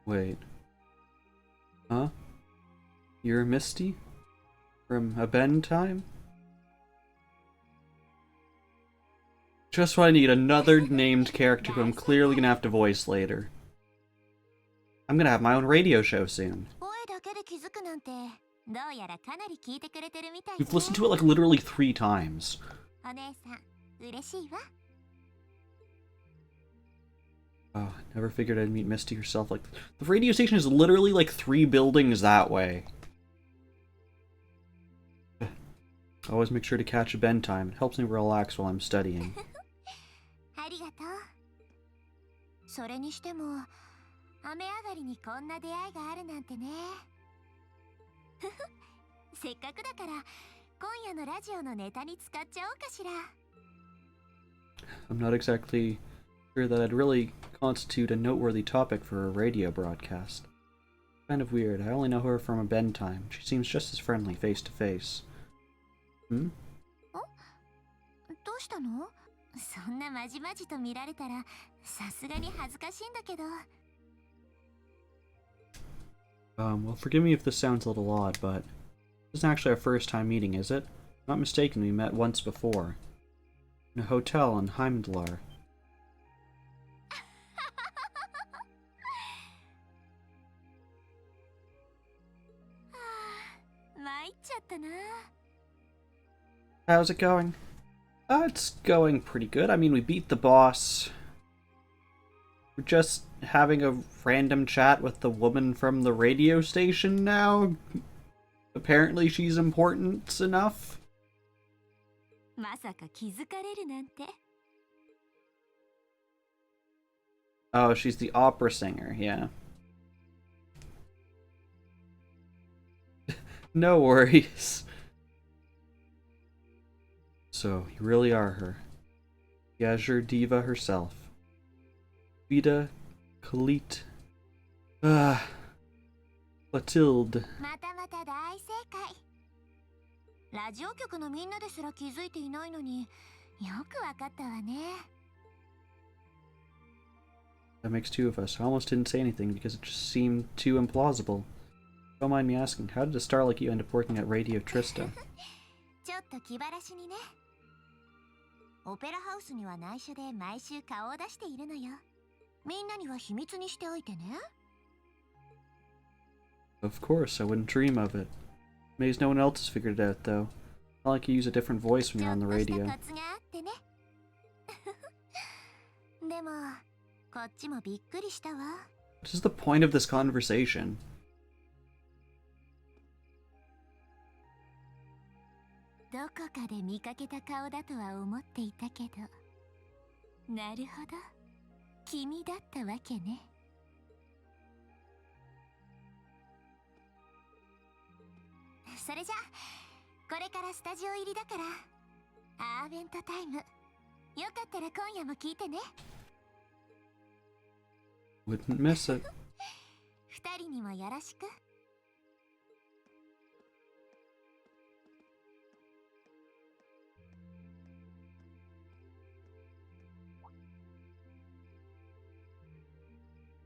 Wait. Huh? You're Misty? From A Ben Time? Just what I need, another named character who I'm clearly gonna have to voice later. I'm gonna have my own radio show soon. You've listened to it like literally 3 times. Oh, never figured I'd meet Misty herself. Like, the radio station is literally like 3 buildings that way. Always make sure to catch a Ben time. It helps me relax while I'm studying. I'm not exactly sure that I'd really constitute a noteworthy topic for a radio broadcast. Kind of weird. I only know her from A Ben Time. She seems just as friendly face to face. Hmm? Well, forgive me if this sounds a little odd, but this isn't actually our first time meeting, is it? If I'm not mistaken, we met once before. In a hotel in Heimdlar. 参っちゃったな。 How's it going? It's going pretty good. I mean, we beat the boss. We're just having a random chat with the woman from the radio station now. Apparently she's important enough. まさか気づかれるなんて。 Oh, she's the opera singer, yeah. No worries. So, you really are her. The Azure Diva herself. Vita Kalit. Clotilde. またまた大正解。ラジオ局のみんなですら気づいていないのによくわかったわね。 That makes two of us. I almost didn't say anything because it just seemed too implausible. Don't mind me asking, how did a star like you end up working at Radio Trista? ちょっと気晴らしにね。オペラハウスには内緒で毎週顔を出しているのよ。みんなには秘密にしておいてね。 Of course, I wouldn't dream of it. Maze, no one else has figured it out, though. Not like you use a different voice when you're on the radio. ちょっとしたコツがあってね。でも、こっちもびっくりしたわ。 What is the point of this conversation? どこかで見かけた顔だとは思っていたけど、なるほど、君だったわけね。それじゃあ、これからスタジオ入りだから、アーベントタイム。よかったら今夜も聞いてね。 Wouldn't miss it. 二人にもよろしく。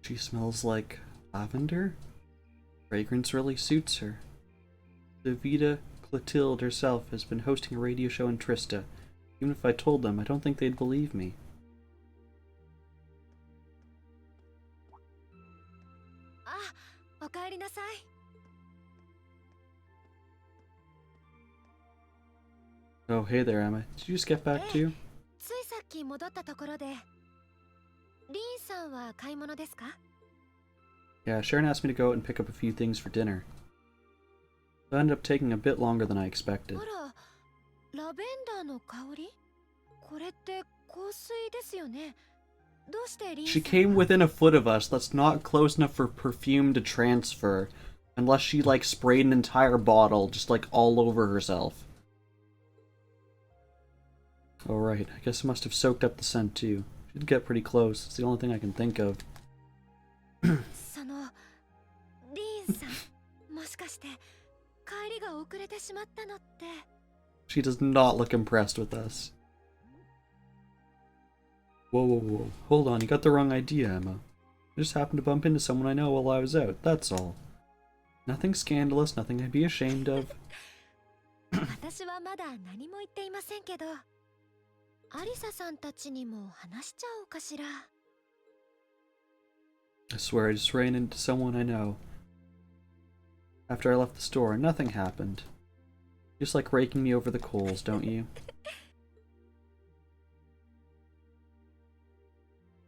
She smells like lavender? Fragrance really suits her. The Vita Clotilde herself has been hosting a radio show in Trista. Even if I told them, I don't think they'd believe me. あ、おかえりなさい。 Oh, hey there, Emma. Did you just get back too? ついさっき戻ったところで、リンさんは買い物ですか？ Yeah, Sharon asked me to go out and pick up a few things for dinner. It ended up taking a bit longer than I expected. あら、ラベンダーの香り？これって香水ですよね。どうしてリンさん She came within a foot of us. That's not close enough for perfume to transfer. Unless she, like, sprayed an entire bottle just, like, all over herself. Oh, right. I guess it must have soaked up the scent, too. She did get pretty close. It's the only thing I can think of. そのリンさん、もしかして帰りが遅れてしまったのって。 She does not look impressed with us. Whoa, whoa, whoa. Hold on, you got the wrong idea, Emma. I just happened to bump into someone I know while I was out, that's all. Nothing scandalous, nothing I'd be ashamed of. 私はまだ何も言っていませんけど、アリサさんたちにも話しちゃおうかしら。 I swear I just ran into someone I know. After I left the store, nothing happened. You just like raking me over the coals, don't you?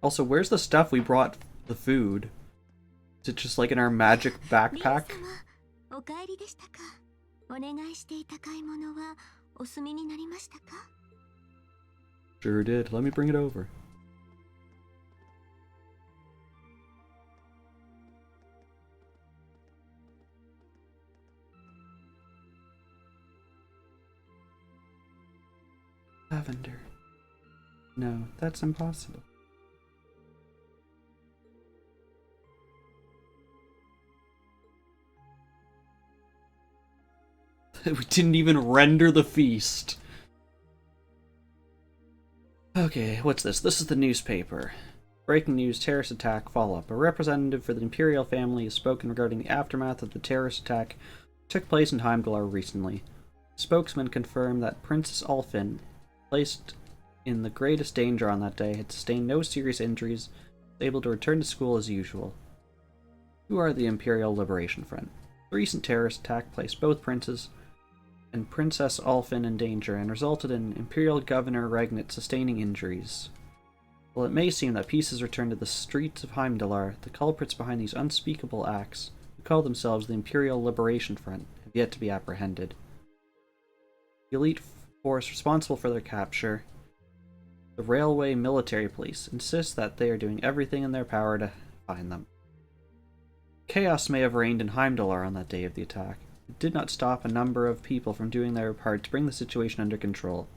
Also, where's the stuff we brought the food? Is it just like in our magic backpack? お帰りでしたか。お願いしていた買い物はお済みになりましたか。 Sure did. Let me bring it over. Lavender. No, that's impossible. We didn't even render the feast. Okay, what's this? This is the newspaper. Breaking news: terrorist attack follow-up. A representative for the Imperial family has spoken regarding the aftermath of the terrorist attack that took place in Heimdallr recently. The spokesman confirmed that Princess Alfin, placed in the greatest danger on that day, had sustained no serious injuries, was able to return to school as usual. Who are the Imperial Liberation Front? The recent terrorist attack placed both princes and Princess Alfin in danger and resulted in Imperial Governor Regnit sustaining injuries. While it may seem that peace has returned to the streets of Heimdallr, the culprits behind these unspeakable acts, who call themselves the Imperial Liberation Front, have yet to be apprehended. The elite force responsible for their capture, the Railway Military Police, insists that they are doing everything in their power to find them. Chaos may have reigned in Heimdallr on that day of the attack. It did not stop a number of people from doing their part to bring the situation under control.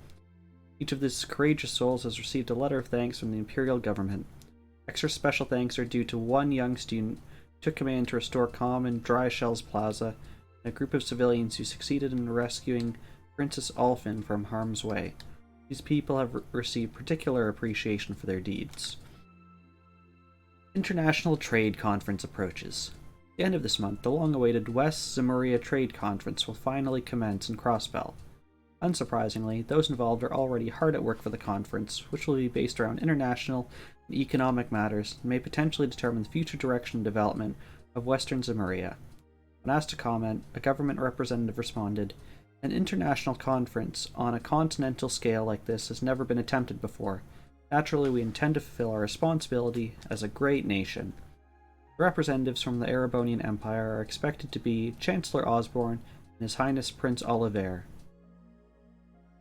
Each of these courageous souls has received a letter of thanks from the Imperial government. Extra special thanks are due to one young student who took command to restore calm in Dry Shells Plaza, and a group of civilians who succeeded in rescuing Princess Alfin from harm's way. These people have received particular appreciation for their deeds. International Trade Conference approaches. At the end of this month, the long-awaited West Zemuria Trade Conference will finally commence in Crossbell. Unsurprisingly, those involved are already hard at work for the conference, which will be based around international and economic matters and may potentially determine the future direction and development of Western Zemuria. When asked to comment, a government representative responded, "An international conference on a continental scale like this has never been attempted before. Naturally, we intend to fulfill our responsibility as a great nation." Representatives from the Erebonian Empire are expected to be Chancellor Osborne and His Highness Prince Oliver.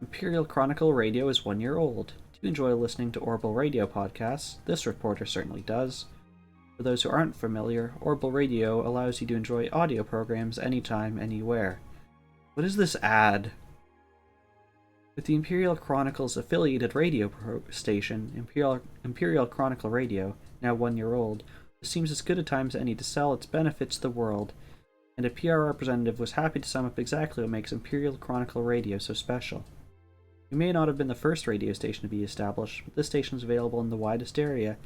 Imperial Chronicle Radio is 1 year old. Do you enjoy listening to Orbital Radio podcasts? This reporter certainly does. For those who aren't familiar, Orbital Radio allows you to enjoy audio programs anytime, anywhere. What is this ad? With the Imperial Chronicle's affiliated radio station, Imperial Chronicle Radio, now 1 year old, it seems as good a time as any to sell its benefits to the world, and a PR representative was happy to sum up exactly what makes Imperial Chronicle Radio so special. We may not have been the first radio station to be established, but this station is available in the widest area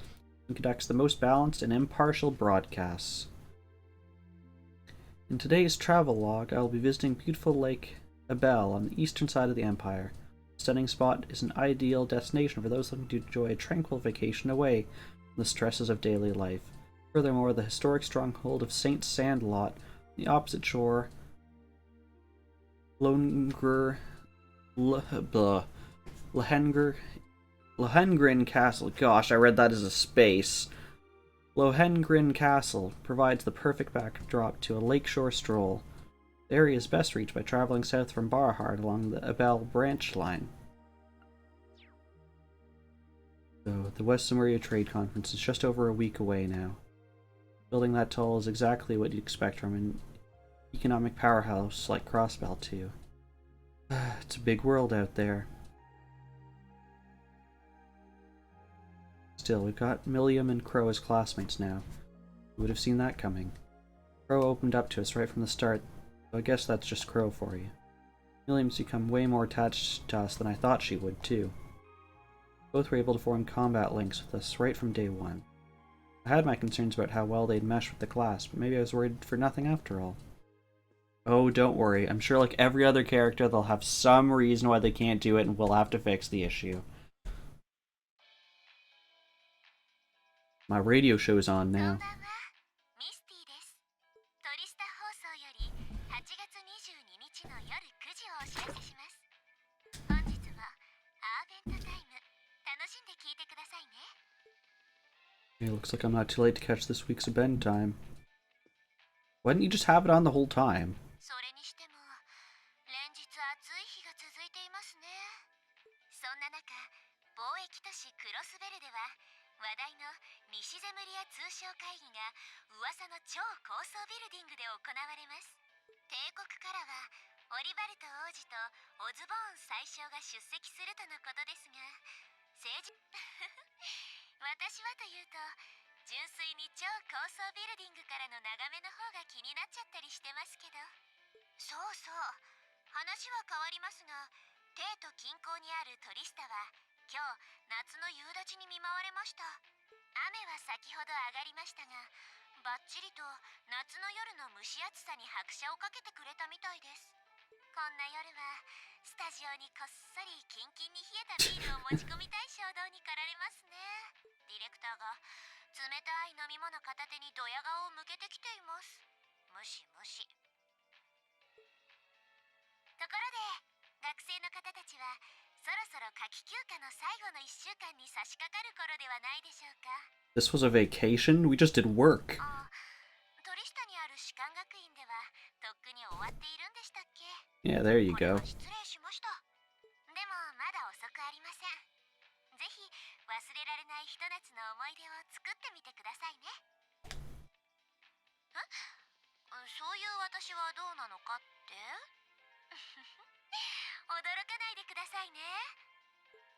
and conducts the most balanced and impartial broadcasts. In today's travel log, I will be visiting beautiful Lake Abel on the eastern side of the Empire. The stunning spot is an ideal destination for those looking to enjoy a tranquil vacation away from the stresses of daily life. Furthermore, the historic stronghold of Saint Sandlot, on the opposite shore, Lohengrin Castle. Gosh, I read that as a space. Lohengrin Castle provides the perfect backdrop to a lakeshore stroll. The area is best reached by traveling south from Barhard along the Abel branch line. So, the West Zemuria Trade Conference is just over a week away now. Building that tall is exactly what you'd expect from an economic powerhouse like Crossbell, too. It's a big world out there. Still, we've got Milliam and Crow as classmates now. Who would have seen that coming? Crow opened up to us right from the start, so I guess that's just Crow for you. Milliam's become way more attached to us than I thought she would, too. Both were able to form combat links with us right from day one. I had my concerns about how well they'd mesh with the class, but maybe I was worried for nothing after all. Oh, don't worry. I'm sure like every other character, they'll have some reason why they can't do it, and we'll have to fix the issue. My radio show's on now. ミスティです。トリスタ放送より8月22日の夜9時をお知らせします。本日もアーベントタイム楽しんで聞いてくださいね。 It looks like I'm not too late to catch this week's bedtime. Why didn't you just have it on the whole time? それにしても連日暑い日が続いていますね。そんな中、貿易都市クロスベルでは話題の西ゼムリア通商会議が噂の超高層ビルディングで行われます。帝国からはオリバルト王子とオズボーン宰相が出席するとのことですが、政治私はというと純粋に超高層ビルディングからの眺めの方が気になっちゃったりしてますけど。そうそう、話は変わりますが、帝都近郊にあるトリスタは今日夏の夕立に見舞われました。雨は先ほど上がりましたが、バッチリと夏の夜の蒸し暑さに拍車をかけてくれたみたいです。こんな夜はスタジオにこっそりキンキンに冷えたビールを持ち込みたい衝動に駆られますね。ディレクターが冷たい飲み物片手にドヤ顔を向けてきています。ムシムシ。ところで学生の方たちはそろそろ夏季休暇の最後の1週間に差し掛かる頃ではないでしょうか。 This was a vacation? We just did work. あ、トリスタにある士官学院ではとっくに終わっているんでしたっけ？ Yeah, there you これ go. は失礼しました。でもまだ遅くありません。ぜひ忘れられないひと夏の思い出を作ってみてくださいね。そういう私はどうなのかって驚かないでくださいね。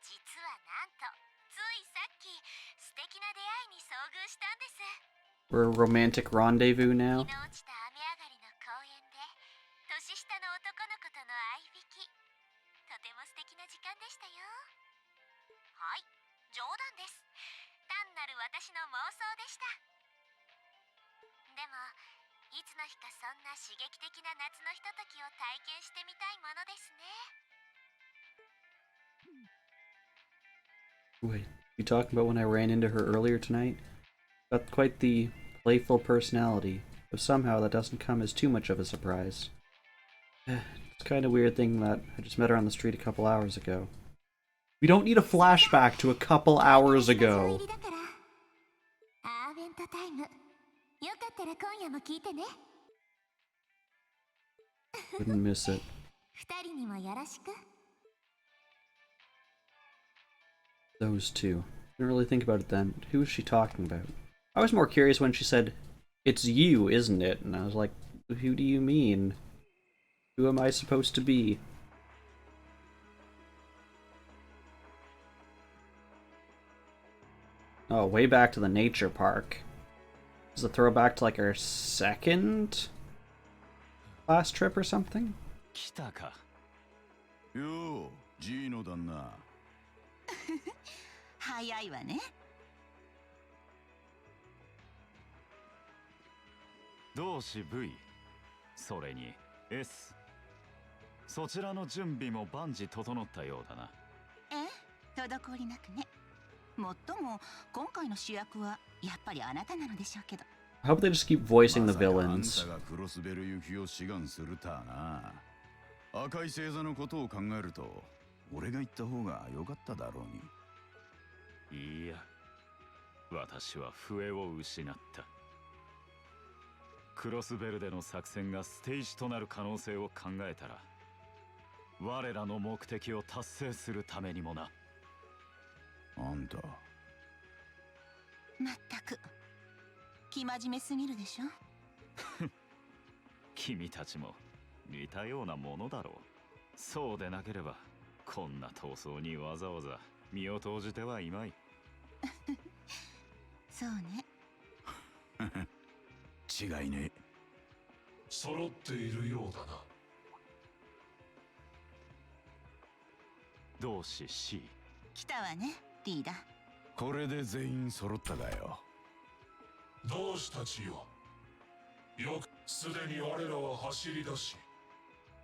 実はなんとついさっき素敵な出会いに遭遇したんです。 We're a romantic rendezvous now. 日の落ちた雨上がりの公園で年下の男の子との相引き、とても素敵な時間でしたよ。はい、冗談です。単なる私の妄想でした。でもいつの日かそんな刺激的な夏のひとときを体験してみたいものですね。 Wait, you talking about when I ran into her earlier tonight? Got quite the playful personality, but somehow that doesn't come as too much of a surprise. It's kind of weird thing that I just met her on the street a couple hours ago. We don't need a flashback to a couple hours ago. アーベントタイム、よかったら今夜も聞いてね。 Wouldn't miss it. 二人にもよろしく。 Those two. Didn't really think about it then. Who was she talking about? I was more curious when she said, "It's you, isn't it?" And I was like, who do you mean? Who am I supposed to be? Oh, way back to the nature park. Is a throwback to like our second class trip or something? 来たか。よう、ジーノ旦那。早いわね。同志 V、 それに S、 そちらの準備も万事整ったようだな。ええ、滞りなくね。もっとも今回の主役はやっぱりあなたなのでしょうけど。 I hope they just keep voicing the まさか villains. あんたがクロスベル行きを志願するたな。赤い星座のことを考えると、俺が言った方が良かっただろうに。いいや、私は笛を失った。クロスベルでの作戦がステージとなる可能性を考えたら、我らの目的を達成するためにもな。あんた。まったく生真面目すぎるでしょ。君たちも似たようなものだろう。そうでなければこんな闘争にわざわざ身を投じてはいまい。そうね。違いね。揃っているようだな。同志 C、 来たわね、リーダー。これで全員揃ったかよ。同志たちよ。よくすでに我らは走り出し、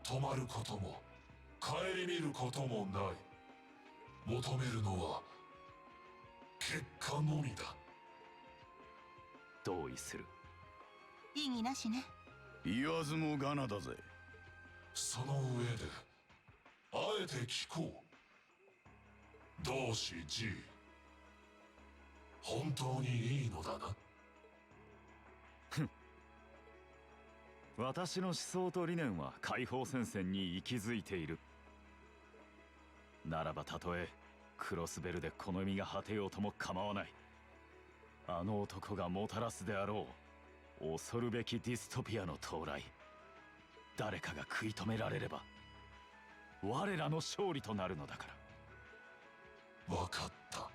止まることも顧みることもない。求めるのは結果のみだ。同意する。異議なしね。言わずもがなだぜ。その上であえて聞こう。同志 G、 本当にいいのだな。私の思想と理念は解放戦線に息づいている。ならばたとえクロスベルで好みが果てようとも構わない。あの男がもたらすであろう恐るべきディストピアの到来、誰かが食い止められれば我らの勝利となるのだから。わかった。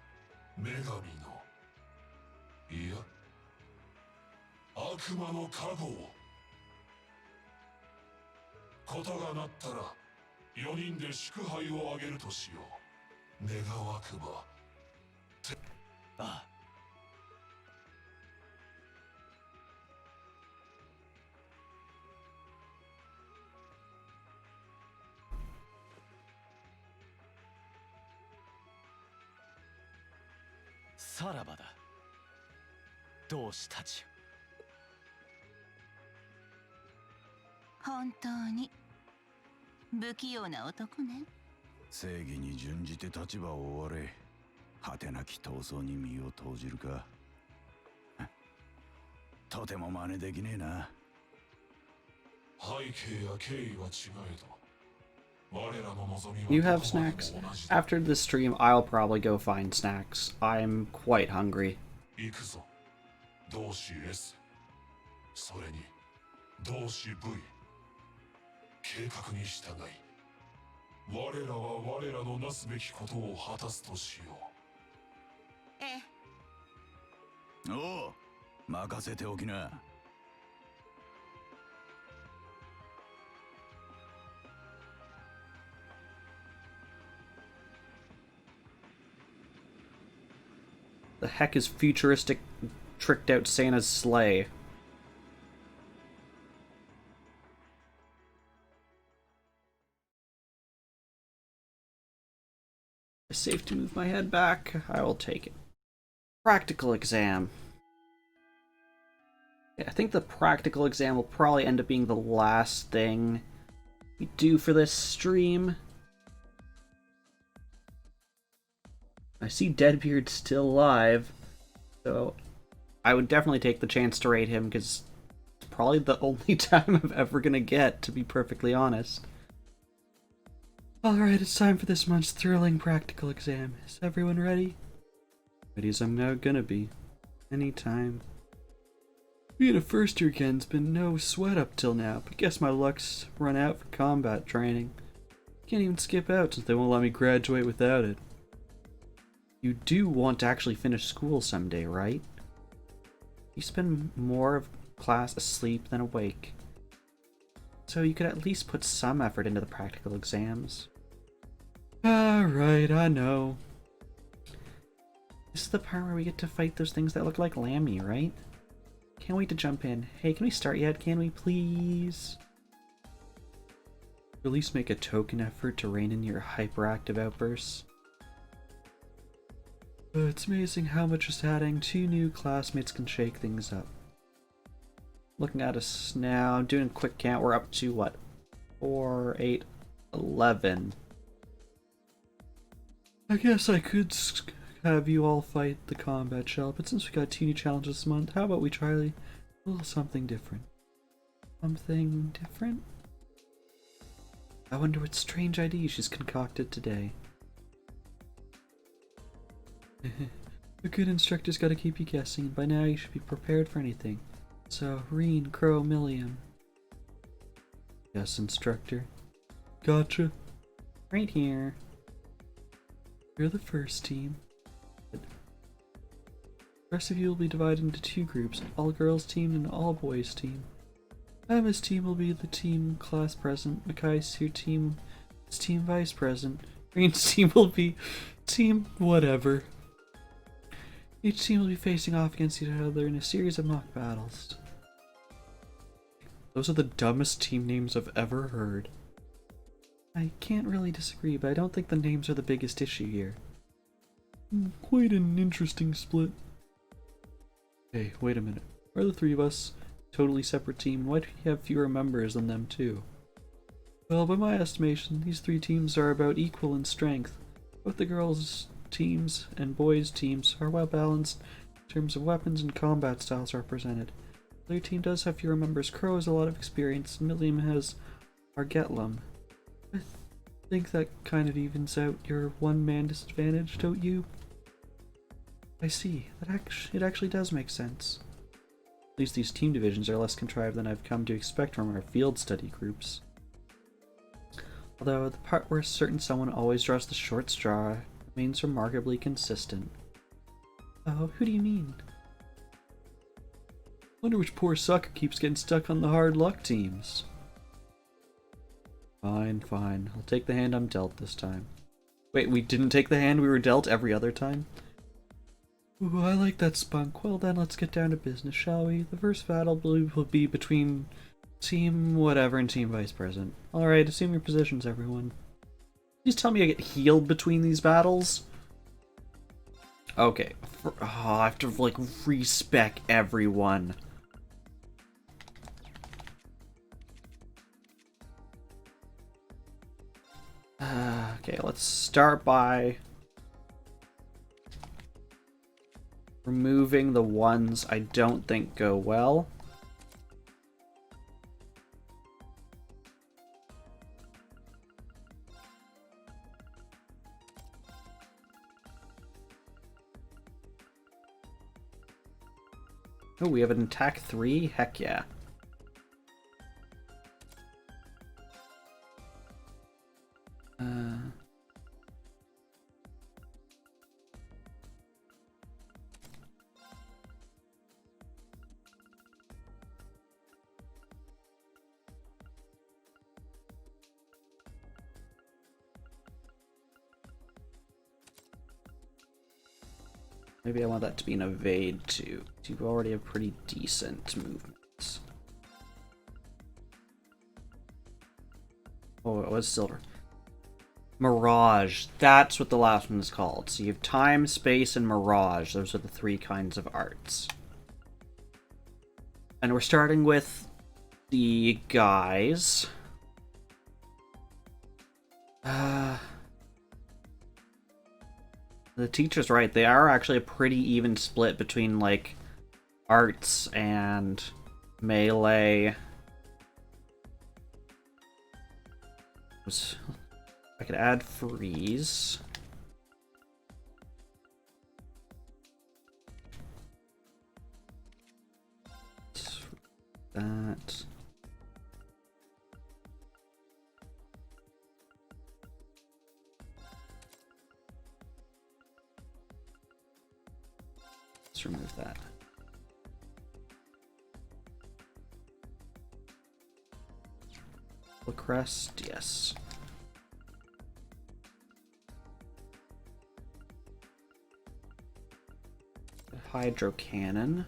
女神の、いや悪魔の加護を。ことがなったら4人で祝杯をあげるとしよう。願わくば。ああ、さらばだ。同志たちよ。本当に不器用な男ね。正義に準じて立場を追われ、果てなき闘争に身を投じるか。とても真似できねえな。背景や経緯は違えど、我らの望みは You have どこまでも snacks? 同じだ。 After this stream, I'll probably go find snacks. I'm quite hungry. 行くぞ、同志 S、 それに同志 V。 計画に従い、我らは我らのなすべきことを果たすとしよう。ええ、おう、任せておきな。The heck is futuristic, tricked out Santa's sleigh? It's safe to move my head back. I will take it. Practical exam. Yeah, I think the practical exam will probably end up being the last thing we do for this stream. I see Deadbeard still alive, so I would definitely take the chance to raid him, because it's probably the only time I'm ever gonna get, to be perfectly honest. Alright, it's time for this month's thrilling practical exam. Is everyone ready? Ready as I'm now gonna be. Anytime. Being a first year again's been no sweat up till now, but guess my luck's run out for combat training. Can't even skip out since they won't let me graduate without it. You do want to actually finish school someday, right? You spend more of class asleep than awake. So you could at least put some effort into the practical exams. Right, I know. This is the part where we get to fight those things that look like Lammy, right? Can't wait to jump in. Hey, can we start yet? Can we please? At least make a token effort to rein in your hyperactive outbursts. It's amazing how much just adding 2 new classmates can shake things up. Looking at us now, doing a quick count, we're up to what? 4, 8, 11. I guess I could have you all fight the combat shell, but since we got 2 new challenges this month, how about we try a little something different? Something different? I wonder what strange idea she's concocted today. A good instructor's gotta keep you guessing, and by now you should be prepared for anything. So, Reen, Crow, Milliam. Yes, instructor. Gotcha. Right here. You're the first team. The rest of you will be divided into 2 groups, an all-girls team and an all-boys team. Emma's team will be the team class president, Makai's your team is team vice president, Reen's team will be team whatever. Each team will be facing off against each other in a series of mock battles. Those are the dumbest team names I've ever heard. I can't really disagree, but I don't think the names are the biggest issue here. Quite an interesting split. Hey, wait a minute. Are the 3 of us totally separate team? Why do we have fewer members than them too? Well, by my estimation, these 3 teams are about equal in strength. Both the girls' teams and boys' teams are well balanced in terms of weapons and combat styles represented. The other team does have fewer members. Crow has a lot of experience, and Milliam has Argetlum. I think that kind of evens out your one-man disadvantage, don't you? I see. It actually does make sense. At least these team divisions are less contrived than I've come to expect from our field study groups. Although the part where a certain someone always draws the short straw remains remarkably consistent. Oh, who do you mean? Wonder which poor sucker keeps getting stuck on the hard luck teams. Fine, fine. I'll take the hand I'm dealt this time. Wait, we didn't take the hand we were dealt every other time? Ooh, I like that spunk. Well then, let's get down to business, shall we? The first battle will be between Team whatever and Team Vice President. Alright, assume your positions, everyone. Please tell me I get healed between these battles. Okay. I have to, like, respec everyone. Okay, let's start by removing the ones I don't think go well. Oh, we have an attack 3? Heck yeah. Maybe I want that to be an evade too. You already have pretty decent movements. Oh, it was silver. Mirage. That's what the last one is called. So you have time, space, and mirage. Those are the 3 kinds of arts. And we're starting with the guys. The teacher's right. They are actually a pretty even split between, like, arts and melee. I could add freeze. That. Let's remove that. The crest, yes. Hydro cannon.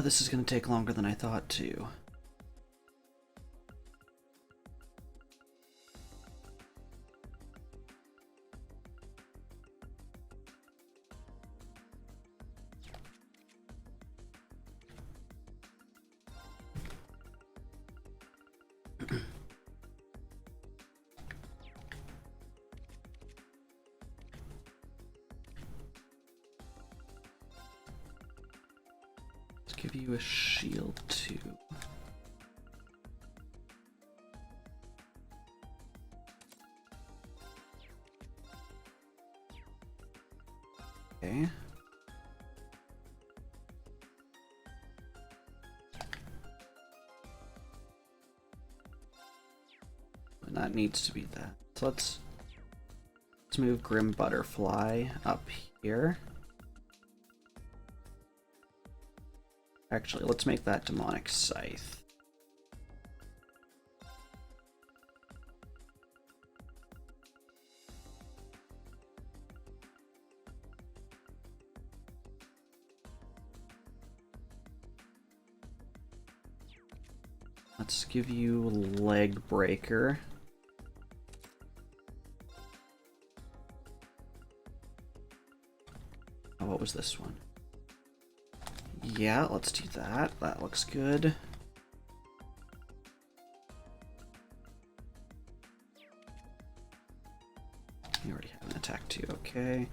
This is going to take longer than I thought too. Give you a shield too. Okay. And that needs to be that. So let's move Grim Butterfly up here. Actually, let's make that Demonic Scythe. Let's give you Leg Breaker. Oh, what was this one? Yeah, let's do that. That looks good. You already have an attack too, okay.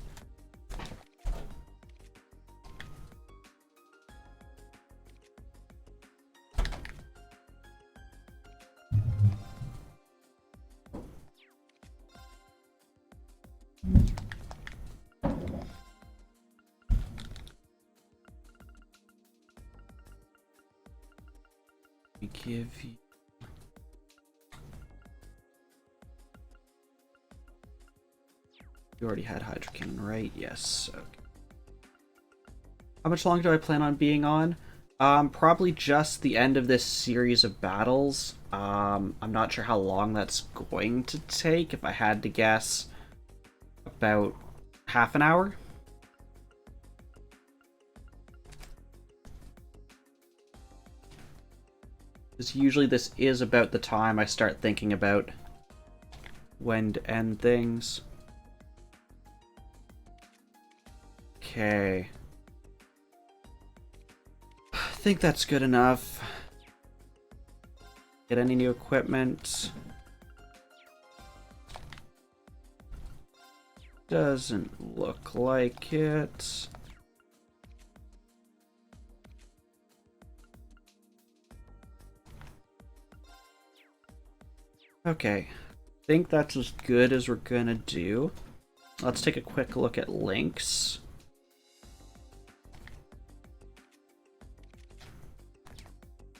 me give you... You already had Hydro Cannon, right? Yes. Okay. How much longer do I plan on being on? Probably just the end of this series of battles. I'm not sure how long that's going to take. If I had to guess, about half an hour. Because usually this is about the time I start thinking about when to end things. Okay. I think that's good enough. Get any new equipment? Doesn't look like it. Okay. I think that's as good as we're gonna do. Let's take a quick look at links.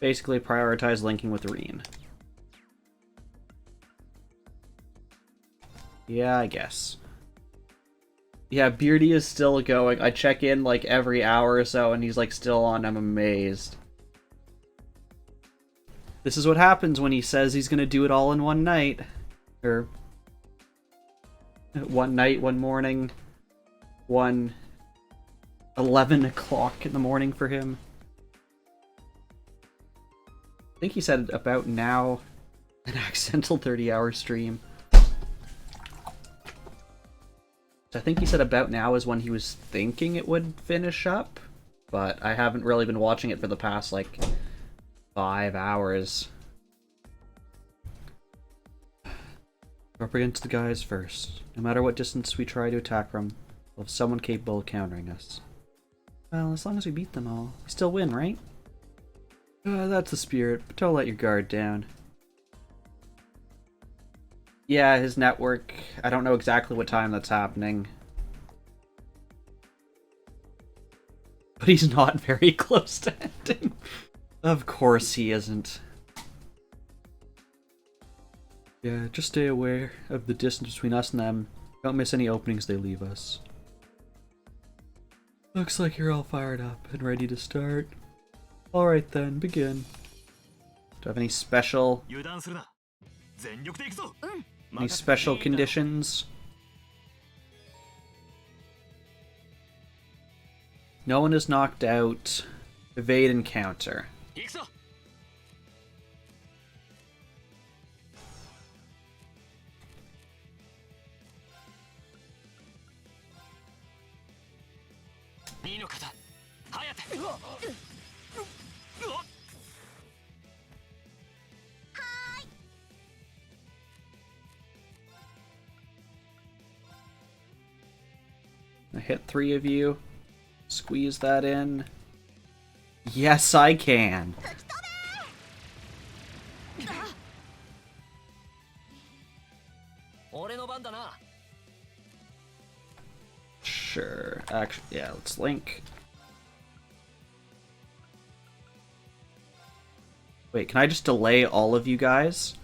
Basically prioritize linking with Reen. Yeah, I guess. Yeah, Beardy is still going. I check in like every hour or so and he's like still on. I'm amazed. This is what happens when he says he's gonna do it all in one night. Or one night, one morning, 11 o'clock in the morning for him. I think he said about now, an accidental 30-hour stream. So I think he said about now is when he was thinking it would finish up, but I haven't really been watching it for the past, like, 5 hours. We're up against the guys first. No matter what distance we try to attack from, we'll have someone capable of countering us. Well, as long as we beat them all, we still win, right? That's the spirit, but don't let your guard down. Yeah, his network, I don't know exactly what time that's happening. But he's not very close to ending. Of course he isn't. Yeah, just stay aware of the distance between us and them. Don't miss any openings they leave us. Looks like you're all fired up and ready to start. Alright then, begin. Do I have any special... Any special conditions? No one is knocked out. Evade and counter. I hit 3 of you. Squeeze that in. Yes, I can. Sure. Actually, yeah, let's link. Wait, can I just delay all of you guys?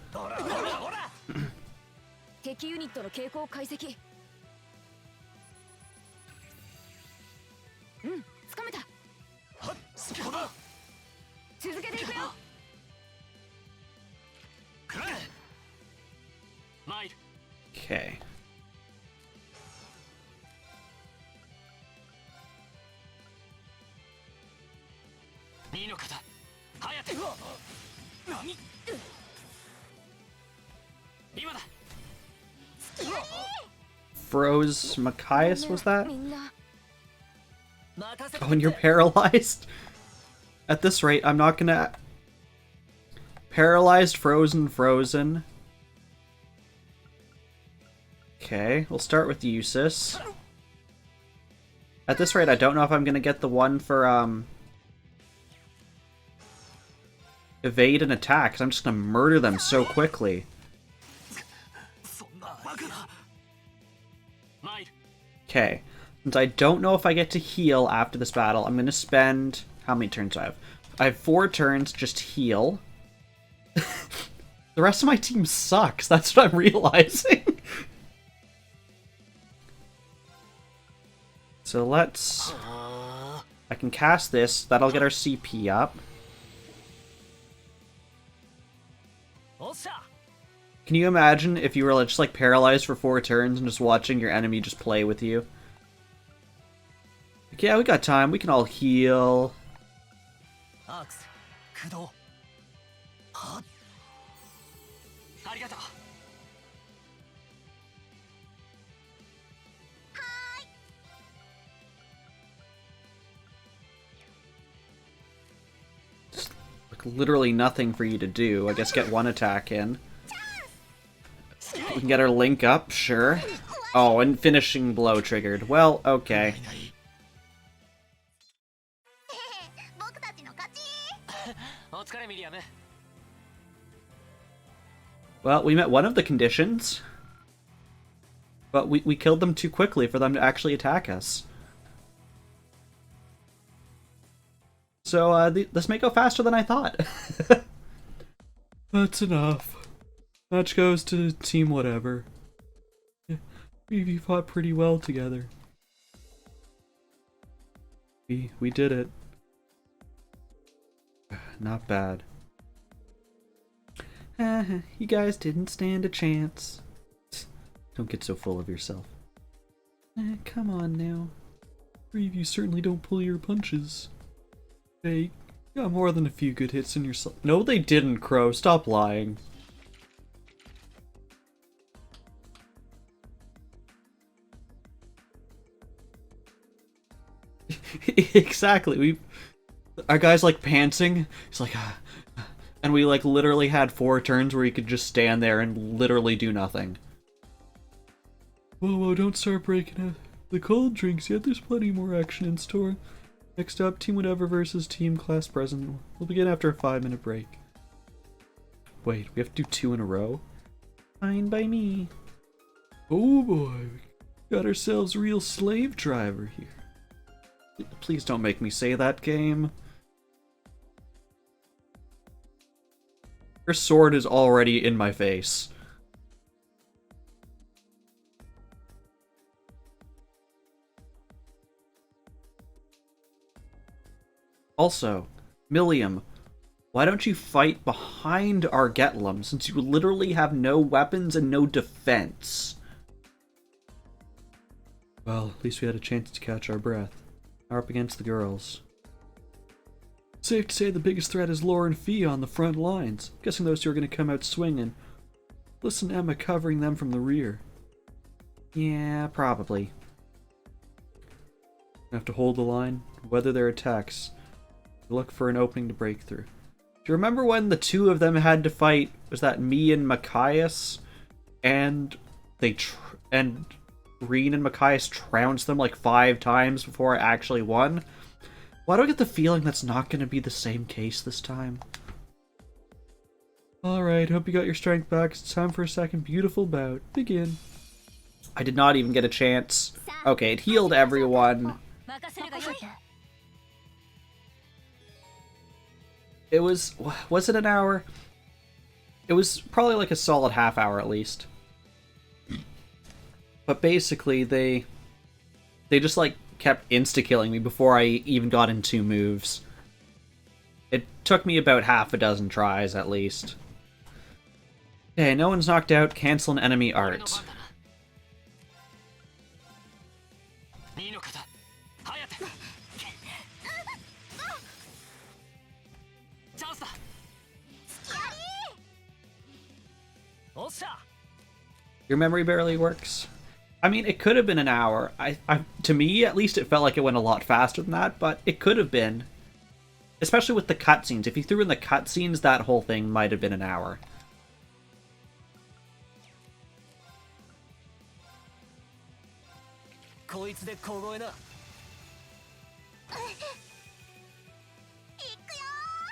Okay. Froze Machias, was that? Oh, and you're paralyzed? At this rate, I'm not gonna... Paralyzed, frozen. Okay, we'll start with Usus. At this rate, I don't know if I'm gonna get the one for, evade and attack, because I'm just gonna murder them so quickly. Okay, since I don't know if I get to heal after this battle, I'm gonna spend... How many turns do I have? I have 4 turns, just heal. The rest of my team sucks. That's what I'm realizing. So let's... I can cast this. That'll get our CP up. Can you imagine if you were just like paralyzed for 4 turns and just watching your enemy just play with you? Like, yeah, we got time. We can all heal. Like literally nothing for you to do. I guess get 1 attack in. We can get our link up, sure. Oh, and finishing blow triggered. Well, okay. Well, we met one of the conditions. But we killed them too quickly for them to actually attack us. So, this may go faster than I thought. That's enough. Match goes to team whatever. Yeah, we fought pretty well together. We did it. Not bad. You guys didn't stand a chance. Don't get so full of yourself. Come on now. 3 of you certainly don't pull your punches. Hey, you got more than a few good hits in yourself. No, they didn't, Crow. Stop lying. Exactly. Our guy's like pantsing. He's like, and we like literally had 4 turns where he could just stand there and literally do nothing. Whoa, don't start breaking out the cold drinks yet. There's plenty more action in store. Next up, Team Whatever versus Team Class President. We'll begin after a 5-minute break. Wait, we have to do 2 in a row? Fine by me. Oh boy, we got ourselves a real slave driver here. Please don't make me say that, game. Her sword is already in my face. Also, Milliam, why don't you fight behind our Getlum, since you literally have no weapons and no defense? Well, at least we had a chance to catch our breath. Now up against the girls. Safe to say the biggest threat is Laura and Fia on the front lines. Guessing those 2 are going to come out swinging. Listen to Emma covering them from the rear. Yeah, probably. Have to hold the line, weather their attacks. Look for an opening to break through. Do you remember when the 2 of them had to fight? Was that me and Machias? And and Reen and Machias trounced them like 5 times before I actually won? Why do I get the feeling that's not going to be the same case this time? Alright, hope you got your strength back. It's time for a second beautiful bout. Begin. I did not even get a chance. Okay, it healed everyone. It was it an hour? It was probably like a solid half hour at least. But basically they just like kept insta-killing me before I even got in 2 moves. It took me about half a dozen tries at least. Okay, no one's knocked out. Cancel an enemy art. Your memory barely works. I mean, it could have been an hour. To me, at least, it felt like it went a lot faster than that, but it could have been. Especially with the cutscenes. If you threw in the cutscenes, that whole thing might have been an hour.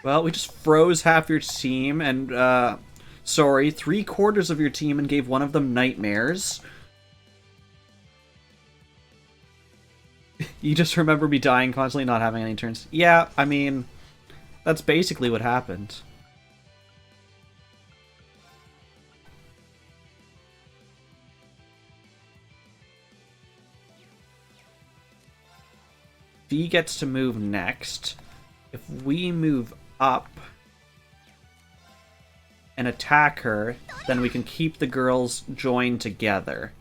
Well, we just froze half your team and, sorry, 3/4 of your team and gave one of them nightmares. You just remember me dying constantly, not having any turns. Yeah, I mean, that's basically what happened. Fee gets to move next. If we move up and attack her, then we can keep the girls joined together.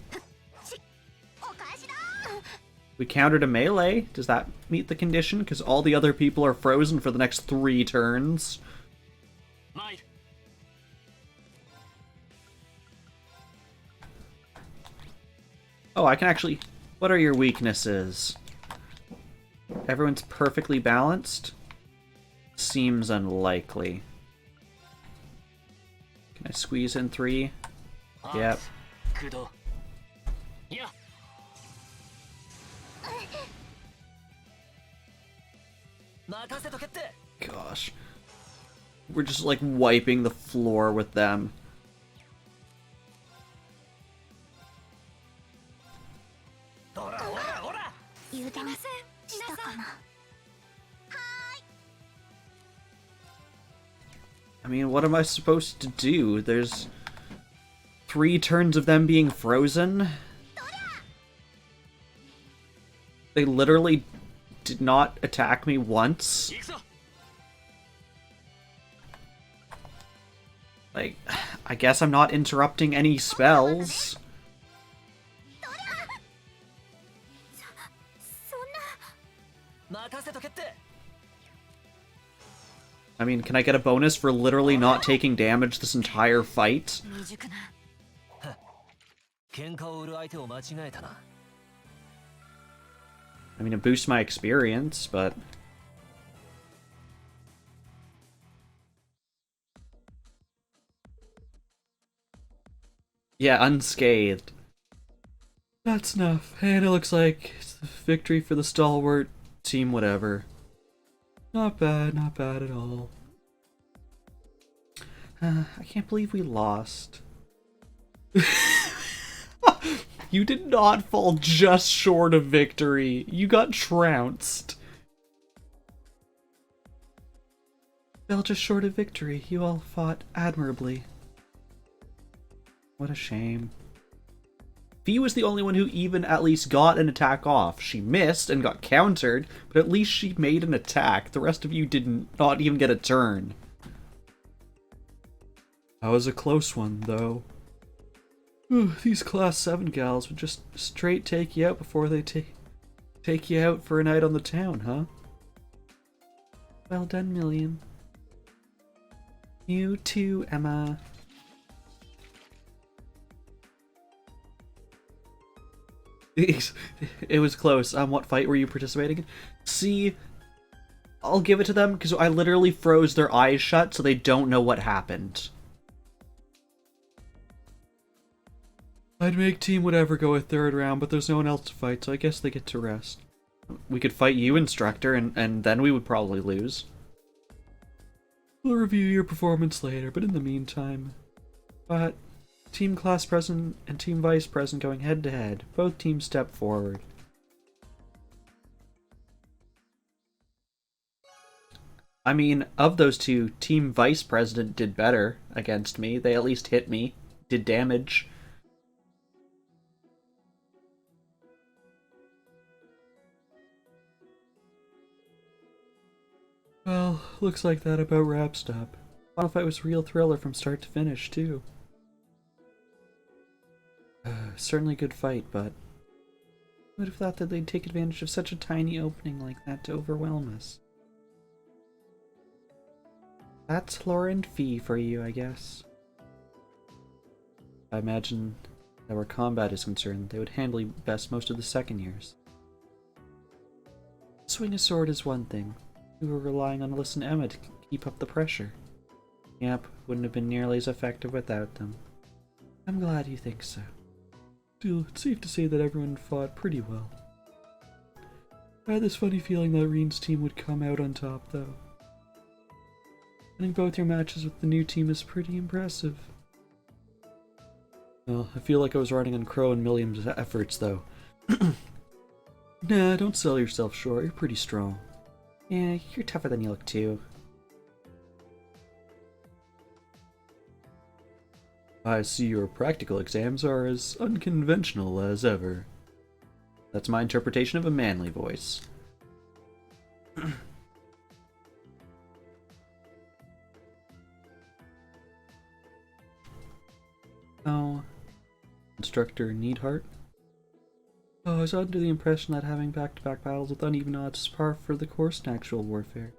We countered a melee. Does that meet the condition? Because all the other people are frozen for the next 3 turns. Oh, I can actually... What are your weaknesses? Everyone's perfectly balanced? Seems unlikely. Can I squeeze in 3? Yep. Gosh. We're just like wiping the floor with them. I mean, what am I supposed to do? There's 3 turns of them being frozen. They literally did not attack me once. Like, I guess I'm not interrupting any spells. I mean, can I get a bonus for literally not taking damage this entire fight? I mean, it boosts my experience, but... Yeah, unscathed. That's enough. And it looks like it's a victory for the stalwart team whatever. Not bad at all. I can't believe we lost. You did not fall just short of victory. You got trounced. Fell just short of victory. You all fought admirably. What a shame. Fee was the only one who even at least got an attack off. She missed and got countered, but at least she made an attack. The rest of you did not even get a turn. That was a close one, though. Ooh, these Class 7 gals would just straight take you out before they take you out for a night on the town, huh? Well done, Million. You too, Emma. It was close. What fight were you participating in? See, I'll give it to them because I literally froze their eyes shut so they don't know what happened. I'd make Team Whatever go a 3rd round, but there's no one else to fight, so I guess they get to rest. We could fight you, Instructor, and then we would probably lose. We'll review your performance later, but in the meantime... But... Team Class President and Team Vice President going head to head. Both teams step forward. I mean, of those two, Team Vice President did better against me. They at least hit me, did damage. Well, looks like that about wraps up. Final fight was a real thriller from start to finish, too. Certainly a good fight, but who would have thought that they'd take advantage of such a tiny opening like that to overwhelm us? That's Laura and Fee for you, I guess. I imagine that where combat is concerned, they would handle best most of the second years. Swing a sword is one thing. We were relying on Alyssa and Emma to keep up the pressure. Yep, wouldn't have been nearly as effective without them. I'm glad you think so. Still, it's safe to say that everyone fought pretty well. I had this funny feeling that Reen's team would come out on top, though. Winning both your matches with the new team is pretty impressive. Well, I feel like I was riding on Crow and Milliam's efforts, though. Nah, don't sell yourself short. You're pretty strong. Yeah, you're tougher than you look, too. I see your practical exams are as unconventional as ever. That's my interpretation of a manly voice. Oh, Instructor Needhart? Oh, I was under the impression that having back-to-back battles with uneven odds is par for the course in actual warfare.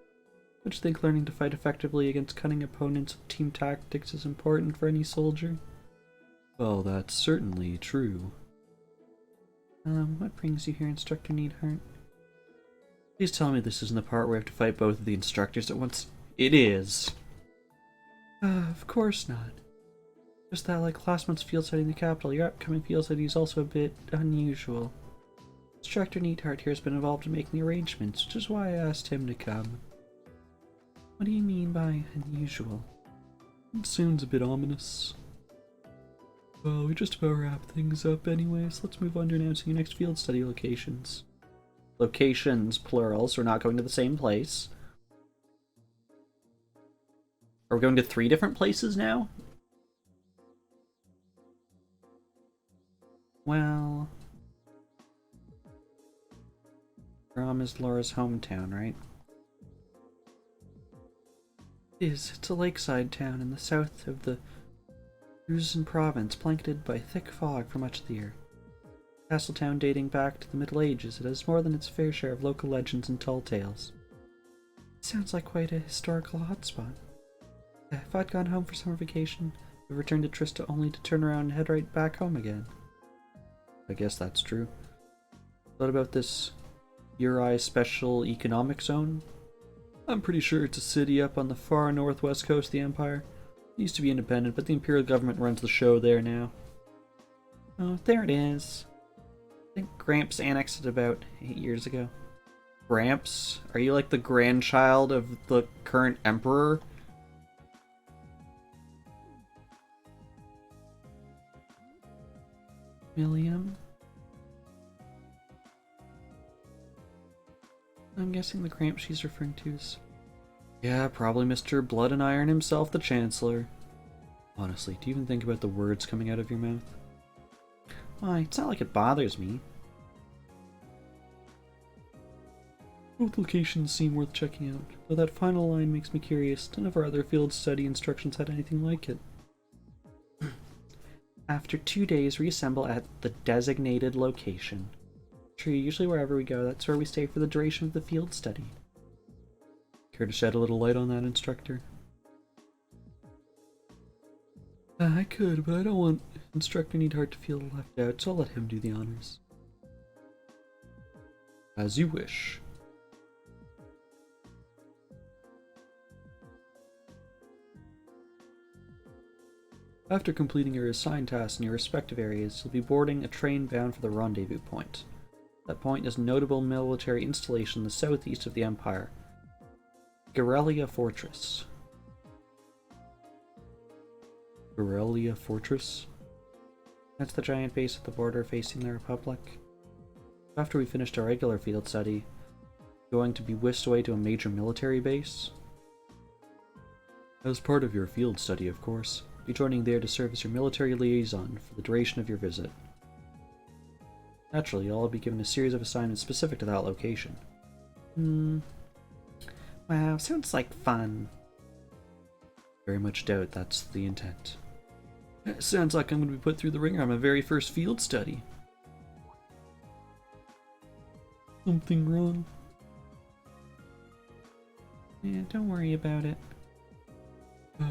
Don't you think learning to fight effectively against cunning opponents with team tactics is important for any soldier? Well, that's certainly true. What brings you here, Instructor Needhart? Please tell me this isn't the part where I have to fight both of the instructors at once. It is. Of course not. Just that, like last month's field study in the capital, your upcoming field study is also a bit unusual. Instructor Needhart here has been involved in making the arrangements, which is why I asked him to come. What do you mean by unusual? It sounds a bit ominous. Well, we just about wrap things up anyway, so let's move on to announcing your next field study locations. Locations, plural, so we're not going to the same place. Are we going to 3 different places now? Well... Rom is Laura's hometown, right? It is. It's a lakeside town in the south of the Luzon province, blanketed by thick fog for much of the year. Castle town dating back to the Middle Ages, it has more than its fair share of local legends and tall tales. It sounds like quite a historical hotspot. If I'd gone home for summer vacation, I'd returned to Trista only to turn around and head right back home again. I guess that's true. What about this Uri Special Economic Zone? I'm pretty sure it's a city up on the far northwest coast of the Empire. It used to be independent, but the Imperial government runs the show there now. Oh, there it is. I think Gramps annexed it about 8 years ago. Gramps? Are you like the grandchild of the current Emperor? William? I'm guessing the Gramps she's referring to is... Yeah, probably Mr. Blood and Iron himself, the Chancellor. Honestly, do you even think about the words coming out of your mouth? Why, it's not like it bothers me. Both locations seem worth checking out, though that final line makes me curious. None of our other field study instructions had anything like it. After 2 days, reassemble at the designated location. True, usually wherever we go, that's where we stay for the duration of the field study. Care to shed a little light on that, Instructor? I could, but I don't want Instructor Needhart to feel left out, so I'll let him do the honors. As you wish. After completing your assigned tasks in your respective areas, you'll be boarding a train bound for the rendezvous point. That point is a notable military installation in the southeast of the Empire, Guerrilla Fortress. Guerrilla Fortress? That's the giant base at the border facing the Republic. After we finished our regular field study, going to be whisked away to a major military base? As part of your field study, of course. Be joining there to serve as your military liaison for the duration of your visit. Naturally, you'll all be given a series of assignments specific to that location. Wow, sounds like fun. Very much doubt that's the intent. It sounds like I'm going to be put through the ringer on my very first field study. Something wrong? Yeah, don't worry about it.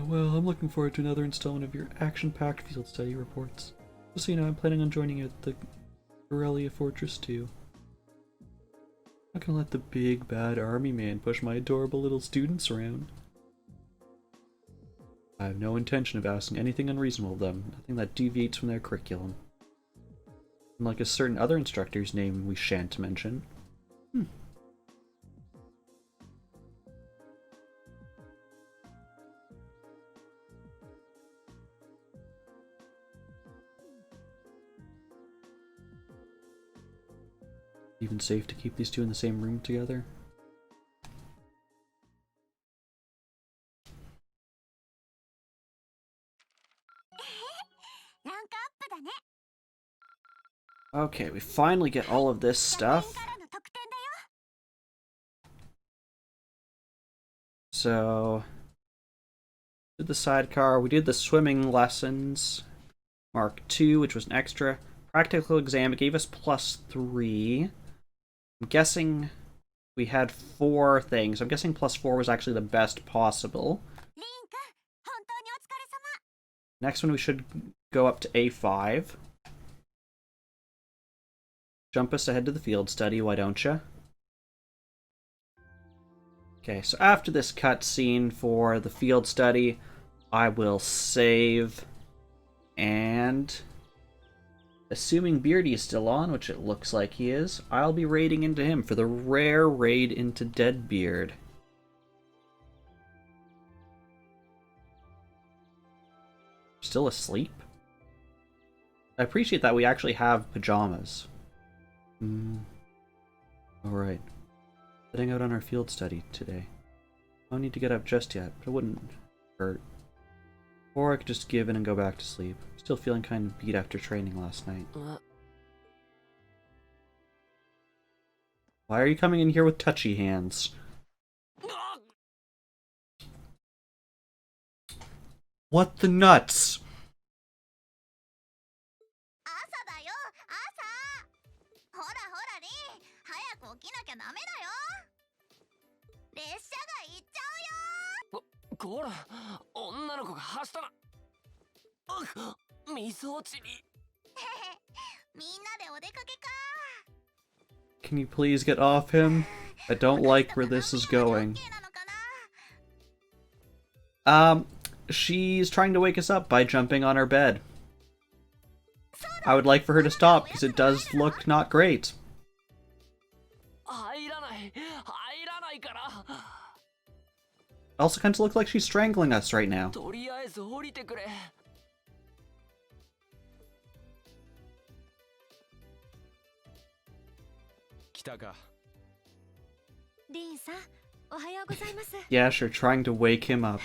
Well, I'm looking forward to another installment of your action-packed field study reports. Just so you know, I'm planning on joining you at the Guerrilla Fortress too. I'm not gonna let the big bad army man push my adorable little students around. I have no intention of asking anything unreasonable of them, nothing that deviates from their curriculum. Unlike a certain other instructor's name we shan't mention. Even safe to keep these two in the same room together? Okay, we finally get all of this stuff. So, did the sidecar. We did the swimming lessons. Mark 2, which was an extra. Practical exam, it gave us +3. I'm guessing we had 4 things. I'm guessing +4 was actually the best possible. リン君本当にお疲れ様 Next one, we should go up to A5. Jump us ahead to the field study, why don't you? Okay, so after this cutscene for the field study, I will save, and assuming Beardy is still on, which it looks like he is, I'll be raiding into him for the rare raid into Deadbeard. Still asleep? I appreciate that we actually have pajamas. Alright. Setting out on our field study today. I don't need to get up just yet, but it wouldn't hurt. Or I could just give in and go back to sleep. Still feeling kind of beat after training last night. Why are you coming in here with touchy hands? What the nuts? 朝だよ朝ほらほらリン早く起きなきゃダメだよ列車が行っちゃうよこら女の子が走ったなみそ落ちにみんなでお出かけか Can you please get off him? I don't like where this is going. She's trying to wake us up by jumping on our bed. I would like for her to stop, because it does look not great. 入らないから Also kind of looks like she's strangling us right now. とりあえず降りてくれ来たかリンさんおはようございます Yeah, sure, trying to wake him up.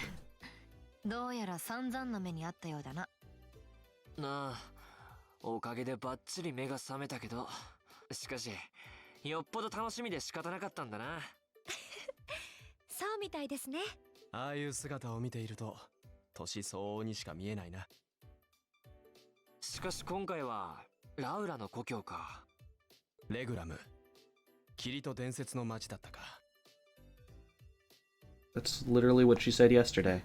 どうやら散々な目にあったようだななあおかげでバッチリ目が覚めたけどしかしよっぽど楽しみで仕方なかったんだなそうみたいですねああいう姿を見ていると年相応にしか見えないなしかし今回はラウラの故郷かレグラム霧と伝説の町だったか That's literally what she said yesterday.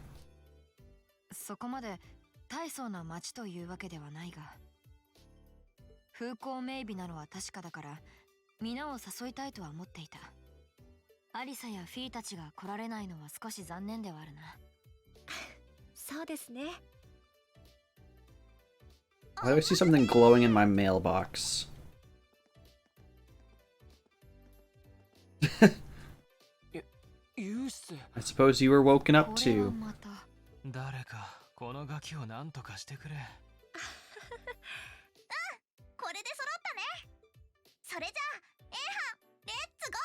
そこまで大層な町というわけではないが風光明媚なのは確かだから皆を誘いたいとは思っていたアリサやフィーたちが来られないのは少し残念ではあるなそうですね Why do I see something glowing in my mailbox? I suppose you were woken up too. 誰かこのガキを何とかしてくれこれで揃ったねそれじゃあ A 班レッツゴ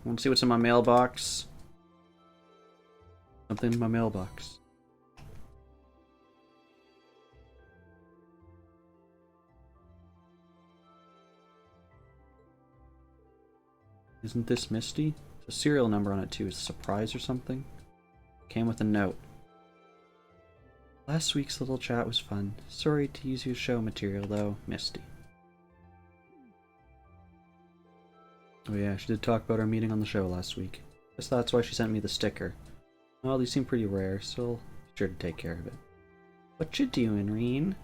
ー Want to see what's in my mailbox? Something in my mailbox. Isn't this Misty? There's a serial number on it too. Is it a surprise or something? Came with a note. Last week's little chat was fun. Sorry to use your show material though, Misty. Oh yeah, she did talk about our meeting on the show last week. Guess that's why she sent me the sticker. Well, these seem pretty rare, so I'll be sure to take care of it. What you doing, Reen?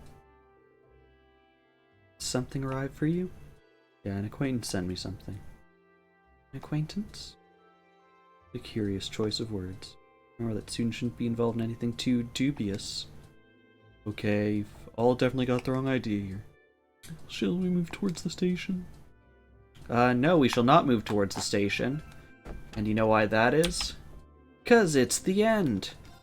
Something arrived for you? Yeah, an acquaintance sent me something. An acquaintance? A curious choice of words. Or that students shouldn't be involved in anything too dubious. Okay, you've all definitely got the wrong idea here. Shall we move towards the station? No, we shall not move towards the station. And you know why that is? 'Cause it's the end!